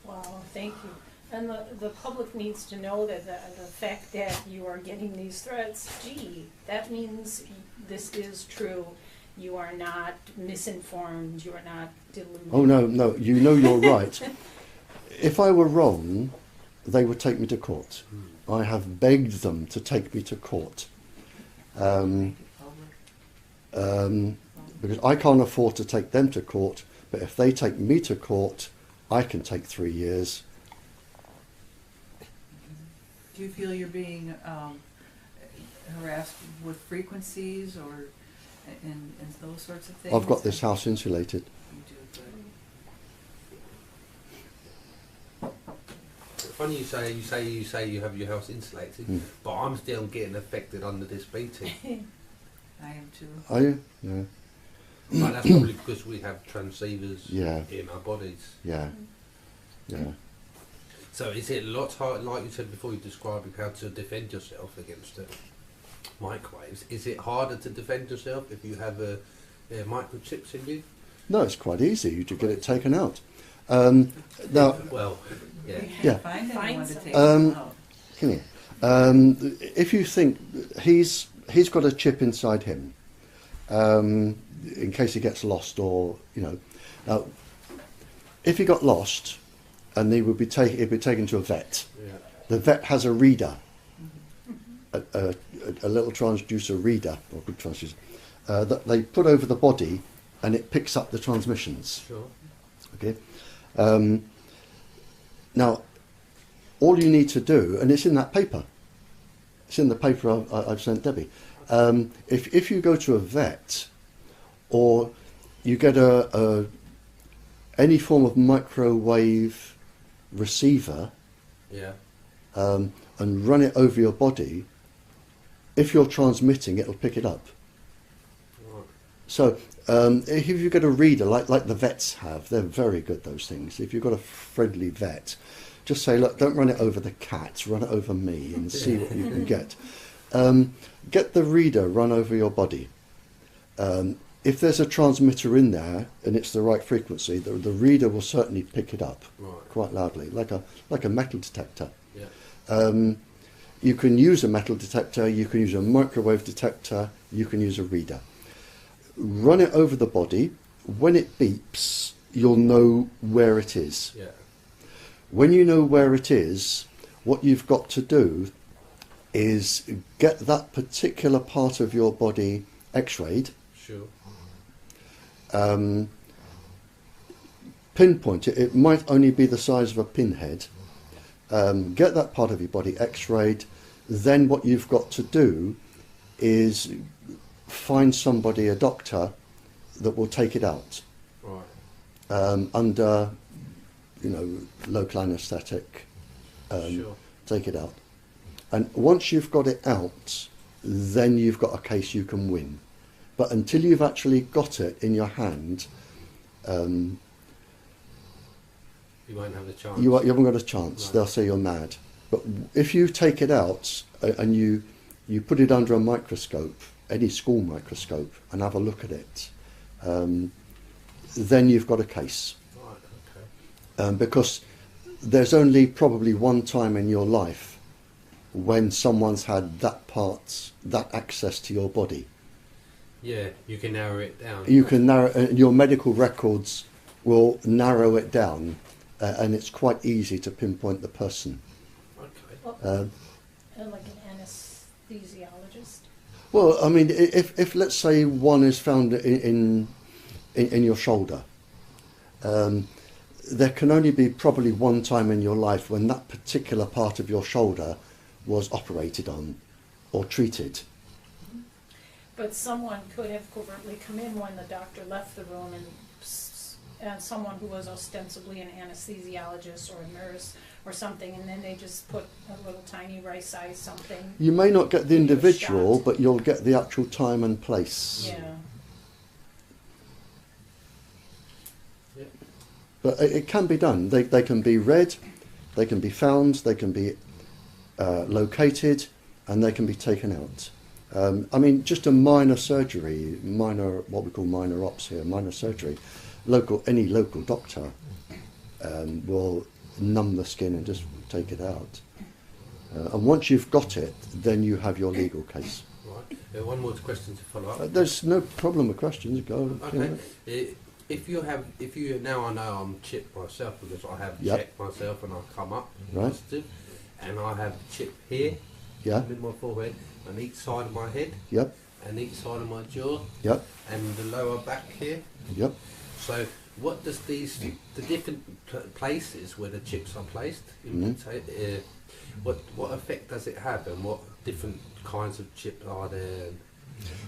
E: Wow, thank you. And the public needs to know that the fact that you are getting these threats, gee, that means this is true. You are not misinformed. You are not deluded.
C: Oh, no, you know you're right. If I were wrong, they would take me to court. I have begged them to take me to court. Because I can't afford to take them to court, but if they take me to court, I can take 3 years.
B: Do you feel you're being harassed with frequencies or and those sorts of things?
C: I've got this house insulated.
B: You do, good.
D: Funny you say you have your house insulated, but I'm still getting affected under this BT.
B: I am too.
C: Are you? Yeah.
D: But that's probably because we have transceivers
C: Yeah.
D: in our bodies.
C: Yeah. Yeah.
D: So is it a lot hard, like you said before, you described how to defend yourself against the microwaves. Is it harder to defend yourself if you have microchips in you?
C: No, it's quite easy. You just get it taken out. Now,
D: Well, yeah.
C: Yeah.
B: Find anyone to take
C: Um,
B: them out.
C: come here. If you think he's got a chip inside him, in case he gets lost, or now, if he got lost, and he'd be taken to a vet.
D: Yeah.
C: The vet has a reader, a little transducer reader, or big transducer, that they put over the body, and it picks up the transmissions.
D: Sure.
C: Okay. Now, all you need to do, and it's in that paper. It's in the paper I've sent Debbie. If you go to a vet, or you get any form of microwave receiver,
D: Yeah.
C: and run it over your body, if you're transmitting, it'll pick it up.
D: Right.
C: So if you get a reader like the vets have, they're very good, those things. If you've got a friendly vet, just say, look, don't run it over the cat, run it over me and see what you can get. Get the reader run over your body. if there's a transmitter in there and it's the right frequency, the reader will certainly pick it up quite loudly, like a metal detector.
D: Yeah.
C: You can use a metal detector, you can use a microwave detector, you can use a reader. Run it over the body. When it beeps, you'll know where it is.
D: Yeah.
C: When you know where it is, what you've got to do is get that particular part of your body x-rayed.
D: Sure.
C: Pinpoint it. It might only be the size of a pinhead. Get that part of your body x-rayed. Then what you've got to do is find somebody, a doctor, that will take it out.
D: Right.
C: Under, local anaesthetic.
D: Sure.
C: Take it out. And once you've got it out, then you've got a case you can win. But until you've actually got it in your hand,
D: you won't have a chance.
C: you haven't got a chance.
D: No.
C: They'll say you're mad. But if you take it out and you put it under a microscope, any school microscope, and have a look at it, then you've got a case.
D: Right, okay.
C: Because there's only probably one time in your life when someone's had that access to your body.
D: Yeah, you can narrow it down.
C: You can narrow, your medical records will narrow it down, and it's quite easy to pinpoint the person.
D: Okay.
E: Like an anesthesiologist?
C: Well, I mean, if let's say one is found in your shoulder, there can only be probably one time in your life when that particular part of your shoulder was operated on or treated.
E: But someone could have covertly come in when the doctor left the room, and someone who was ostensibly an anesthesiologist or a nurse or something, and then they just put a little tiny rice-sized something.
C: You may not get the individual,
E: shot.
C: but you'll get the actual time and place.
E: Yeah.
D: Yeah.
C: But it can be done. They can be read, they can be found, they can be located, and they can be taken out. I mean, just a minor surgery, what we call minor ops here, minor surgery. Any local doctor will numb the skin and just take it out. And once you've got it, then you have your legal case.
D: Right. One more question to follow up.
C: There's no problem with questions. Go.
D: Okay. If you now I know I'm chipped myself because I have checked myself and I've come up positive, and I have a chip here, in my forehead, on each side of my head, and each side of my jaw, and the lower back here. So what does the different places where the chips are placed, what effect does it have, and what different kinds of chips are there?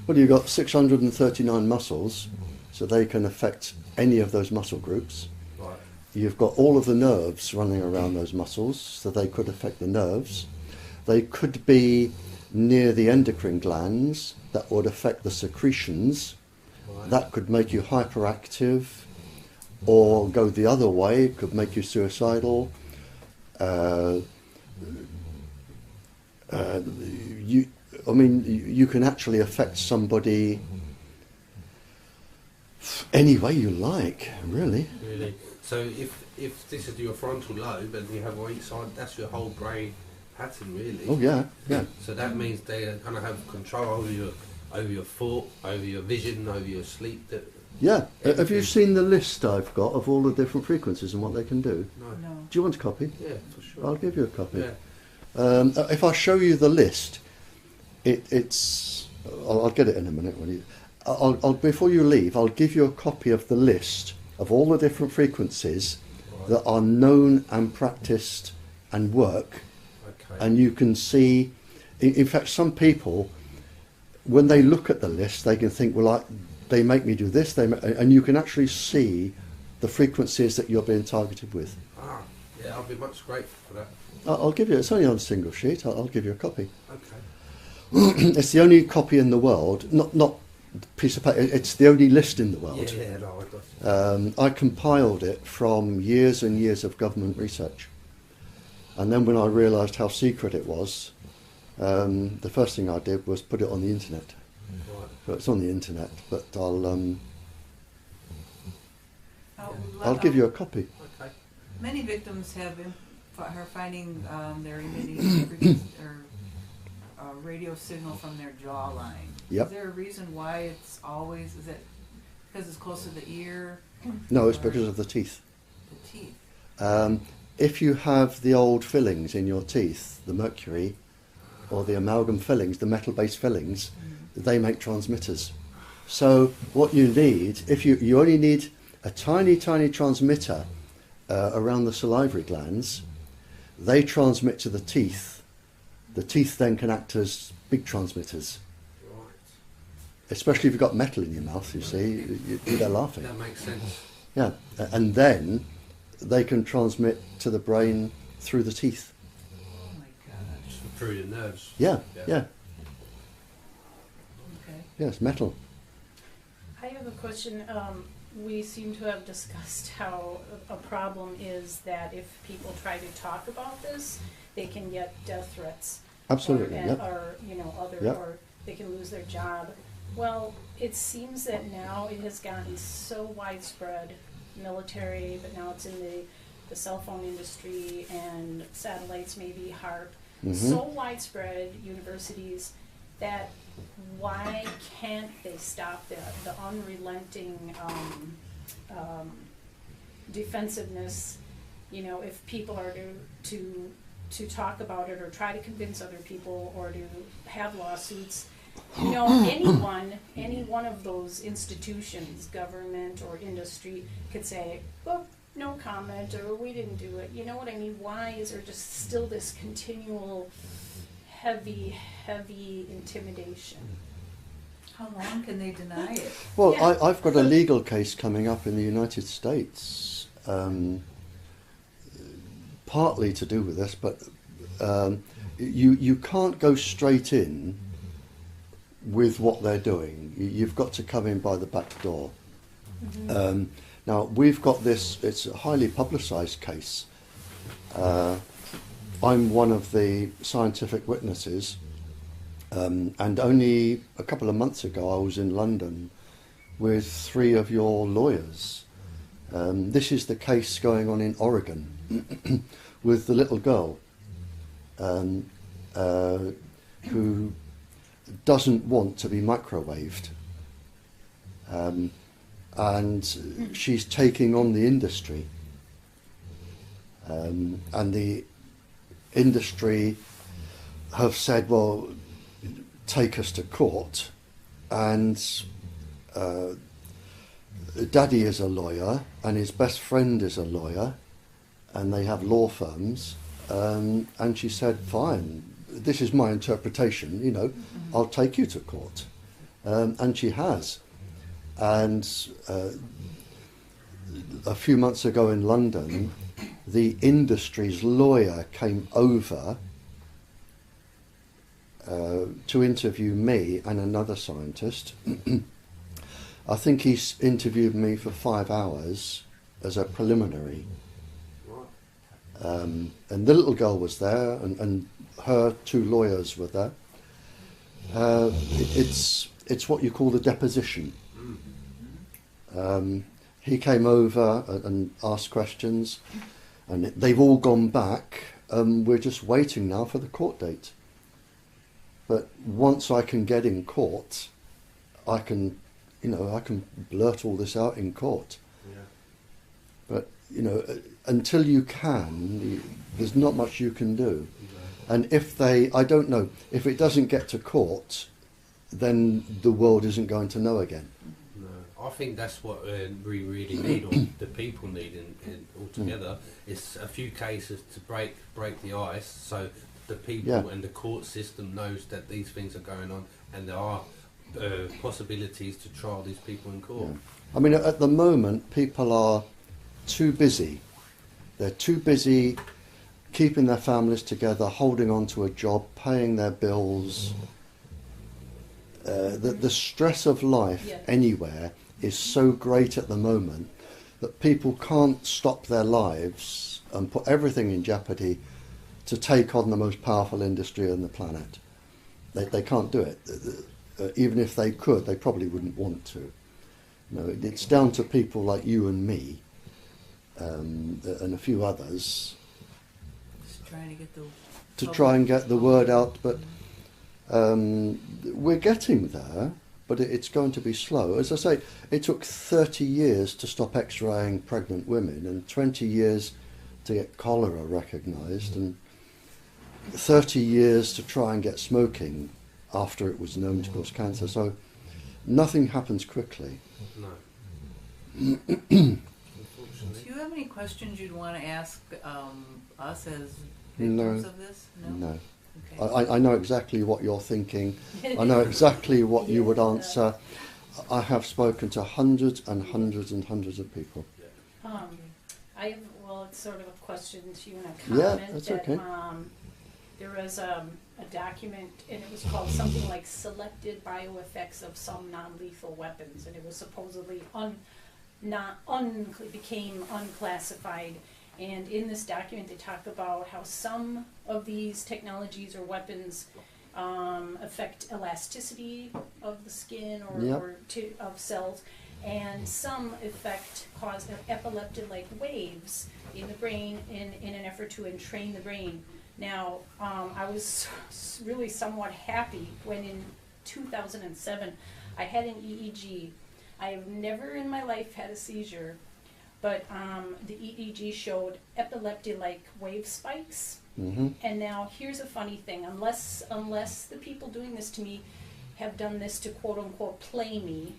C: Well, you've got 639 muscles, so they can affect any of those muscle groups.
D: Right.
C: You've got all of the nerves running around those muscles, so they could affect the nerves. They could be near the endocrine glands, that would affect the secretions.
D: Right.
C: That could make you hyperactive, or go the other way, it could make you suicidal. You can actually affect somebody any way you like, really.
D: Really. So if this is your frontal lobe and you have on each side, that's your whole brain pattern, really.
C: Oh yeah.
D: So that means they're going to have control over your thought, over your vision, over your sleep.
C: Yeah. Have you seen the list I've got of all the different frequencies and what they can do?
D: No.
C: Do you want a copy?
D: Yeah, for sure.
C: I'll give you a copy.
D: Yeah.
C: If I show you the list, I'll get it in a minute. Before you leave, I'll give you a copy of the list of all the different frequencies that are known and practiced and work.
D: Okay.
C: And you can see, in fact, some people, when they look at the list, they can think, well, they make me do this, and you can actually see the frequencies that you're being targeted with.
D: Yeah, I'll be much grateful for that.
C: I'll give you, it's only on a single sheet, I'll give you a copy.
D: Okay.
C: It's the only copy in the world, not piece of paper, it's the only list in the world.
D: Yeah, no, I got
C: I compiled it from years and years of government research. And then when I realised how secret it was, the first thing I did was put it on the internet.
D: Right.
C: But it's on the internet. But
B: Oh,
C: I'll give you a copy.
D: Okay.
B: Many victims are finding they're emitting or radio signal from their jawline.
C: Yep.
B: Is there a reason why it's always? Is it because it's close to the ear?
C: No, it's because of the teeth.
B: The teeth.
C: If you have the old fillings in your teeth, the mercury, or the amalgam fillings, the metal-based fillings, they make transmitters. So what you need, if you only need a tiny, tiny transmitter around the salivary glands, they transmit to the teeth. The teeth then can act as big transmitters.
D: Right.
C: Especially if you've got metal in your mouth, you see, they're laughing.
D: That makes sense.
C: Yeah, and then they can transmit to the brain through the teeth.
B: Oh my gosh.
D: Through the nerves.
C: Yeah.
B: Okay.
C: Yes, metal.
E: I have a question. We seem to have discussed how a problem is that if people try to talk about this, they can get death threats.
C: Absolutely,
E: Or,
C: yep.
E: or other,
C: Yep.
E: or they can lose their job. Well, it seems that now it has gotten so widespread, military, but now it's in the cell phone industry and satellites, maybe HARP, so widespread, universities, that why can't they stop the unrelenting defensiveness? You know, if people are to talk about it or try to convince other people or to have lawsuits, you know, any one of those institutions, government or industry, could say, well, no comment, or we didn't do it. You know what I mean? Why is there just still this continual heavy intimidation?
B: How long can they deny it?
C: Well,
E: Yeah.
C: I've got a legal case coming up in the United States, partly to do with this, but you can't go straight in with what they're doing. You've got to come in by the back door. Now, we've got this, it's a highly publicised case. I'm one of the scientific witnesses, and only a couple of months ago I was in London with 3 of your lawyers. This is the case going on in Oregon with the little girl who doesn't want to be microwaved. And she's taking on the industry. And the industry have said, well, take us to court. And Daddy is a lawyer and his best friend is a lawyer and they have law firms. And she said, fine, this is my interpretation, you know, I'll take you to court. And she has. And a few months ago in London, the industry's lawyer came over to interview me and another scientist. I think he's interviewed me for 5 hours as a preliminary. And the little girl was there, and her 2 lawyers were there. It's what you call the deposition. He came over and asked questions, and they've all gone back. We're just waiting now for the court date. But once I can get in court, I can blurt all this out in court.
D: Yeah.
C: But until you can, there's not much you can do. And I don't know, if it doesn't get to court, then the world isn't going to know again.
D: No, I think that's what we really need, or the people need, in altogether. It's a few cases to break the ice, so the people and the court system knows that these things are going on, and there are possibilities to trial these people in court.
C: Yeah. I mean, at the moment, people are too busy. They're too busy keeping their families together, holding on to a job, paying their bills. The stress of life anywhere is so great at the moment that people can't stop their lives and put everything in jeopardy to take on the most powerful industry on the planet. They can't do it. even if they could, they probably wouldn't want to. It's down to people like you and me, and a few others,
B: Just trying to get
C: to try and get the word out. But we're getting there, but it's going to be slow. As I say, it took 30 years to stop X-raying pregnant women, and 20 years to get cholera recognised, and 30 years to try and get smoking after it was known to cause cancer. So nothing happens quickly.
D: No.
B: Do you have any questions you'd want to ask us as victims of this?
C: No.
B: Okay.
C: I know exactly what you're thinking. I know exactly what you would answer. I have spoken to hundreds and hundreds and hundreds of people.
E: It's sort of a question to you and a
C: Yeah,
E: comment.
C: that's
E: that,
C: okay.
E: There was a document, and it was called something like Selected Bioeffects of Some Non-Lethal Weapons, and it was supposedly became unclassified. And in this document, they talk about how some of these technologies or weapons affect elasticity of the skin of cells, and some cause epileptic-like waves in the brain in an effort to entrain the brain. Now, I was really somewhat happy when in 2007 I had an EEG. I have never in my life had a seizure, but the EEG showed epileptic-like wave spikes.
C: Mm-hmm.
E: And now here's a funny thing: unless the people doing this to me have done this to quote unquote play me,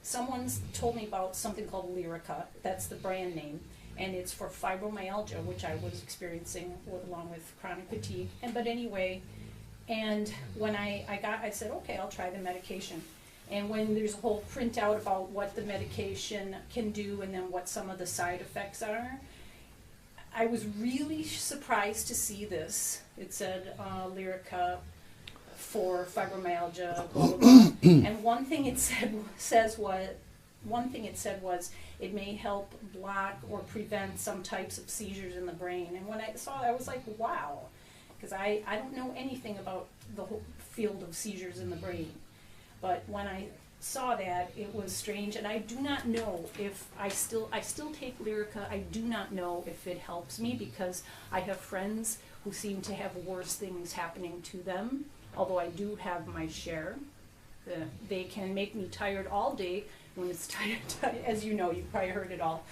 E: someone's told me about something called Lyrica. That's the brand name, and it's for fibromyalgia, which I was experiencing along with chronic fatigue. But anyway, and when I said, okay, I'll try the medication. And when there's a whole printout about what the medication can do and then what some of the side effects are, I was really surprised to see this. It said Lyrica for fibromyalgia, blah, blah, blah. And one thing it said was it may help block or prevent some types of seizures in the brain. And when I saw it, I was like, wow, because I don't know anything about the whole field of seizures in the brain. But when I saw that, it was strange, and I do not know if I still take Lyrica. I do not know if it helps me, because I have friends who seem to have worse things happening to them, although I do have my share. They can make me tired all day when it's time, as you know, you've probably heard it all.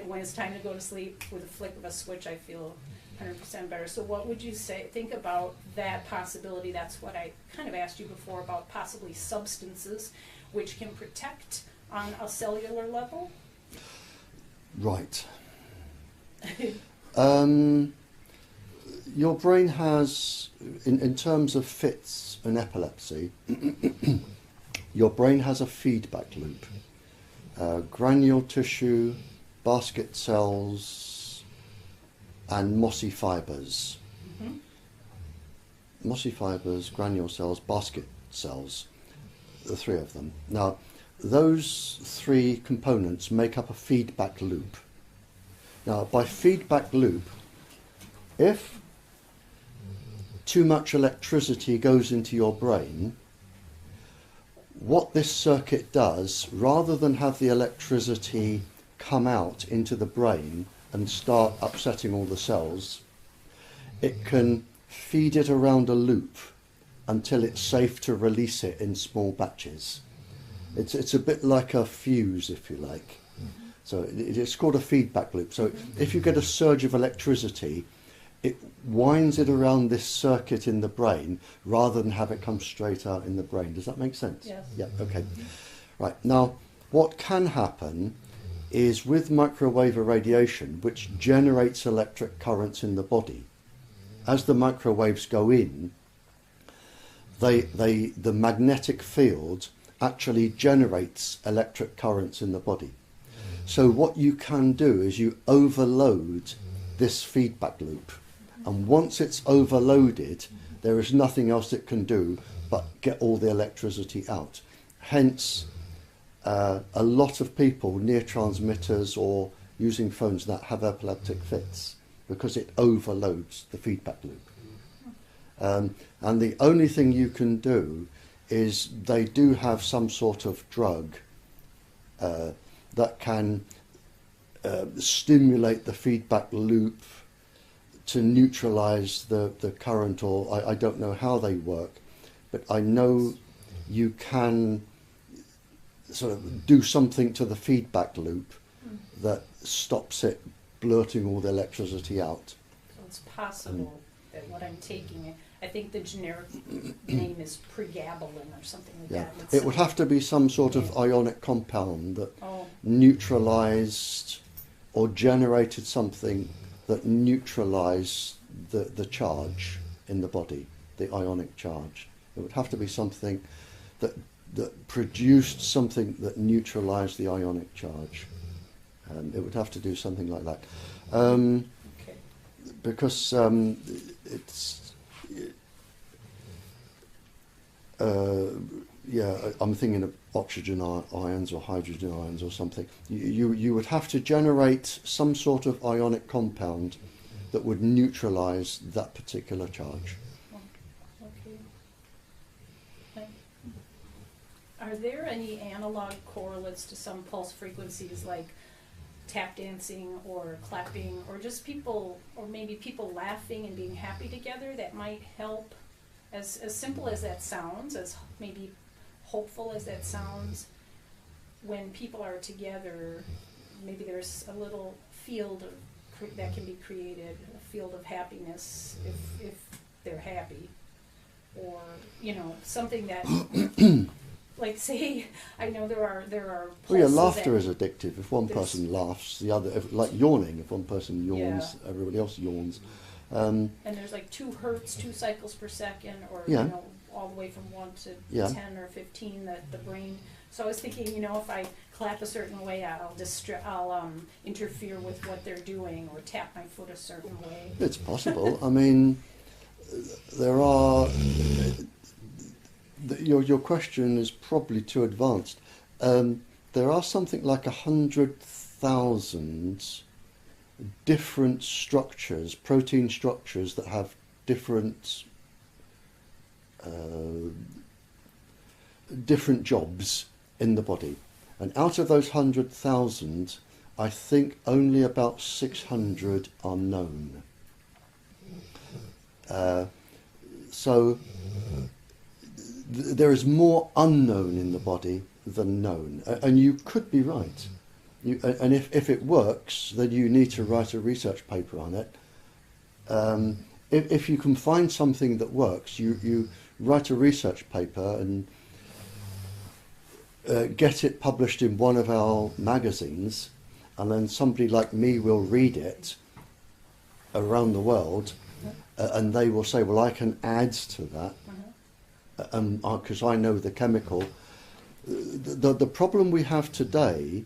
E: When it's time to go to sleep, with a flick of a switch, I feel 100% better. So what would you think about that possibility? That's what I kind of asked you before about possibly substances which can protect on a cellular level.
C: Right. Your brain has, in terms of fits and epilepsy, your brain has a feedback loop. Granule tissue, basket cells, and mossy fibres.
E: Mm-hmm.
C: Mossy fibres, granule cells, basket cells, the three of them. Now, those three components make up a feedback loop. Now, by feedback loop, if too much electricity goes into your brain, what this circuit does, rather than have the electricity come out into the brain and start upsetting all the cells, it can feed it around a loop until it's safe to release it in small batches. It's a bit like a fuse, if you like. So it's called a feedback loop. So if you get a surge of electricity, it winds it around this circuit in the brain rather than have it come straight out in the brain. Does that make sense?
E: Yes.
C: Yeah, okay. Right, now what can happen is with microwave irradiation, which generates electric currents in the body, as the microwaves go in, the magnetic field actually generates electric currents in the body. So what you can do is you overload this feedback loop, and once it's overloaded, there is nothing else it can do but get all the electricity out. Hence, a lot of people near transmitters or using phones that have epileptic fits, because it overloads the feedback loop. And the only thing you can do is they do have some sort of drug that can stimulate the feedback loop to neutralize the current, or I don't know how they work, but I know you can sort of do something to the feedback loop that stops it blurting all the electricity out.
E: So it's possible that what I'm taking, I think the generic name is pregabalin or something like
C: Yeah,
E: that.
C: it would have to be some sort of ionic compound that
E: Oh,
C: neutralized or generated something that neutralized the charge in the body, the ionic charge. It would have to be something that produced something that neutralized the ionic charge. It would have to do something like that.
E: okay.
C: Because it's... yeah, I'm thinking of oxygen ions or hydrogen ions or something. You would have to generate some sort of ionic compound that would neutralize that particular charge.
E: Okay. Are there any analog correlates to some pulse frequencies like tap dancing or clapping or just people, or maybe people laughing and being happy together that might help? As simple as that sounds, as maybe hopeful as that sounds, when people are together, maybe there's a little field that can be created, a field of happiness if they're happy, or something that, like say, I know there are.
C: Well, yeah, laughter is addictive. If one person laughs, the other, like yawning. If one person yawns, everybody else yawns.
E: And there's like 2 hertz, 2 cycles per second, or all the way from 1 to 10 or 15 that the brain. So I was thinking, if I clap a certain way, I'll interfere with what they're doing, or tap my foot a certain way.
C: It's possible. I mean, there are. Your question is probably too advanced. There are something like 100,000 different structures, protein structures that have different jobs in the body, and out of those 100,000, I think only about 600 are known. So there is more unknown in the body than known, and you could be right. And if it works, then you need to write a research paper on it. If you can find something that works, you write a research paper and get it published in one of our magazines, and then somebody like me will read it around the world, and they will say, well, I can add to that, because I know the chemical. The problem we have today,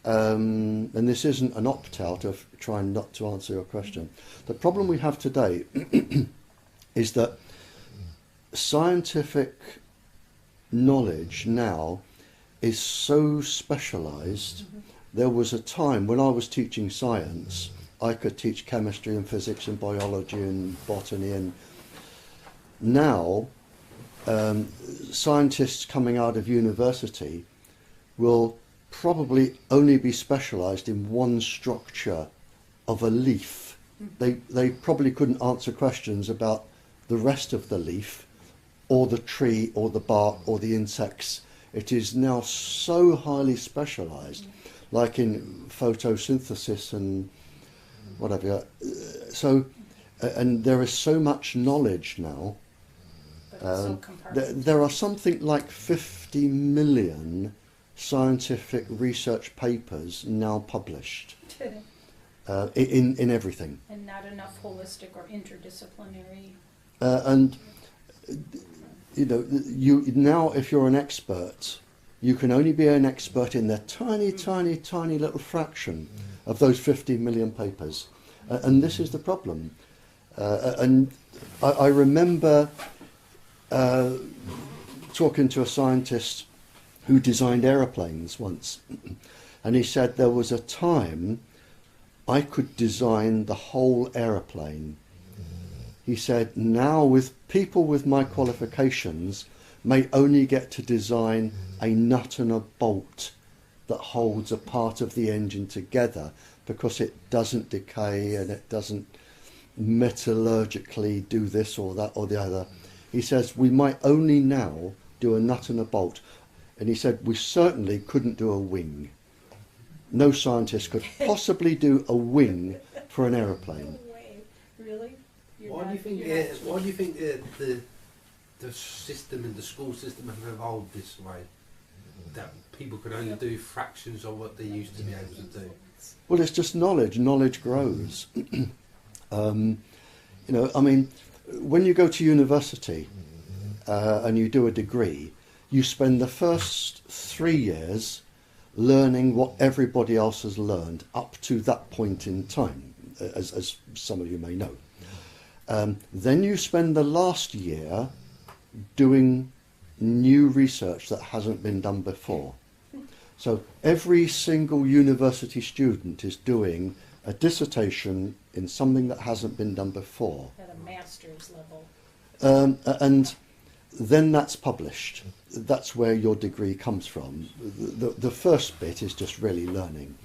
C: and this isn't an opt-out of trying not to answer your question. The problem we have today is that scientific knowledge now is so specialised. There was a time when I was teaching science, I could teach chemistry and physics and biology and botany, and now scientists coming out of university will probably only be specialised in one structure of a leaf. They probably couldn't answer questions about the rest of the leaf or the tree or the bark or the insects. It is now so highly specialised, like in photosynthesis and whatever. So, and there is so much knowledge now. There are something like 50 million scientific research papers now published in everything.
E: And not enough holistic or interdisciplinary.
C: And you now, if you're an expert, you can only be an expert in the tiny, tiny, tiny little fraction of those 50 million papers. And this is the problem. And I remember talking to a scientist who designed aeroplanes once, and he said there was a time I could design the whole aeroplane. He said, now with people with my qualifications, may only get to design a nut and a bolt that holds a part of the engine together, because it doesn't decay and it doesn't metallurgically do this or that or the other. He says we might only now do a nut and a bolt, and he said we certainly couldn't do a wing. No scientist could possibly do a wing for an aeroplane.
E: No way. Really?
D: Why do you think the system and the school system have evolved this way? That people could only do fractions of what they used to be able to do.
C: Well, it's just knowledge. Knowledge grows. You know, I mean, when you go to university and you do a degree, you spend the first 3 years learning what everybody else has learned up to that point in time, as some of you may know. Then you spend the last year doing new research that hasn't been done before. So every single university student is doing a dissertation in something that hasn't been done before.
E: At a master's level.
C: And then that's published. That's where your degree comes from. The first bit is just really learning.